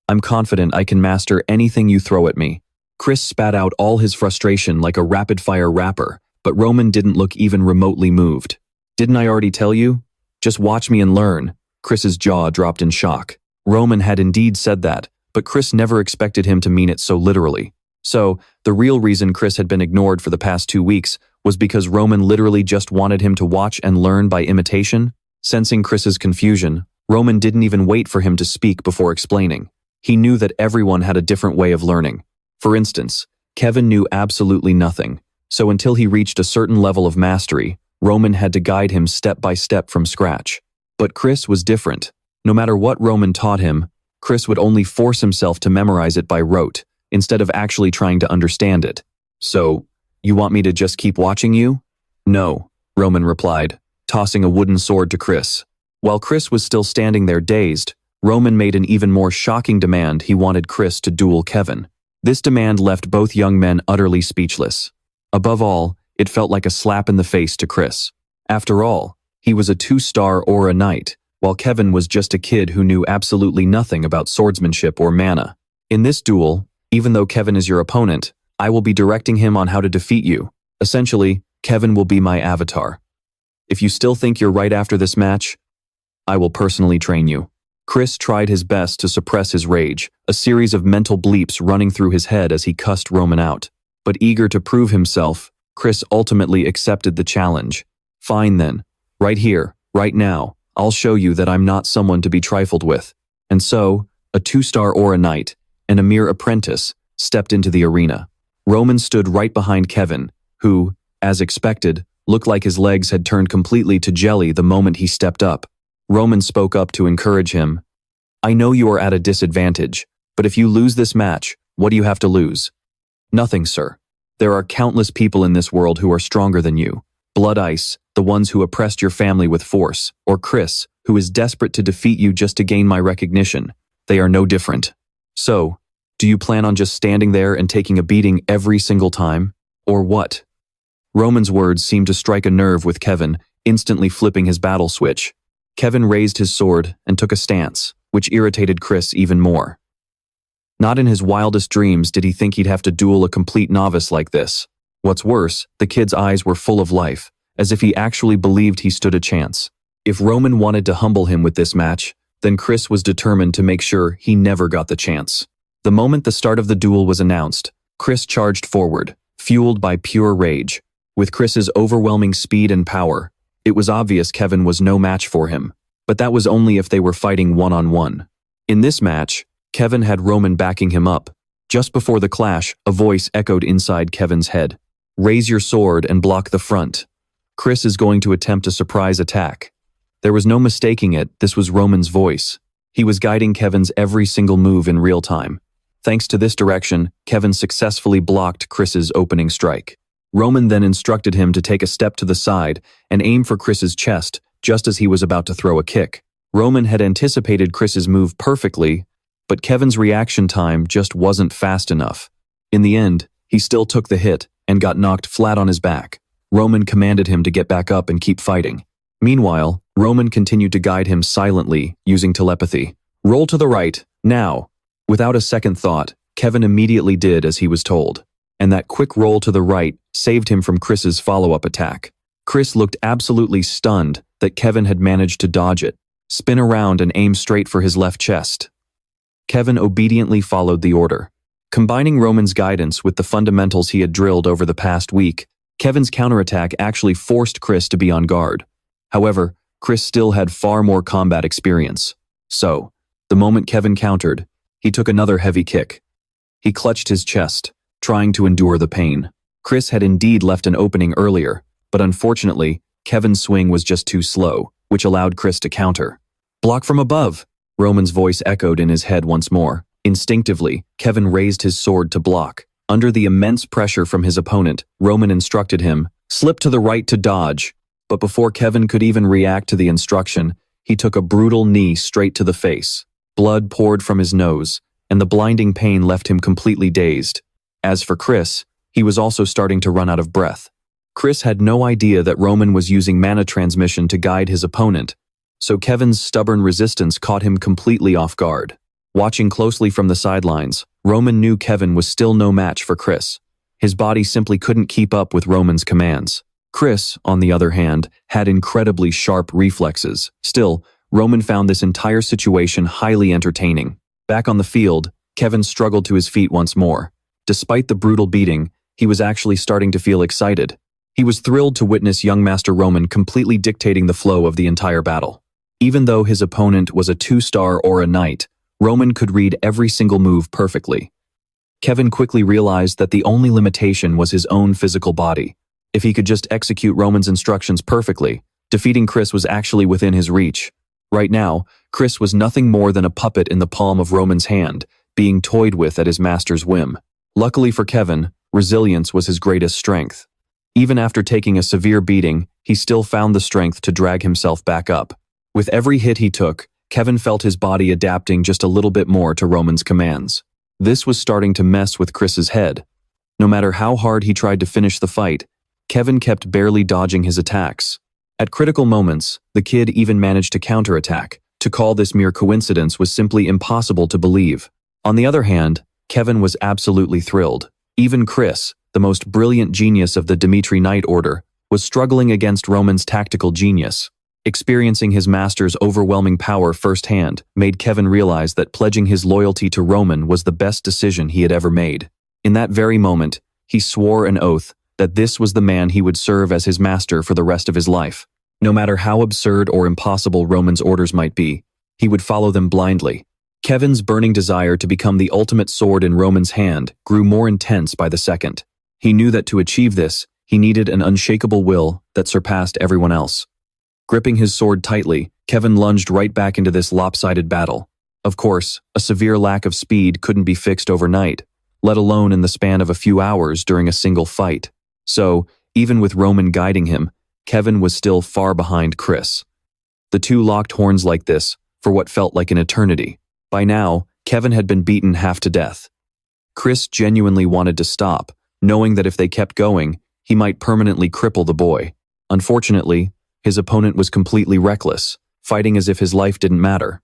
I'm confident I can master anything you throw at me. Chris spat out all his frustration like a rapid-fire rapper, but Roman didn't look even remotely moved. Didn't I already tell you? Just watch me and learn. Chris's jaw dropped in shock. Roman had indeed said that, but Chris never expected him to mean it so literally. So, the real reason Chris had been ignored for the past 2 weeks was because Roman literally just wanted him to watch and learn by imitation. Sensing Chris's confusion, Roman didn't even wait for him to speak before explaining. He knew that everyone had a different way of learning. For instance, Kevin knew absolutely nothing, so until he reached a certain level of mastery, Roman had to guide him step by step from scratch. But Chris was different. No matter what Roman taught him, Chris would only force himself to memorize it by rote, instead of actually trying to understand it. So, you want me to just keep watching you? No, Roman replied, tossing a wooden sword to Chris. While Chris was still standing there dazed, Roman made an even more shocking demand. He wanted Chris to duel Kevin. This demand left both young men utterly speechless. Above all, it felt like a slap in the face to Chris. After all, he was a 2-star aura knight, while Kevin was just a kid who knew absolutely nothing about swordsmanship or mana. In this duel, even though Kevin is your opponent, I will be directing him on how to defeat you. Essentially, Kevin will be my avatar. If you still think you're right after this match, I will personally train you. Chris tried his best to suppress his rage, a series of mental bleeps running through his head as he cussed Roman out. But eager to prove himself, Chris ultimately accepted the challenge. Fine then, right here, right now, I'll show you that I'm not someone to be trifled with. And so, a 2-star aura knight, and a mere apprentice, stepped into the arena. Roman stood right behind Kevin, who, as expected, looked like his legs had turned completely to jelly the moment he stepped up. Roman spoke up to encourage him. I know you are at a disadvantage, but if you lose this match, what do you have to lose? Nothing, sir. There are countless people in this world who are stronger than you. Blood Ice, the ones who oppressed your family with force, or Chris, who is desperate to defeat you just to gain my recognition. They are no different. So, do you plan on just standing there and taking a beating every single time? Or what? Roman's words seemed to strike a nerve with Kevin, instantly flipping his battle switch. Kevin raised his sword and took a stance, which irritated Chris even more. Not in his wildest dreams did he think he'd have to duel a complete novice like this. What's worse, the kid's eyes were full of life, as if he actually believed he stood a chance. If Roman wanted to humble him with this match, then Chris was determined to make sure he never got the chance. The moment the start of the duel was announced, Chris charged forward, fueled by pure rage. With Chris's overwhelming speed and power, it was obvious Kevin was no match for him, but that was only if they were fighting one-on-one. In this match, Kevin had Roman backing him up. Just before the clash, a voice echoed inside Kevin's head. Raise your sword and block the front. Chris is going to attempt a surprise attack. There was no mistaking it, this was Roman's voice. He was guiding Kevin's every single move in real time. Thanks to this direction, Kevin successfully blocked Chris's opening strike. Roman then instructed him to take a step to the side and aim for Chris's chest just as he was about to throw a kick. Roman had anticipated Chris's move perfectly, but Kevin's reaction time just wasn't fast enough. In the end, he still took the hit and got knocked flat on his back. Roman commanded him to get back up and keep fighting. Meanwhile, Roman continued to guide him silently, using telepathy. Roll to the right, now. Without a second thought, Kevin immediately did as he was told. And that quick roll to the right saved him from Chris's follow-up attack. Chris looked absolutely stunned that Kevin had managed to dodge it. Spin around and aim straight for his left chest. Kevin obediently followed the order. Combining Roman's guidance with the fundamentals he had drilled over the past week, Kevin's counterattack actually forced Chris to be on guard. However, Chris still had far more combat experience. So, the moment Kevin countered, he took another heavy kick. He clutched his chest, trying to endure the pain. Chris had indeed left an opening earlier, but unfortunately, Kevin's swing was just too slow, which allowed Chris to counter. Block from above! Roman's voice echoed in his head once more. Instinctively, Kevin raised his sword to block. Under the immense pressure from his opponent, Roman instructed him, slip to the right to dodge. But before Kevin could even react to the instruction, he took a brutal knee straight to the face. Blood poured from his nose, and the blinding pain left him completely dazed. As for Chris, he was also starting to run out of breath. Chris had no idea that Roman was using mana transmission to guide his opponent, so Kevin's stubborn resistance caught him completely off guard. Watching closely from the sidelines, Roman knew Kevin was still no match for Chris. His body simply couldn't keep up with Roman's commands. Chris, on the other hand, had incredibly sharp reflexes. Still, Roman found this entire situation highly entertaining. Back on the field, Kevin struggled to his feet once more. Despite the brutal beating, he was actually starting to feel excited. He was thrilled to witness young Master Roman completely dictating the flow of the entire battle. Even though his opponent was a 2-star or a knight, Roman could read every single move perfectly. Kevin quickly realized that the only limitation was his own physical body. If he could just execute Roman's instructions perfectly, defeating Chris was actually within his reach. Right now, Chris was nothing more than a puppet in the palm of Roman's hand, being toyed with at his master's whim. Luckily for Kevin, resilience was his greatest strength. Even after taking a severe beating, he still found the strength to drag himself back up. With every hit he took, Kevin felt his body adapting just a little bit more to Roman's commands. This was starting to mess with Chris's head. No matter how hard he tried to finish the fight, Kevin kept barely dodging his attacks. At critical moments, the kid even managed to counterattack. To call this mere coincidence was simply impossible to believe. On the other hand, Kevin was absolutely thrilled. Even Chris, the most brilliant genius of the Dmitry Knight Order, was struggling against Roman's tactical genius. Experiencing his master's overwhelming power firsthand made Kevin realize that pledging his loyalty to Roman was the best decision he had ever made. In that very moment, he swore an oath that this was the man he would serve as his master for the rest of his life. No matter how absurd or impossible Roman's orders might be, he would follow them blindly. Kevin's burning desire to become the ultimate sword in Roman's hand grew more intense by the second. He knew that to achieve this, he needed an unshakable will that surpassed everyone else. Gripping his sword tightly, Kevin lunged right back into this lopsided battle. Of course, a severe lack of speed couldn't be fixed overnight, let alone in the span of a few hours during a single fight. So, even with Roman guiding him, Kevin was still far behind Chris. The two locked horns like this for what felt like an eternity. By now, Kevin had been beaten half to death. Chris genuinely wanted to stop, knowing that if they kept going, he might permanently cripple the boy. Unfortunately, his opponent was completely reckless, fighting as if his life didn't matter.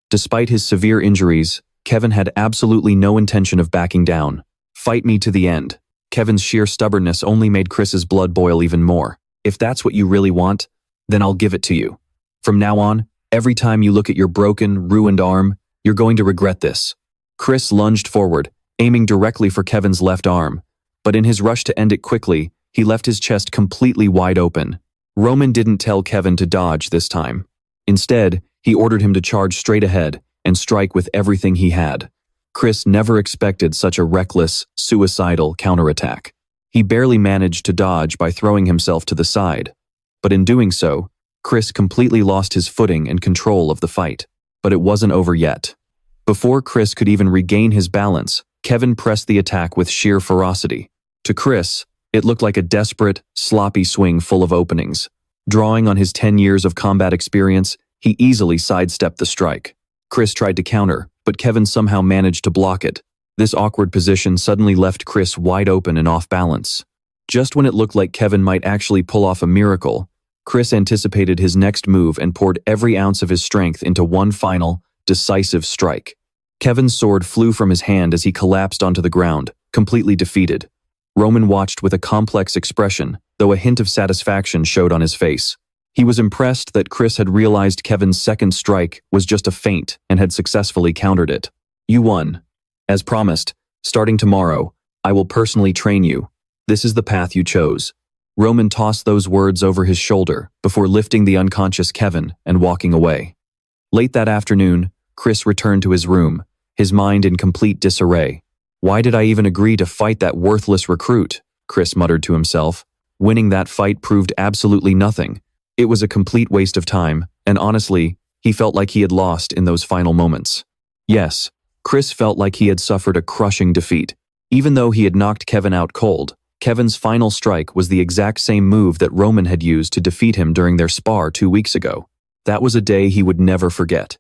Despite his severe injuries, Kevin had absolutely no intention of backing down. Fight me to the end. Kevin's sheer stubbornness only made Chris's blood boil even more. If that's what you really want, then I'll give it to you. From now on, every time you look at your broken, ruined arm, you're going to regret this. Chris lunged forward, aiming directly for Kevin's left arm, but in his rush to end it quickly, he left his chest completely wide open. Roman didn't tell Kevin to dodge this time. Instead, he ordered him to charge straight ahead and strike with everything he had. Chris never expected such a reckless, suicidal counterattack. He barely managed to dodge by throwing himself to the side. But in doing so, Chris completely lost his footing and control of the fight. But it wasn't over yet. Before Chris could even regain his balance, Kevin pressed the attack with sheer ferocity. To Chris, it looked like a desperate, sloppy swing full of openings. Drawing on his 10 years of combat experience, he easily sidestepped the strike. Chris tried to counter, but Kevin somehow managed to block it. This awkward position suddenly left Chris wide open and off balance. Just when it looked like Kevin might actually pull off a miracle, Chris anticipated his next move and poured every ounce of his strength into one final, decisive strike. Kevin's sword flew from his hand as he collapsed onto the ground, completely defeated. Roman watched with a complex expression, though a hint of satisfaction showed on his face. He was impressed that Chris had realized Kevin's second strike was just a feint and had successfully countered it. You won. As promised, starting tomorrow, I will personally train you. This is the path you chose. Roman tossed those words over his shoulder before lifting the unconscious Kevin and walking away. Late that afternoon, Chris returned to his room, his mind in complete disarray. Why did I even agree to fight that worthless recruit? Chris muttered to himself. Winning that fight proved absolutely nothing. It was a complete waste of time, and honestly, he felt like he had lost in those final moments. Yes, Chris felt like he had suffered a crushing defeat. Even though he had knocked Kevin out cold, Kevin's final strike was the exact same move that Roman had used to defeat him during their spar 2 weeks ago. That was a day he would never forget.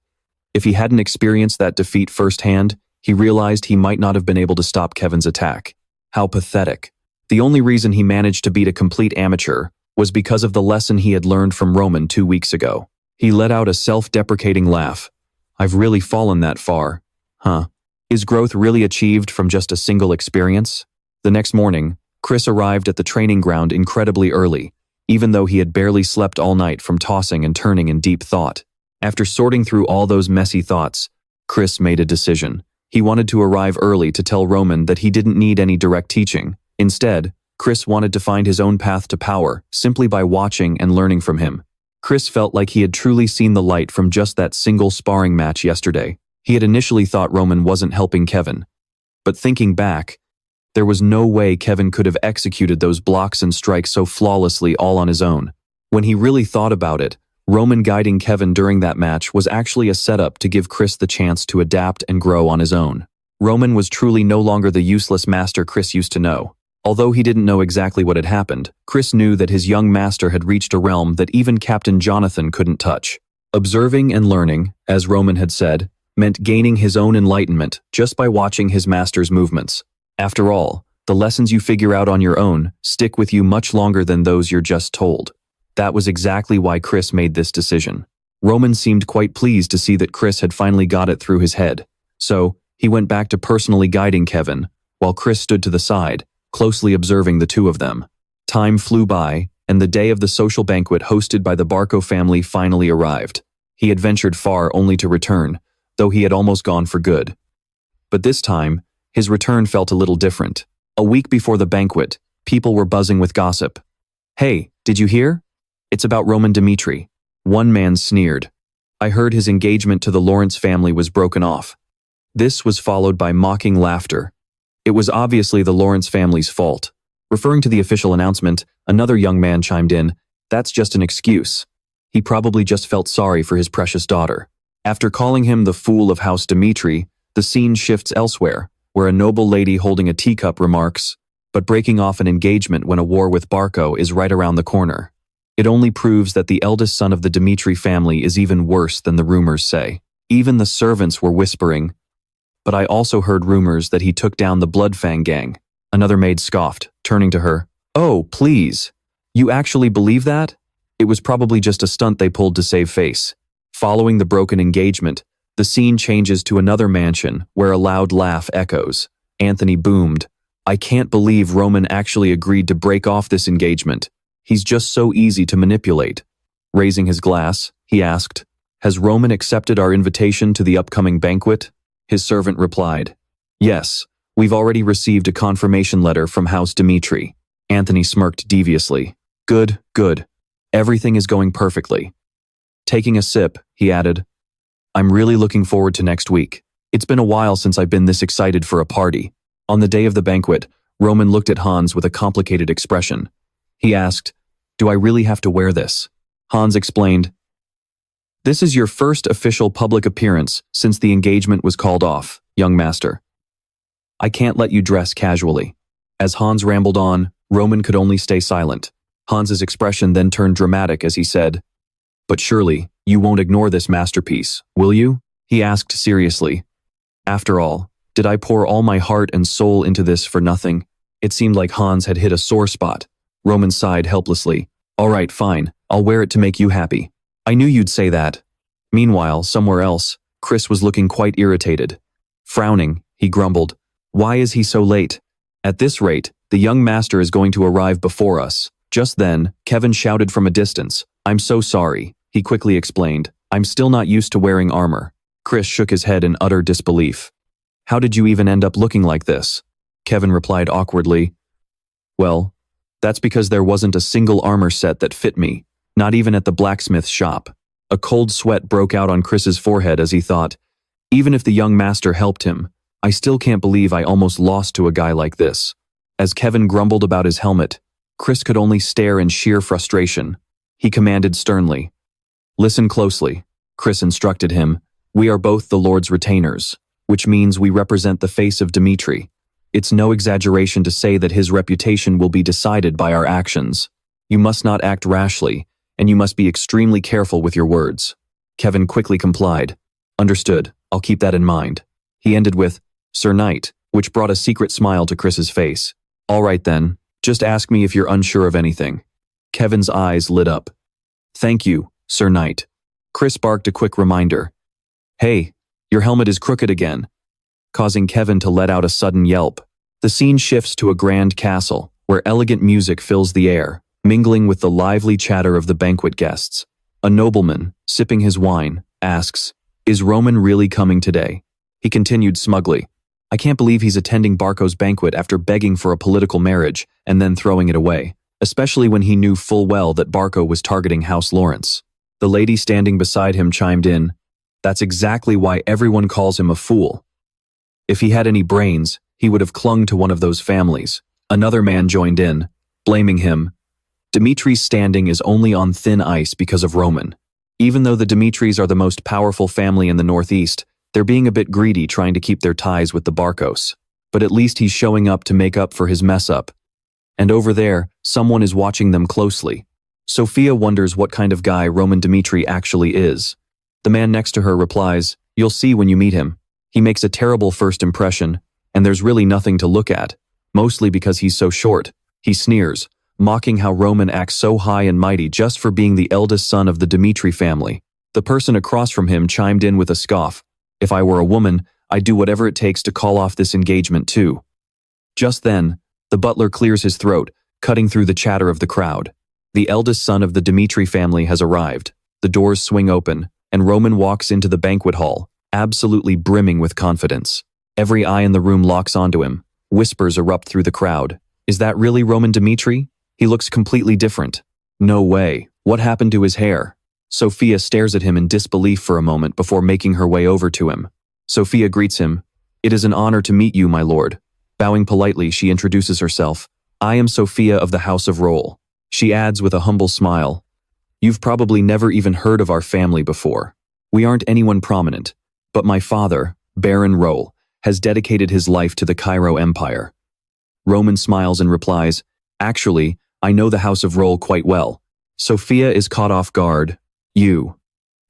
If he hadn't experienced that defeat firsthand, he realized he might not have been able to stop Kevin's attack. How pathetic. The only reason he managed to beat a complete amateur was because of the lesson he had learned from Roman 2 weeks ago. He let out a self-deprecating laugh. I've really fallen that far. Huh. Is growth really achieved from just a single experience? The next morning, Chris arrived at the training ground incredibly early, even though he had barely slept all night from tossing and turning in deep thought. After sorting through all those messy thoughts, Chris made a decision. He wanted to arrive early to tell Roman that he didn't need any direct teaching. Instead, Chris wanted to find his own path to power simply by watching and learning from him. Chris felt like he had truly seen the light from just that single sparring match yesterday. He had initially thought Roman wasn't helping Kevin. But thinking back, there was no way Kevin could have executed those blocks and strikes so flawlessly all on his own. When he really thought about it, Roman guiding Kevin during that match was actually a setup to give Chris the chance to adapt and grow on his own. Roman was truly no longer the useless master Chris used to know. Although he didn't know exactly what had happened, Chris knew that his young master had reached a realm that even Captain Jonathan couldn't touch. Observing and learning, as Roman had said, meant gaining his own enlightenment just by watching his master's movements. After all, the lessons you figure out on your own stick with you much longer than those you're just told. That was exactly why Chris made this decision. Roman seemed quite pleased to see that Chris had finally got it through his head. So, he went back to personally guiding Kevin, while Chris stood to the side, closely observing the two of them. Time flew by, and the day of the social banquet hosted by the Barco family finally arrived. He had ventured far only to return, though he had almost gone for good. But this time, his return felt a little different. A week before the banquet, people were buzzing with gossip. Hey, did you hear? It's about Roman Dmitry. One man sneered. I heard his engagement to the Lawrence family was broken off. This was followed by mocking laughter. It was obviously the Lawrence family's fault. Referring to the official announcement, another young man chimed in, that's just an excuse. He probably just felt sorry for his precious daughter. After calling him the fool of House Dmitry, the scene shifts elsewhere, where a noble lady holding a teacup remarks, but breaking off an engagement when a war with Barco is right around the corner. It only proves that the eldest son of the Dmitry family is even worse than the rumors say. Even the servants were whispering, but I also heard rumors that he took down the Blood Fang gang. Another maid scoffed, turning to her. Oh, please. You actually believe that? It was probably just a stunt they pulled to save face. Following the broken engagement, the scene changes to another mansion where a loud laugh echoes. Anthony boomed. I can't believe Roman actually agreed to break off this engagement. He's just so easy to manipulate. Raising his glass, he asked, has Roman accepted our invitation to the upcoming banquet? His servant replied, yes, we've already received a confirmation letter from House Dmitry. Anthony smirked deviously. Good, good. Everything is going perfectly. Taking a sip, he added, I'm really looking forward to next week. It's been a while since I've been this excited for a party. On the day of the banquet, Roman looked at Hans with a complicated expression. He asked, "Do I really have to wear this?" Hans explained, "This is your first official public appearance since the engagement was called off, young master. I can't let you dress casually." As Hans rambled on, Roman could only stay silent. Hans's expression then turned dramatic as he said, "But surely, you won't ignore this masterpiece, will you?" He asked seriously. "After all, did I pour all my heart and soul into this for nothing?" It seemed like Hans had hit a sore spot. Roman sighed helplessly. "All right, fine, I'll wear it to make you happy. I knew you'd say that." Meanwhile, somewhere else, Chris was looking quite irritated. Frowning, he grumbled, "Why is he so late? At this rate, the young master is going to arrive before us." Just then, Kevin shouted from a distance, "I'm so sorry," he quickly explained. "I'm still not used to wearing armor." Chris shook his head in utter disbelief. "How did you even end up looking like this?" Kevin replied awkwardly, "Well, that's because there wasn't a single armor set that fit me, not even at the blacksmith shop." A cold sweat broke out on Chris's forehead as he thought, "Even if the young master helped him, I still can't believe I almost lost to a guy like this." As Kevin grumbled about his helmet, Chris could only stare in sheer frustration. He commanded sternly, "Listen closely," Chris instructed him. "We are both the Lord's retainers, which means we represent the face of Dmitry. It's no exaggeration to say that his reputation will be decided by our actions. You must not act rashly, and you must be extremely careful with your words." Kevin quickly complied. "Understood, I'll keep that in mind." He ended with, "Sir Knight," which brought a secret smile to Chris's face. "All right then, just ask me if you're unsure of anything." Kevin's eyes lit up. "Thank you, Sir Knight." Chris barked a quick reminder. "Hey, your helmet is crooked again," causing Kevin to let out a sudden yelp. The scene shifts to a grand castle, where elegant music fills the air, mingling with the lively chatter of the banquet guests. A nobleman, sipping his wine, asks, "Is Roman really coming today?" He continued smugly, "I can't believe he's attending Barco's banquet after begging for a political marriage and then throwing it away, especially when he knew full well that Barco was targeting House Lawrence." The lady standing beside him chimed in, "That's exactly why everyone calls him a fool. If he had any brains, he would have clung to one of those families." Another man joined in, blaming him. "Dmitry's standing is only on thin ice because of Roman. Even though the Dmitrys are the most powerful family in the Northeast, they're being a bit greedy trying to keep their ties with the Barcos. But at least he's showing up to make up for his mess up. And over there, someone is watching them closely." Sophia wonders what kind of guy Roman Dmitry actually is. The man next to her replies, "You'll see when you meet him. He makes a terrible first impression, and there's really nothing to look at, mostly because he's so short." He sneers, mocking how Roman acts so high and mighty just for being the eldest son of the Dmitry family. The person across from him chimed in with a scoff, "If I were a woman, I'd do whatever it takes to call off this engagement too." Just then, the butler clears his throat, cutting through the chatter of the crowd. The eldest son of the Dmitry family has arrived. The doors swing open, and Roman walks into the banquet hall, absolutely brimming with confidence. Every eye in the room locks onto him. Whispers erupt through the crowd. Is that really Roman Dmitry? He looks completely different. No way. What happened to his hair? Sophia stares at him in disbelief for a moment before making her way over to him. Sophia greets him. "It is an honor to meet you, my lord." Bowing politely, she introduces herself. "I am Sophia of the House of Roll." She adds with a humble smile, "You've probably never even heard of our family before. We aren't anyone prominent, but my father, Baron Roll, has dedicated his life to the Cairo Empire." Roman smiles and replies, "Actually, I know the House of Roll quite well." Sophia is caught off guard. "You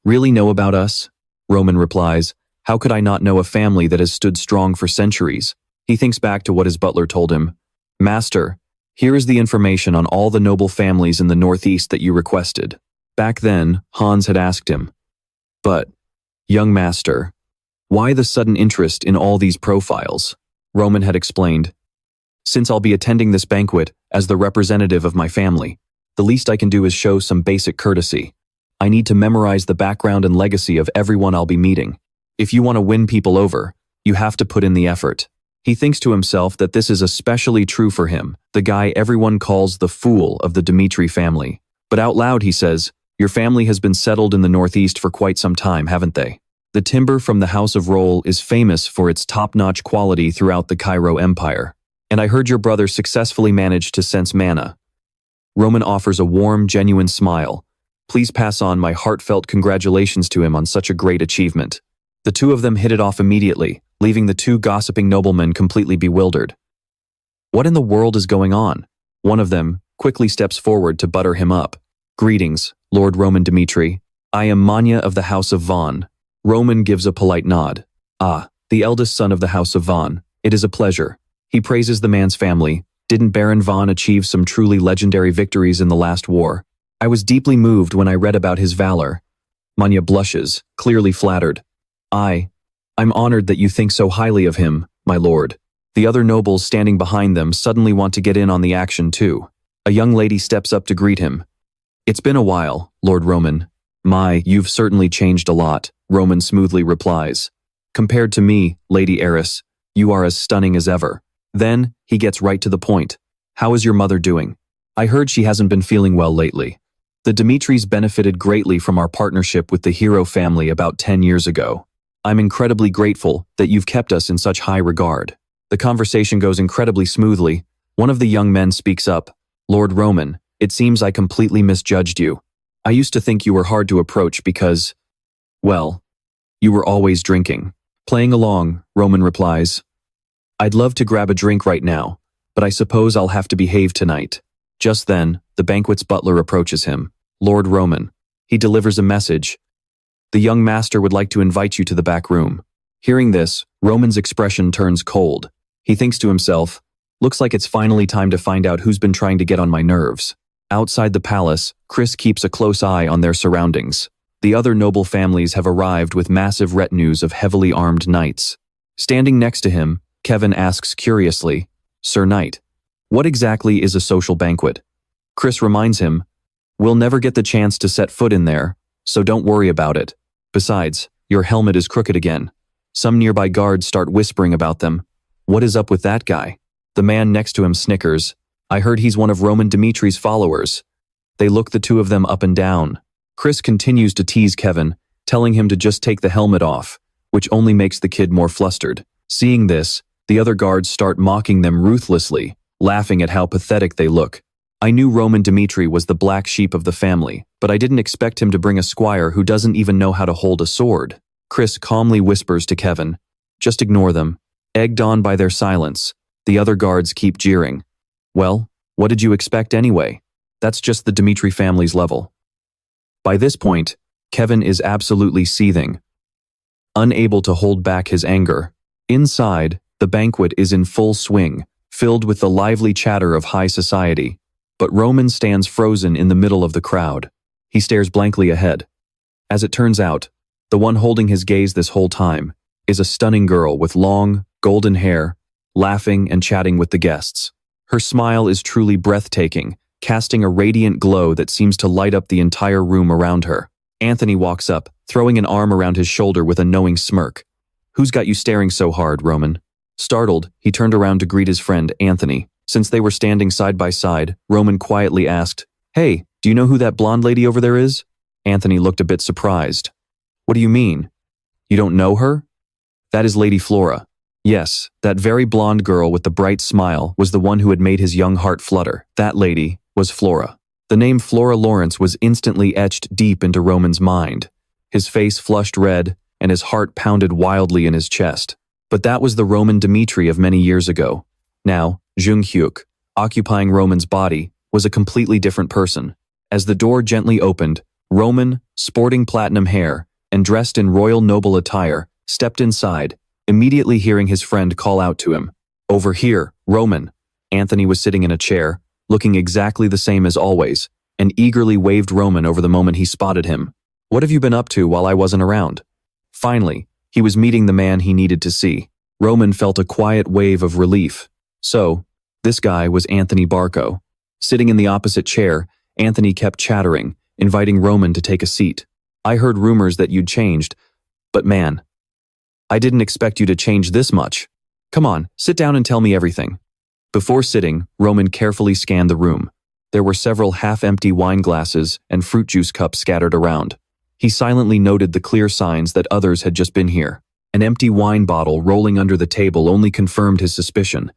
really know about us?" Roman replies, "How could I not know a family that has stood strong for centuries?" He thinks back to what his butler told him. "Master, here is the information on all the noble families in the Northeast that you requested." Back then, Hans had asked him, "But, young master, why the sudden interest in all these profiles?" Roman had explained, "Since I'll be attending this banquet as the representative of my family, the least I can do is show some basic courtesy. I need to memorize the background and legacy of everyone I'll be meeting. If you want to win people over, you have to put in the effort." He thinks to himself that this is especially true for him, the guy everyone calls the fool of the Dmitry family. But out loud he says, "Your family has been settled in the Northeast for quite some time, haven't they? The timber from the House of Roll is famous for its top-notch quality throughout the Cairo Empire. And I heard your brother successfully managed to sense mana. Roman offers a warm, genuine smile. Please pass on my heartfelt congratulations to him on such a great achievement. The two of them hit it off immediately, leaving the two gossiping noblemen completely bewildered. What in the world is going on? One of them quickly steps forward to butter him up. Greetings, Lord Roman Dmitry. I am Manya of the House of Von. Roman gives a polite nod. Ah, the eldest son of the House of Von. It is a pleasure. He praises the man's family. Didn't Baron Von achieve some truly legendary victories in the last war? I was deeply moved when I read about his valor. Manya blushes, clearly flattered. I'm honored that you think so highly of him, my lord. The other nobles standing behind them suddenly want to get in on the action too. A young lady steps up to greet him. It's been a while, Lord Roman. You've certainly changed a lot, Roman smoothly replies. Compared to me, Lady Heiress, you are as stunning as ever. Then, he gets right to the point. How is your mother doing? I heard she hasn't been feeling well lately. The Dmitrys benefited greatly from our partnership with the Hero family about 10 years ago. I'm incredibly grateful that you've kept us in such high regard. The conversation goes incredibly smoothly. One of the young men speaks up. Lord Roman, it seems I completely misjudged you. I used to think you were hard to approach because, well, you were always drinking. Playing along, Roman replies. I'd love to grab a drink right now, but I suppose I'll have to behave tonight. Just then, the banquet's butler approaches him. Lord Roman. He delivers a message. The young master would like to invite you to the back room. Hearing this, Roman's expression turns cold. He thinks to himself, looks like it's finally time to find out who's been trying to get on my nerves. Outside the palace, Chris keeps a close eye on their surroundings. The other noble families have arrived with massive retinues of heavily armed knights. Standing next to him, Kevin asks curiously, Sir Knight, what exactly is a social banquet? Chris reminds him, we'll never get the chance to set foot in there, so don't worry about it. Besides, your helmet is crooked again. Some nearby guards start whispering about them. What is up with that guy? The man next to him snickers. I heard he's one of Roman Dmitry's followers. They look the two of them up and down. Chris continues to tease Kevin, telling him to just take the helmet off, which only makes the kid more flustered. Seeing this, the other guards start mocking them ruthlessly, laughing at how pathetic they look. I knew Roman Dmitry was the black sheep of the family, but I didn't expect him to bring a squire who doesn't even know how to hold a sword. Chris calmly whispers to Kevin, just ignore them. Egged on by their silence, the other guards keep jeering. Well, what did you expect anyway? That's just the Dmitry family's level. By this point, Kevin is absolutely seething, unable to hold back his anger. Inside, the banquet is in full swing, filled with the lively chatter of high society. But Roman stands frozen in the middle of the crowd. He stares blankly ahead. As it turns out, the one holding his gaze this whole time is a stunning girl with long, golden hair, laughing and chatting with the guests. Her smile is truly breathtaking, casting a radiant glow that seems to light up the entire room around her. Anthony walks up, throwing an arm around his shoulder with a knowing smirk. Who's got you staring so hard, Roman? Startled, he turned around to greet his friend, Anthony. Since they were standing side by side, Roman quietly asked, Hey, do you know who that blonde lady over there is? Anthony looked a bit surprised. What do you mean? You don't know her? That is Lady Flora. Yes, that very blonde girl with the bright smile was the one who had made his young heart flutter. That lady was Flora. The name Flora Lawrence was instantly etched deep into Roman's mind. His face flushed red, and his heart pounded wildly in his chest. But that was the Roman Dmitry of many years ago. Now, Joong Hyuk, occupying Roman's body, was a completely different person. As the door gently opened, Roman, sporting platinum hair and dressed in royal noble attire, stepped inside, immediately hearing his friend call out to him. Over here, Roman. Anthony was sitting in a chair, looking exactly the same as always, and eagerly waved Roman over the moment he spotted him. What have you been up to while I wasn't around? Finally, he was meeting the man he needed to see. Roman felt a quiet wave of relief. So, this guy was Anthony Barco. Sitting in the opposite chair, Anthony kept chattering, inviting Roman to take a seat. I heard rumors that you'd changed, but man, I didn't expect you to change this much. Come on, sit down and tell me everything. Before sitting, Roman carefully scanned the room. There were several half-empty wine glasses and fruit juice cups scattered around. He silently noted the clear signs that others had just been here. An empty wine bottle rolling under the table only confirmed his suspicion.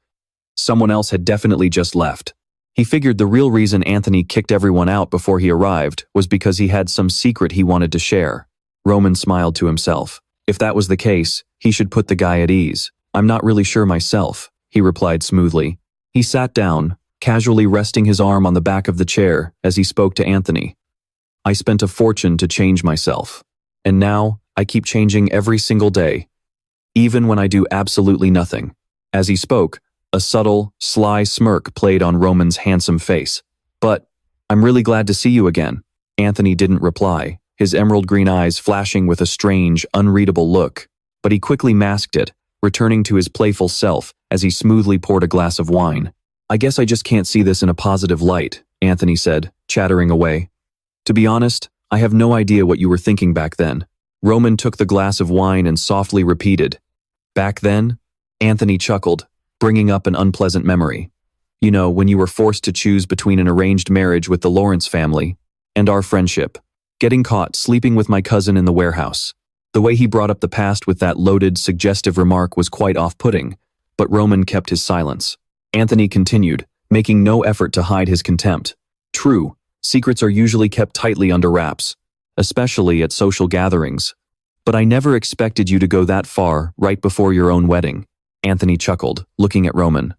Someone else had definitely just left. He figured the real reason Anthony kicked everyone out before he arrived was because he had some secret he wanted to share. Roman smiled to himself. If that was the case, he should put the guy at ease. I'm not really sure myself, he replied smoothly. He sat down, casually resting his arm on the back of the chair as he spoke to Anthony. I spent a fortune to change myself. And now, I keep changing every single day. Even when I do absolutely nothing. As he spoke, a subtle, sly smirk played on Roman's handsome face. But, I'm really glad to see you again. Anthony didn't reply, his emerald green eyes flashing with a strange, unreadable look. But he quickly masked it, returning to his playful self as he smoothly poured a glass of wine. I guess I just can't see this in a positive light, Anthony said, chattering away. To be honest, I have no idea what you were thinking back then. Roman took the glass of wine and softly repeated. Back then? Anthony chuckled, bringing up an unpleasant memory. You know, when you were forced to choose between an arranged marriage with the Lawrence family and our friendship. Getting caught sleeping with my cousin in the warehouse. The way he brought up the past with that loaded, suggestive remark was quite off-putting, but Roman kept his silence. Anthony continued, making no effort to hide his contempt. True, secrets are usually kept tightly under wraps, especially at social gatherings. But I never expected you to go that far right before your own wedding. Anthony chuckled, looking at Roman.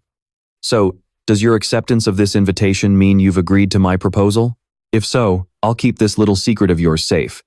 So, does your acceptance of this invitation mean you've agreed to my proposal? If so, I'll keep this little secret of yours safe.